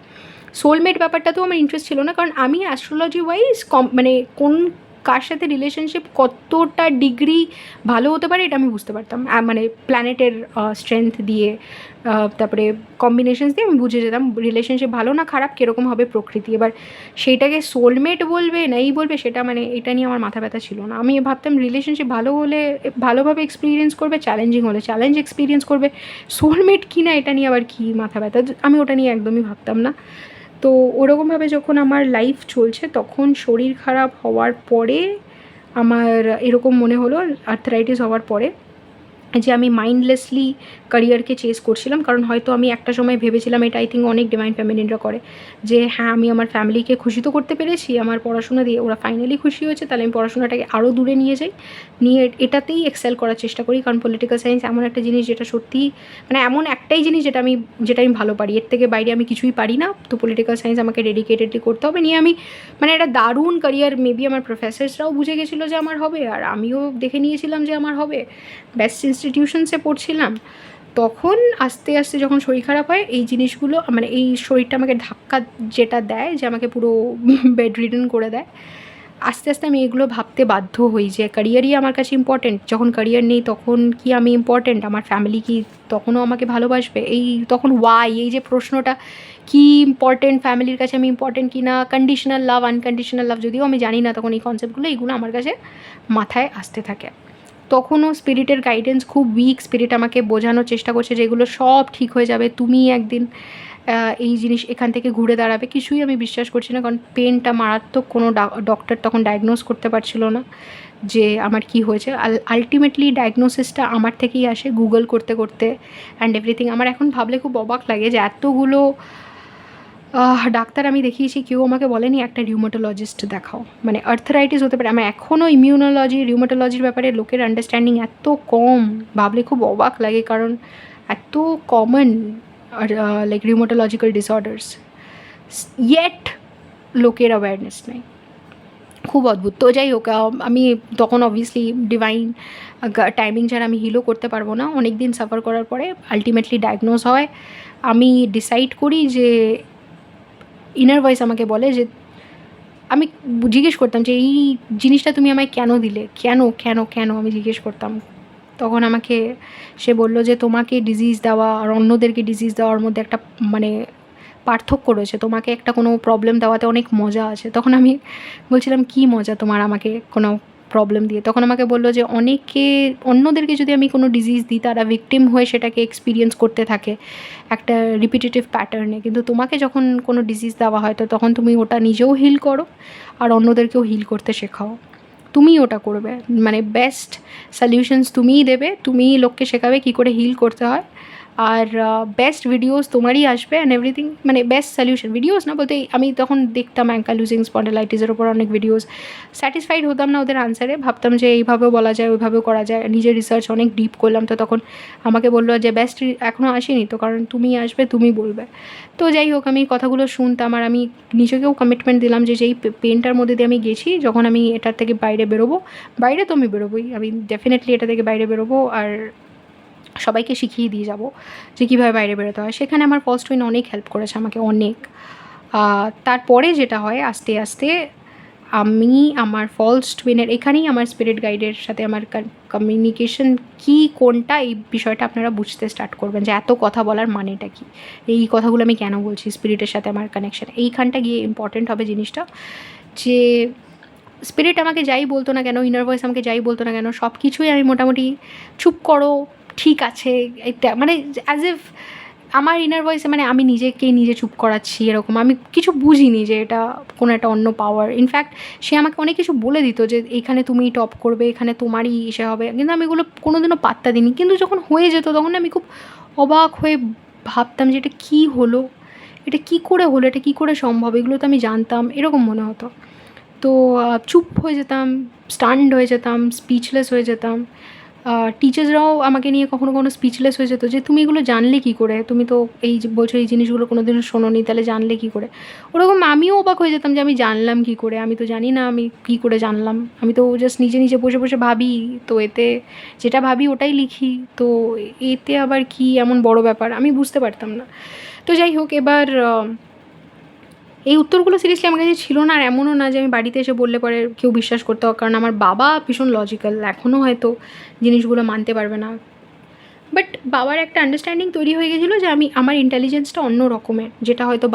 S1: সোলমেট ব্যাপারটাতেও আমার ইন্টারেস্ট ছিল না, কারণ আমি অ্যাস্ট্রোলজি ওয়াইজ মানে কোন কার সাথে রিলেশনশিপ কতটা ডিগ্রি ভালো হতে পারে এটা আমি বুঝতে পারতাম, মানে প্ল্যানেটের স্ট্রেংথ দিয়ে, তারপরে কম্বিনেশনস দিয়ে আমি বুঝে যেতাম রিলেশনশিপ ভালো না খারাপ, কীরকম হবে প্রকৃতি। এবার সেইটাকে সোলমেট বলবে না এই বলবে, সেটা মানে এটা নিয়ে আমার মাথা ব্যথা ছিল না। আমি ভাবতাম রিলেশনশিপ ভালো হলে ভালোভাবে এক্সপিরিয়েন্স করবে, চ্যালেঞ্জিং হলে চ্যালেঞ্জ এক্সপিরিয়েন্স করবে, সোলমেট কি না এটা নিয়ে আবার কী মাথা ব্যথা, আমি ওটা নিয়ে একদমই ভাবতাম না। তো ওরকমভাবে যখন আমার লাইফ চলছে, তখন শরীর খারাপ হওয়ার পরে আমার এরকম মনে হলো, আর্থ্রাইটিস হওয়ার পরে যে আমি মাইন্ডলেসলি ক্যারিয়ারকে চেস করছিলাম। কারণ হয়তো আমি একটা সময় ভেবেছিলাম, এটা আই থিঙ্ক অনেক ডিভাইন ফেমিনিনরা করে, যে হ্যাঁ আমি আমার ফ্যামিলিকে খুশি তো করতে পেরেছি আমার পড়াশোনা দিয়ে, ওরা ফাইনালি খুশি হয়েছে, তাহলে আমি পড়াশোনাটাকে আরও দূরে নিয়ে যাই, নিয়ে এটাতেই এক্সেল করার চেষ্টা করি। কারণ পলিটিক্যাল সায়েন্স এমন একটা জিনিস যেটা সত্যিই মানে এমন একটাই জিনিস যেটা আমি ভালো পারি, এর থেকে বাইরে আমি কিছুই পারি না। তো পলিটিক্যাল সায়েন্স আমাকে ডেডিকেটেডলি করতে হবে, নিয়ে আমি মানে একটা দারুণ ক্যারিয়ার মেবি আমার প্রফেসরসরাও বুঝে গেছিলো যে আমার হবে, আর আমিও দেখে নিয়েছিলাম যে আমার হবে, বেস্ট ইনস্টিটিউশনসে পড়ছিলাম। তখন আস্তে আস্তে যখন শরীর খারাপ হয়, এই জিনিসগুলো মানে এই শরীরটা আমাকে ধাক্কা যেটা দেয়, যে আমাকে পুরো বেড রিডেন করে দেয়, আস্তে আস্তে আমি এগুলো ভাবতে বাধ্য হই যে ক্যারিয়ারই আমার কাছে ইম্পর্টেন্ট। যখন ক্যারিয়ার নেই তখন কি আমি ইম্পর্টেন্ট, আমার ফ্যামিলি কি তখনও আমাকে ভালোবাসবে, এই তখন ওয়াই, এই যে প্রশ্নটা কি ইম্পর্টেন্ট, ফ্যামিলির কাছে আমি ইম্পর্টেন্ট কি না, কন্ডিশনাল লাভ আনকন্ডিশনাল লাভ, যদিও আমি জানি না তখন এই কনসেপ্টগুলো, এইগুলো আমার কাছে মাথায় আসতে থাকে। তখনও স্পিরিটের গাইডেন্স খুব উইক, স্পিরিট আমাকে বোঝানোর চেষ্টা করছে যে এগুলো সব ঠিক হয়ে যাবে, তুমি একদিন এই জিনিস এখান থেকে ঘুরে দাঁড়াবে। কিছুই আমি বিশ্বাস করছি না, কারণ পেনটা মারাত্মক, কোনো ডক্টর তখন ডায়াগনোস করতে পারছিল না যে আমার কি হয়েছে। আলটিমেটলি ডায়াগনোসিসটা আমার থেকেই আসে, গুগল করতে করতে অ্যান্ড এভরিথিং। আমার এখন ভাবলে খুব অবাক লাগে যে এতগুলো ডাক্তার আমি দেখিয়েছি, কেউ আমাকে বলেনি একটা রিউমাটোলজিস্ট দেখাও। মানে আর্থারাইটিস হতে পারে, আমার এখনও ইমিউনোলজি রিউমাটোলজির ব্যাপারে লোকের আন্ডারস্ট্যান্ডিং এত কম, ভাবলে খুব অবাক লাগে, কারণ এত common like rheumatological disorders, yet লোকের অ্যাওয়ারনেস নেই। খুব অদ্ভুত। তো যাই হোক, আমি তখন অবভিয়াসলি ডিভাইন টাইমিং ছাড়া আমি হিলও করতে পারবো না। অনেক দিন সাফার করার পরে আলটিমেটলি ডায়াগনোজ হয়। আমি ডিসাইড করি যে ইনার ভয়েস আমাকে বলে যে, আমি জিজ্ঞেস করতাম যে এই জিনিসটা তুমি আমায় কেন দিলে, কেন কেন কেন আমি জিজ্ঞেস করতাম। তখন আমাকে সে বলল যে তোমাকে ডিজিজ দেওয়া আর অন্যদেরকে ডিজিজ দেওয়ার মধ্যে একটা মানে পার্থক্য রয়েছে, তোমাকে একটা কোনো প্রবলেম দেওয়াতে অনেক মজা আছে। তখন আমি বলছিলাম কী মজা তোমার আমাকে কোনো প্রবলেম দিয়ে। তখন আমাকে বললো যে অন্যদেরকে যদি আমি কোনো ডিজিজ দিই, তারা ভিকটিম হয়ে সেটাকে এক্সপিরিয়েন্স করতে থাকে একটা রিপিটেটিভ প্যাটার্নে, কিন্তু তোমাকে যখন কোনো ডিজিজ দেওয়া হয় তো তখন তুমি ওটা নিজেও হিল করো আর অন্যদেরকেও হিল করতে শেখাও, তুমিই ওটা করবে, মানে বেস্ট সলিউশনস তুমিই দেবে, তুমিই লোককে শেখাবে কী করে হিল করতে হয়, আর বেস্ট ভিডিওস তোমারই আসবে অ্যান্ড এভরিথিং। মানে বেস্ট সলিউশন ভিডিওস না বলতে, আমি তখন দেখতাম অ্যাঙ্কালুজিং স্পন্ডালাইটিসের ওপর অনেক ভিডিওস, স্যাটিসফাইড হতাম না ওদের আনসারে, ভাবতাম যে এইভাবেও বলা যায় ওইভাবেও করা যায়, নিজের রিসার্চ অনেক ডিপ করলাম। তো তখন আমাকে বললো যে বেস্ট এখনও আসেনি তো, কারণ তুমি আসবে তুমি বলবে। তো যাই হোক, আমি কথাগুলো শুনতাম আর আমি নিজেকেও কমিটমেন্ট দিলাম যে যেই পেনটার মধ্যে দিয়ে আমি গেছি, যখন আমি এটার থেকে বাইরে বেরোবো, বাইরে তো আমি বেরোবোই, আমি ডেফিনেটলি এটা থেকে বাইরে বেরোবো আর সবাইকে শিখিয়ে দিয়ে যাব যে কীভাবে বাইরে বেরোতে হয়। সেখানে আমার ফার্স্ট উইন অনেক হেল্প করেছে আমাকে, অনেক। তারপরে যেটা হয় আস্তে আস্তে আমি আমার ফলস টুইনের এখানেই আমার স্পিরিট গাইডের সাথে আমার কমিউনিকেশন কী কোনটা, এই বিষয়টা আপনারা বুঝতে স্টার্ট করবেন যে এত কথা বলার মানেটা কী, এই কথাগুলো আমি কেন বলছি, স্পিরিটের সাথে আমার কানেকশান এইখানটা গিয়ে ইম্পর্টেন্ট হবে জিনিসটা। যে স্পিরিট আমাকে যাই বলতো না কেন, ইনার ভয়েস আমাকে যাই বলতো না কেন, সব কিছুই আমি মোটামুটি চুপ করো, ঠিক আছে, এটা মানে অ্যাজ ইফ আমার ইনার ভয়েসে মানে আমি নিজেকেই নিজে চুপ করাচ্ছি এরকম, আমি কিছু বুঝিনি যে এটা কোনো একটা অন্য পাওয়ার। ইনফ্যাক্ট সে আমাকে অনেক কিছু বলে দিত যে এইখানে তুমি টপ করবে, এখানে তোমারই এসে হবে, কিন্তু আমি এগুলো কোনোদিনও পাত্তা দিইনি। কিন্তু যখন হয়ে যেত তখন আমি খুব অবাক হয়ে ভাবতাম যে এটা কী হলো, এটা কী করে হলো, এটা কী করে সম্ভব, এগুলো তো আমি জানতাম, এরকম মনে হতো। তো চুপ হয়ে যেতাম, স্টান্ড হয়ে যেতাম, স্পিচলেস হয়ে যেতাম। টিচার্সরাও আমাকে নিয়ে কখনো কখনো স্পিচলেস হয়ে যেত যে তুমি এগুলো জানলে কী করে, তুমি তো এই যে বলছো এই জিনিসগুলো কোনো দিনও শোনোনি, তাহলে জানলে কী করে। ওরকম আমিও অবাক হয়ে যেতাম যে আমি জানলাম কী করে, আমি তো জানি না আমি কী করে জানলাম, আমি তো জাস্ট নিজে নিজে বসে বসে ভাবি, তো এতে যেটা ভাবি ওটাই লিখি, তো এতে আবার কী এমন বড় ব্যাপার, আমি বুঝতে পারতাম না। তো যাই হোক, এবার এই উত্তরগুলো সিরিয়াসলি আমার কাছে ছিল না, আর এমনও না যে আমি বাড়িতে এসে বললে পরে কেউ বিশ্বাস করতে হবে, কারণ আমার বাবা ভীষণ লজিক্যাল, এখনও হয়তো জিনিসগুলো মানতে পারবে না, বাট বাবার একটা আন্ডারস্ট্যান্ডিং তৈরি হয়ে গেছিলো যে আমার ইন্টেলিজেন্সটা অন্য রকমের, যেটা হয়তো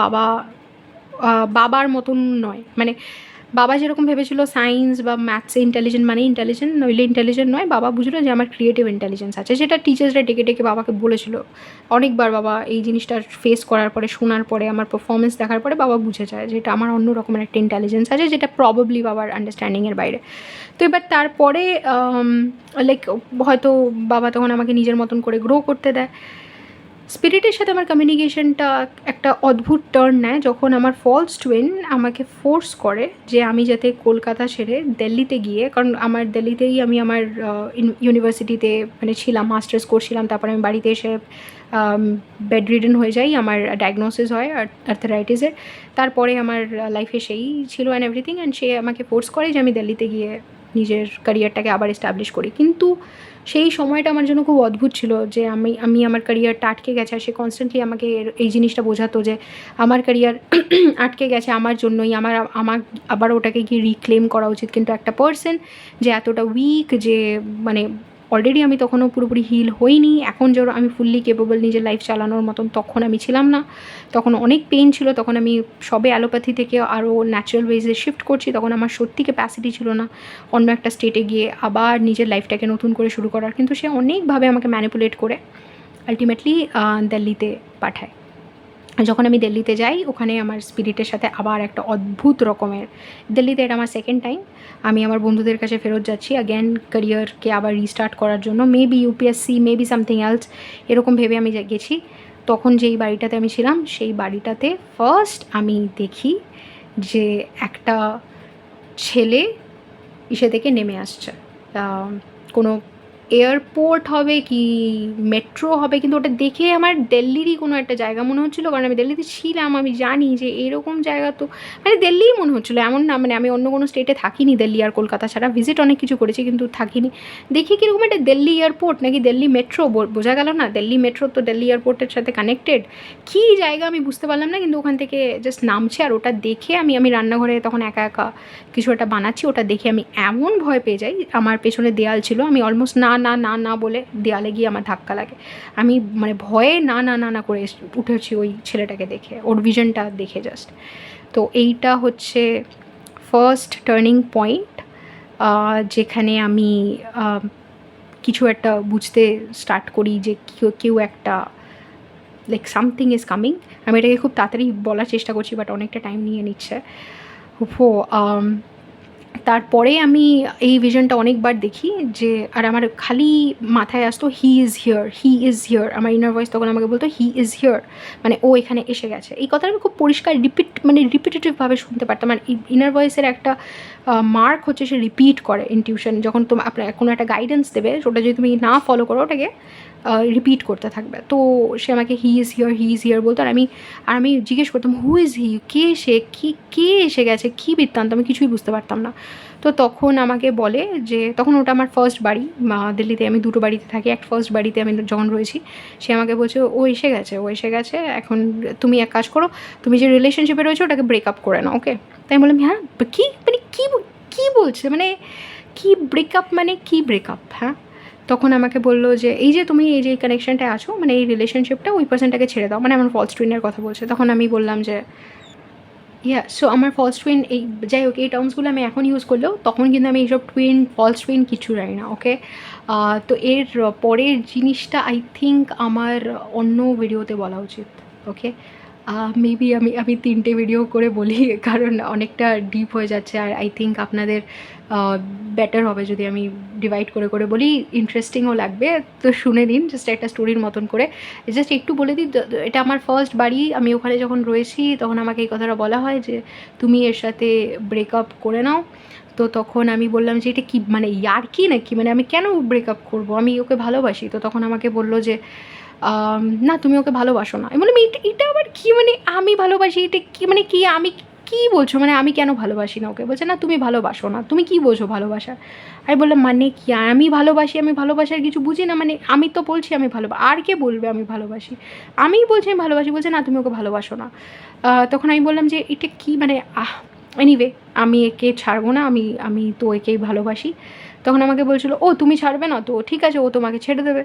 S1: বাবার মতন নয়। মানে বাবা যেরকম ভেবেছিল সায়েন্স বা ম্যাথসে ইন্টেলিজেন্ট মানে ইন্টেলিজেন্ট, নইলে ইন্টেলিজেন্ট নয়, বাবা বুঝলো যে আমার ক্রিয়েটিভ ইন্টেলিজেন্স আছে, যেটা টিচার্সরা ডেকে ডেকে বাবাকে বলেছিল অনেকবার। বাবা এই জিনিসটা ফেস করার পরে, শোনার পরে, আমার পারফরমেন্স দেখার পরে বাবা বুঝে যায় যে এটা আমার অন্য রকমের একটা ইন্টেলিজেন্স আছে, যেটা প্রবাবলি বাবার আন্ডারস্ট্যান্ডিংয়ের বাইরে। তো এবার তারপরে লাইক হয়তো বাবা তখন আমাকে নিজের মতন করে গ্রো করতে দেয়। স্পিরিটের সাথে আমার কমিউনিকেশনটা একটা অদ্ভুত টার্ন নেয় যখন আমার ফলস টুইন আমাকে ফোর্স করে যে আমি যাতে কলকাতা ছেড়ে দিল্লিতে গিয়ে, কারণ আমার দিল্লিতেই আমি আমার ইউনিভার্সিটিতে মানে ছিলাম, মাস্টার্স করছিলাম, তারপরে আমি বাড়িতে এসে বেড রিডেন হয়ে যাই, আমার ডায়াগনোসিস হয় আর্থারাইটিসের। তারপরে আমার লাইফে সেই ছিল অ্যান্ড এভরিথিং, অ্যান্ড সে আমাকে ফোর্স করে যে আমি দিল্লিতে গিয়ে নিজের ক্যারিয়ারটাকে আবার এস্টাবলিশ করি। কিন্তু সেই সময়টা আমার জন্য খুব অদ্ভুত ছিল যে আমি আমার ক্যারিয়ারটা আটকে গেছে, আর সে কনস্ট্যান্টলি আমাকে এই জিনিসটা বোঝাতো যে আমার ক্যারিয়ার আটকে গেছে আমার জন্যই, আমার আবার ওটাকে গিয়ে রিক্লেম করা উচিত। কিন্তু একটা পার্সন যে এতটা উইক, যে মানে অলরেডি আমি তখনও পুরোপুরি হিল হইনি, এখন যেন আমি ফুললি কেপেবল নিজের লাইফ চালানোর মতন, তখন আমি ছিলাম না। তখন অনেক পেইন ছিল, তখন আমি সবে অ্যালোপ্যাথি থেকে আরও ন্যাচারাল ওয়েজে শিফট করছি, তখন আমার সত্যি ক্যাপাসিটি ছিল না অন্য একটা স্টেটে গিয়ে আবার নিজের লাইফটাকে নতুন করে শুরু করার। কিন্তু সে অনেকভাবে আমাকে ম্যানিপুলেট করে আলটিমেটলি দিল্লিতে পাঠায়। যখন আমি দিল্লিতে যাই, ওখানে আমার স্পিরিটের সাথে আবার একটা অদ্ভুত রকমের, দিল্লিতে এটা আমার সেকেন্ড টাইম, আমি আমার বন্ধুদের কাছে ফেরত যাচ্ছি অ্যাগেন ক্যারিয়ারকে আবার রিস্টার্ট করার জন্য, maybe UPSC, maybe something else, এরকম ভেবে আমি গেছি। তখন যেই বাড়িটাতে আমি ছিলাম, সেই বাড়িটাতে ফার্স্ট আমি দেখি যে একটা ছেলে ইসে থেকে নেমে আসছে, কোনো এয়ারপোর্ট হবে কি মেট্রো হবে, কিন্তু ওটা দেখে আমার দিল্লিরই কোনো একটা জায়গা মনে হচ্ছিলো, কারণ আমি দিল্লিতে ছিলাম, আমি জানি যে এরকম জায়গা তো মানে দিল্লিই মনে হচ্ছিলো, এমন না মানে আমি অন্য কোনো স্টেটে থাকিনি দিল্লি আর কলকাতা ছাড়া, ভিজিট অনেক কিছু করেছি কিন্তু থাকিনি। দেখি কীরকম একটা দিল্লি এয়ারপোর্ট নাকি দিল্লি মেট্রো, বোঝা গেল না, দিল্লি মেট্রো তো দিল্লি এয়ারপোর্টের সাথে কানেক্টেড, কী জায়গা আমি বুঝতে পারলাম না। কিন্তু ওখান থেকে জাস্ট নামছে, আর ওটা দেখে আমি রান্নাঘরে তখন একা একা কিছু একটা বানাচ্ছি, ওটা দেখে আমি এমন ভয় পেয়ে যাই। আমার পেছনে দেয়াল ছিল, আমি অলমোস্ট না না না না বলে দেয়ালে গিয়ে আমার ধাক্কা লাগে, আমি মানে ভয়ে না না না না করে উঠেছি ওই ছেলেটাকে দেখে, ওর ভিশনটা দেখে জাস্ট। তো এইটা হচ্ছে ফার্স্ট টার্নিং পয়েন্ট, যেখানে আমি কিছু একটা বুঝতে স্টার্ট করি যে কেউ একটা লাইক সামথিং ইজ কামিং। আমি এটাকে খুব তাড়াতাড়ি বলার চেষ্টা করছি, বাট অনেকটা টাইম নিয়ে নিচ্ছে। তারপরে আমি এই ভিশনটা অনেকবার দেখি যে, আর আমার খালি মাথায় আসতো he is here, he is here, আমার ইনার ভয়েস তখন আমাকে বলতো হি ইজ হিয়ার, মানে ও এখানে এসে গেছে। এই কথাটা আমি খুব পরিষ্কার রিপিটেটিভভাবে শুনতে পারতাম। আর ইনার ভয়েসের একটা মার্ক হচ্ছে সে রিপিট করে ইনটিউশন, যখন আপনার কোনো একটা গাইডেন্স দেবে, ওটা যদি তুমি না ফলো করো ওটাকে রিপিট করতে থাকবে। তো সে আমাকে হি ইজ হিয়ার বলতো, আর আমি জিজ্ঞেস করতাম হু ইজ হি, কে সে, কে এসে গেছে, কী বৃত্তান্ত, আমি কিছুই বুঝতে পারতাম না। তো তখন আমাকে বলে যে, তখন ওটা আমার ফার্স্ট বাড়ি, দিল্লিতে আমি দুটো বাড়িতে থাকি, এক ফার্স্ট বাড়িতে আমি যখন রয়েছি, সে আমাকে বলছে ও এসে গেছে, এখন তুমি এক কাজ করো, তুমি যে রিলেশনশিপে রয়েছে ওটাকে ব্রেকআপ করে নাও, ওকে। তাই আমি বললাম হ্যাঁ কী, মানে কী বলছে, মানে কী ব্রেকআপ, মানে কী ব্রেকআপ, হ্যাঁ। তখন আমাকে বললো যে এই যে তুমি এই যে কানেকশানটায় আছো, মানে এই রিলেশনশিপটা, ওই পার্সনটাকে ছেড়ে দাও, মানে আমার ফলস টুইনের কথা বলছে। তখন আমি বললাম যে সো আমার ফলস টুইন, এই যাই হোক এই টার্মসগুলো আমি এখন ইউজ করলেও তখন কিন্তু আমি এইসব ফলস টুইন কিছু জানি না, ওকে। তো এর পরের জিনিসটা আই থিঙ্ক আমার অন্য ভিডিওতে বলা উচিত, ওকে। মেবি আমি 3টে ভিডিও করে বলি, কারণ অনেকটা ডিপ হয়ে যাচ্ছে, আর আই থিঙ্ক আপনাদের বেটার হবে যদি আমি ডিভাইড করে করে বলি, ইন্টারেস্টিংও লাগবে। তো শুনে নিন জাস্ট একটা স্টোরির মতন করে। জাস্ট একটু বলে দিই, এটা আমার ফার্স্ট বাড়ি, আমি ওখানে যখন রয়েছি তখন আমাকে এই কথাটা বলা হয় যে তুমি এর সাথে ব্রেকআপ করে নাও। তো তখন আমি বললাম যে এটা কি, মানে ইয়ার্কি নাকি, মানে আমি কেন ব্রেকআপ করবো, আমি ওকে ভালোবাসি। তো তখন আমাকে বললো যে না তুমি ওকে ভালোবাসো না। আমি বললাম এটা আবার কী, মানে আমি ভালোবাসি, এটা কী, মানে কি আমি কী বলছো, মানে আমি কেন ভালোবাসি না ওকে। বলছে না তুমি ভালোবাসো না, তুমি কী বোঝো ভালোবাসা। আমি বললাম মানে কি, আমি ভালোবাসি, আমি ভালোবাসার কিছু বুঝি না, মানে আমি তো বলছি আমি আর কে বলবে আমি ভালোবাসি, আমিই বলছি আমি ভালোবাসি। বলছে না তুমি ওকে ভালোবাসো না। তখন আমি বললাম যে এটা কি, মানে এনিওয়ে আমি একে ছাড়বো না, আমি তো একেই ভালোবাসি। তখন আমাকে বলছিল ও তুমি ছাড়বে না, তো ঠিক আছে ও তোমাকে ছেড়ে দেবে।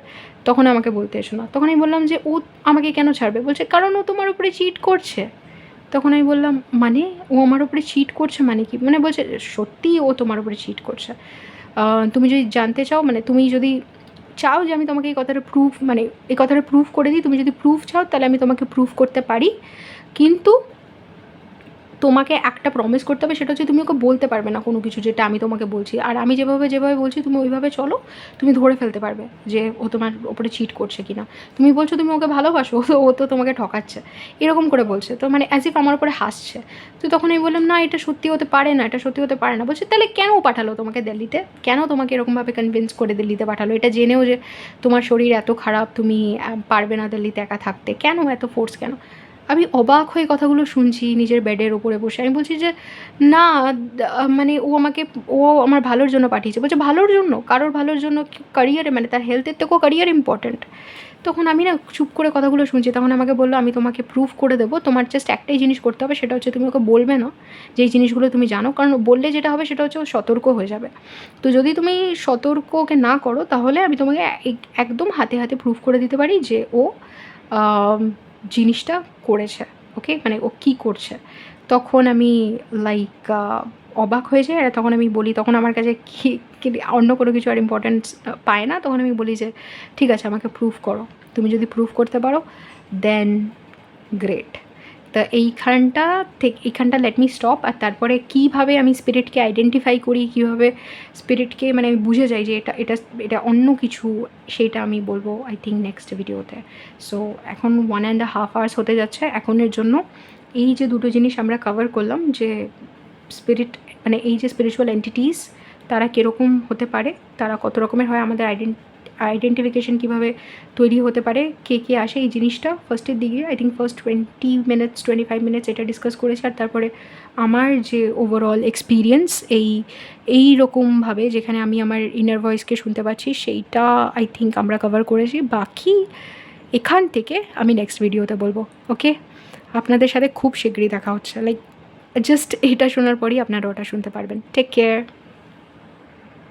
S1: তখন আমাকে বলতে এসো না। তখন আমি বললাম যে ও আমাকে কেন ছাড়বে। বলছে কারণ ও তোমার উপরে চিট করছে। তখন আমি বললাম, মানে ও আমার উপরে চিট করছে মানে কি? মানে বলছে সত্যিই ও তোমার উপরে চিট করছে। তুমি যদি জানতে চাও, মানে তুমি যদি চাও যে আমি তোমাকে এই কথাটা প্রুফ, মানে এই কথাটা প্রুফ করে দিই, তুমি যদি প্রুফ চাও তাহলে আমি তোমাকে প্রুফ করতে পারি, কিন্তু তোমাকে একটা প্রমিস করতে হবে, সেটা হচ্ছে তুমি ওকে বলতে পারবে না কোনো কিছু যেটা আমি তোমাকে বলছি, আর আমি যেভাবে বলছি তুমি ওইভাবে চলো, তুমি ধরে ফেলতে পারবে যে ও তোমার ওপরে চিট করছে কি না। তুমি বলছো তুমি ওকে ভালোবাসো, ও তো তোমাকে ঠকাচ্ছে, এরকম করে বলছে, তো মানে অ্যাজ ইফ আমার উপরে হাসছে। তো তখন আমি বললাম, না এটা সত্যি হতে পারে না, এটা সত্যি হতে পারে না। বলছে তাহলে কেন পাঠালো তোমাকে দিল্লিতে, কেন তোমাকে এরকমভাবে কনভিন্স করে দিল্লিতে পাঠালো, এটা জেনেও যে তোমার শরীর এত খারাপ, তুমি পারবে না দিল্লিতে একা থাকতে, কেন এত ফোর্স কেন? আমি অবাক হয়ে কথাগুলো শুনছি নিজের বেডের ওপরে বসে। আমি বলছি যে, "না, মানে ও আমার ভালোর জন্য পাঠিয়েছে।" বলছে, "ভালোর জন্য? কারোর ভালোর জন্য? ক্যারিয়ারে, মানে তার হেলথের থেকেও ক্যারিয়ার ইম্পর্ট্যান্ট।" তখন আমি না চুপ করে কথাগুলো শুনছি। তখন আমাকে বলল, "আমি তোমাকে প্রুফ করে দেবো। তোমার জাস্ট একটাই জিনিস করতে হবে, সেটা হচ্ছে তুমি ওকে বলবে না যে এই জিনিসগুলো তুমি জানো। কারণ বললে যেটা হবে সেটা হচ্ছে ও সতর্ক হয়ে যাবে। তো যদি তুমি সতর্ক ওকে না করো, তাহলে আমি তোমাকে একদম হাতে হাতে প্রুফ করে দিতে পারি যে ও আম জিনিসটা করেছে। ওকে? মানে ও কী করছে?" তখন আমি লাইক অবাক হয়ে যাই। আর তখন আমি বলি, তখন আমার কাছে কি অন্য কোনো কিছু আর ইম্পর্ট্যান্স পায় না। তখন আমি বলি যে, "ঠিক আছে, আমাকে প্রুফ করো। তুমি যদি প্রুফ করতে পারো, দেন গ্রেট।" তা এইখানটা লেট মি স্টপ। আর তারপরে কীভাবে আমি স্পিরিটকে আইডেন্টিফাই করি, কীভাবে স্পিরিটকে মানে আমি বুঝে যাই যে এটা অন্য কিছু, সেইটা আমি বলবো আই থিঙ্ক নেক্সট ভিডিওতে। সো এখন 1.5 hours হতে যাচ্ছে। এখনের জন্য এই যে দুটো জিনিস আমরা কভার করলাম, যে স্পিরিট, মানে এই যে স্পিরিচুয়াল এন্টিটিস, তারা কীরকম হতে পারে, তারা কত রকমের হয়, আমাদের আইডেন্টিফিকেশন কীভাবে তৈরি হতে পারে, কে কে আসে, এই জিনিসটা ফার্স্টের দিকে আই থিঙ্ক ফার্স্ট 25 মিনিটস এটা ডিসকাস করেছি। আর তারপরে আমার যে ওভারঅল এক্সপিরিয়েন্স এই রকমভাবে যেখানে আমি আমার ইনার ভয়েসকে শুনতে পাচ্ছি, সেইটা আই থিঙ্ক আমরা কভার করেছি। বাকি এখান থেকে আমি নেক্সট ভিডিওতে বলবো। ওকে? আপনাদের সাথে খুব শীঘ্রই দেখা হচ্ছে, লাইক জাস্ট এটা শোনার পরই আপনারা ওটা শুনতে পারবেন। Take care.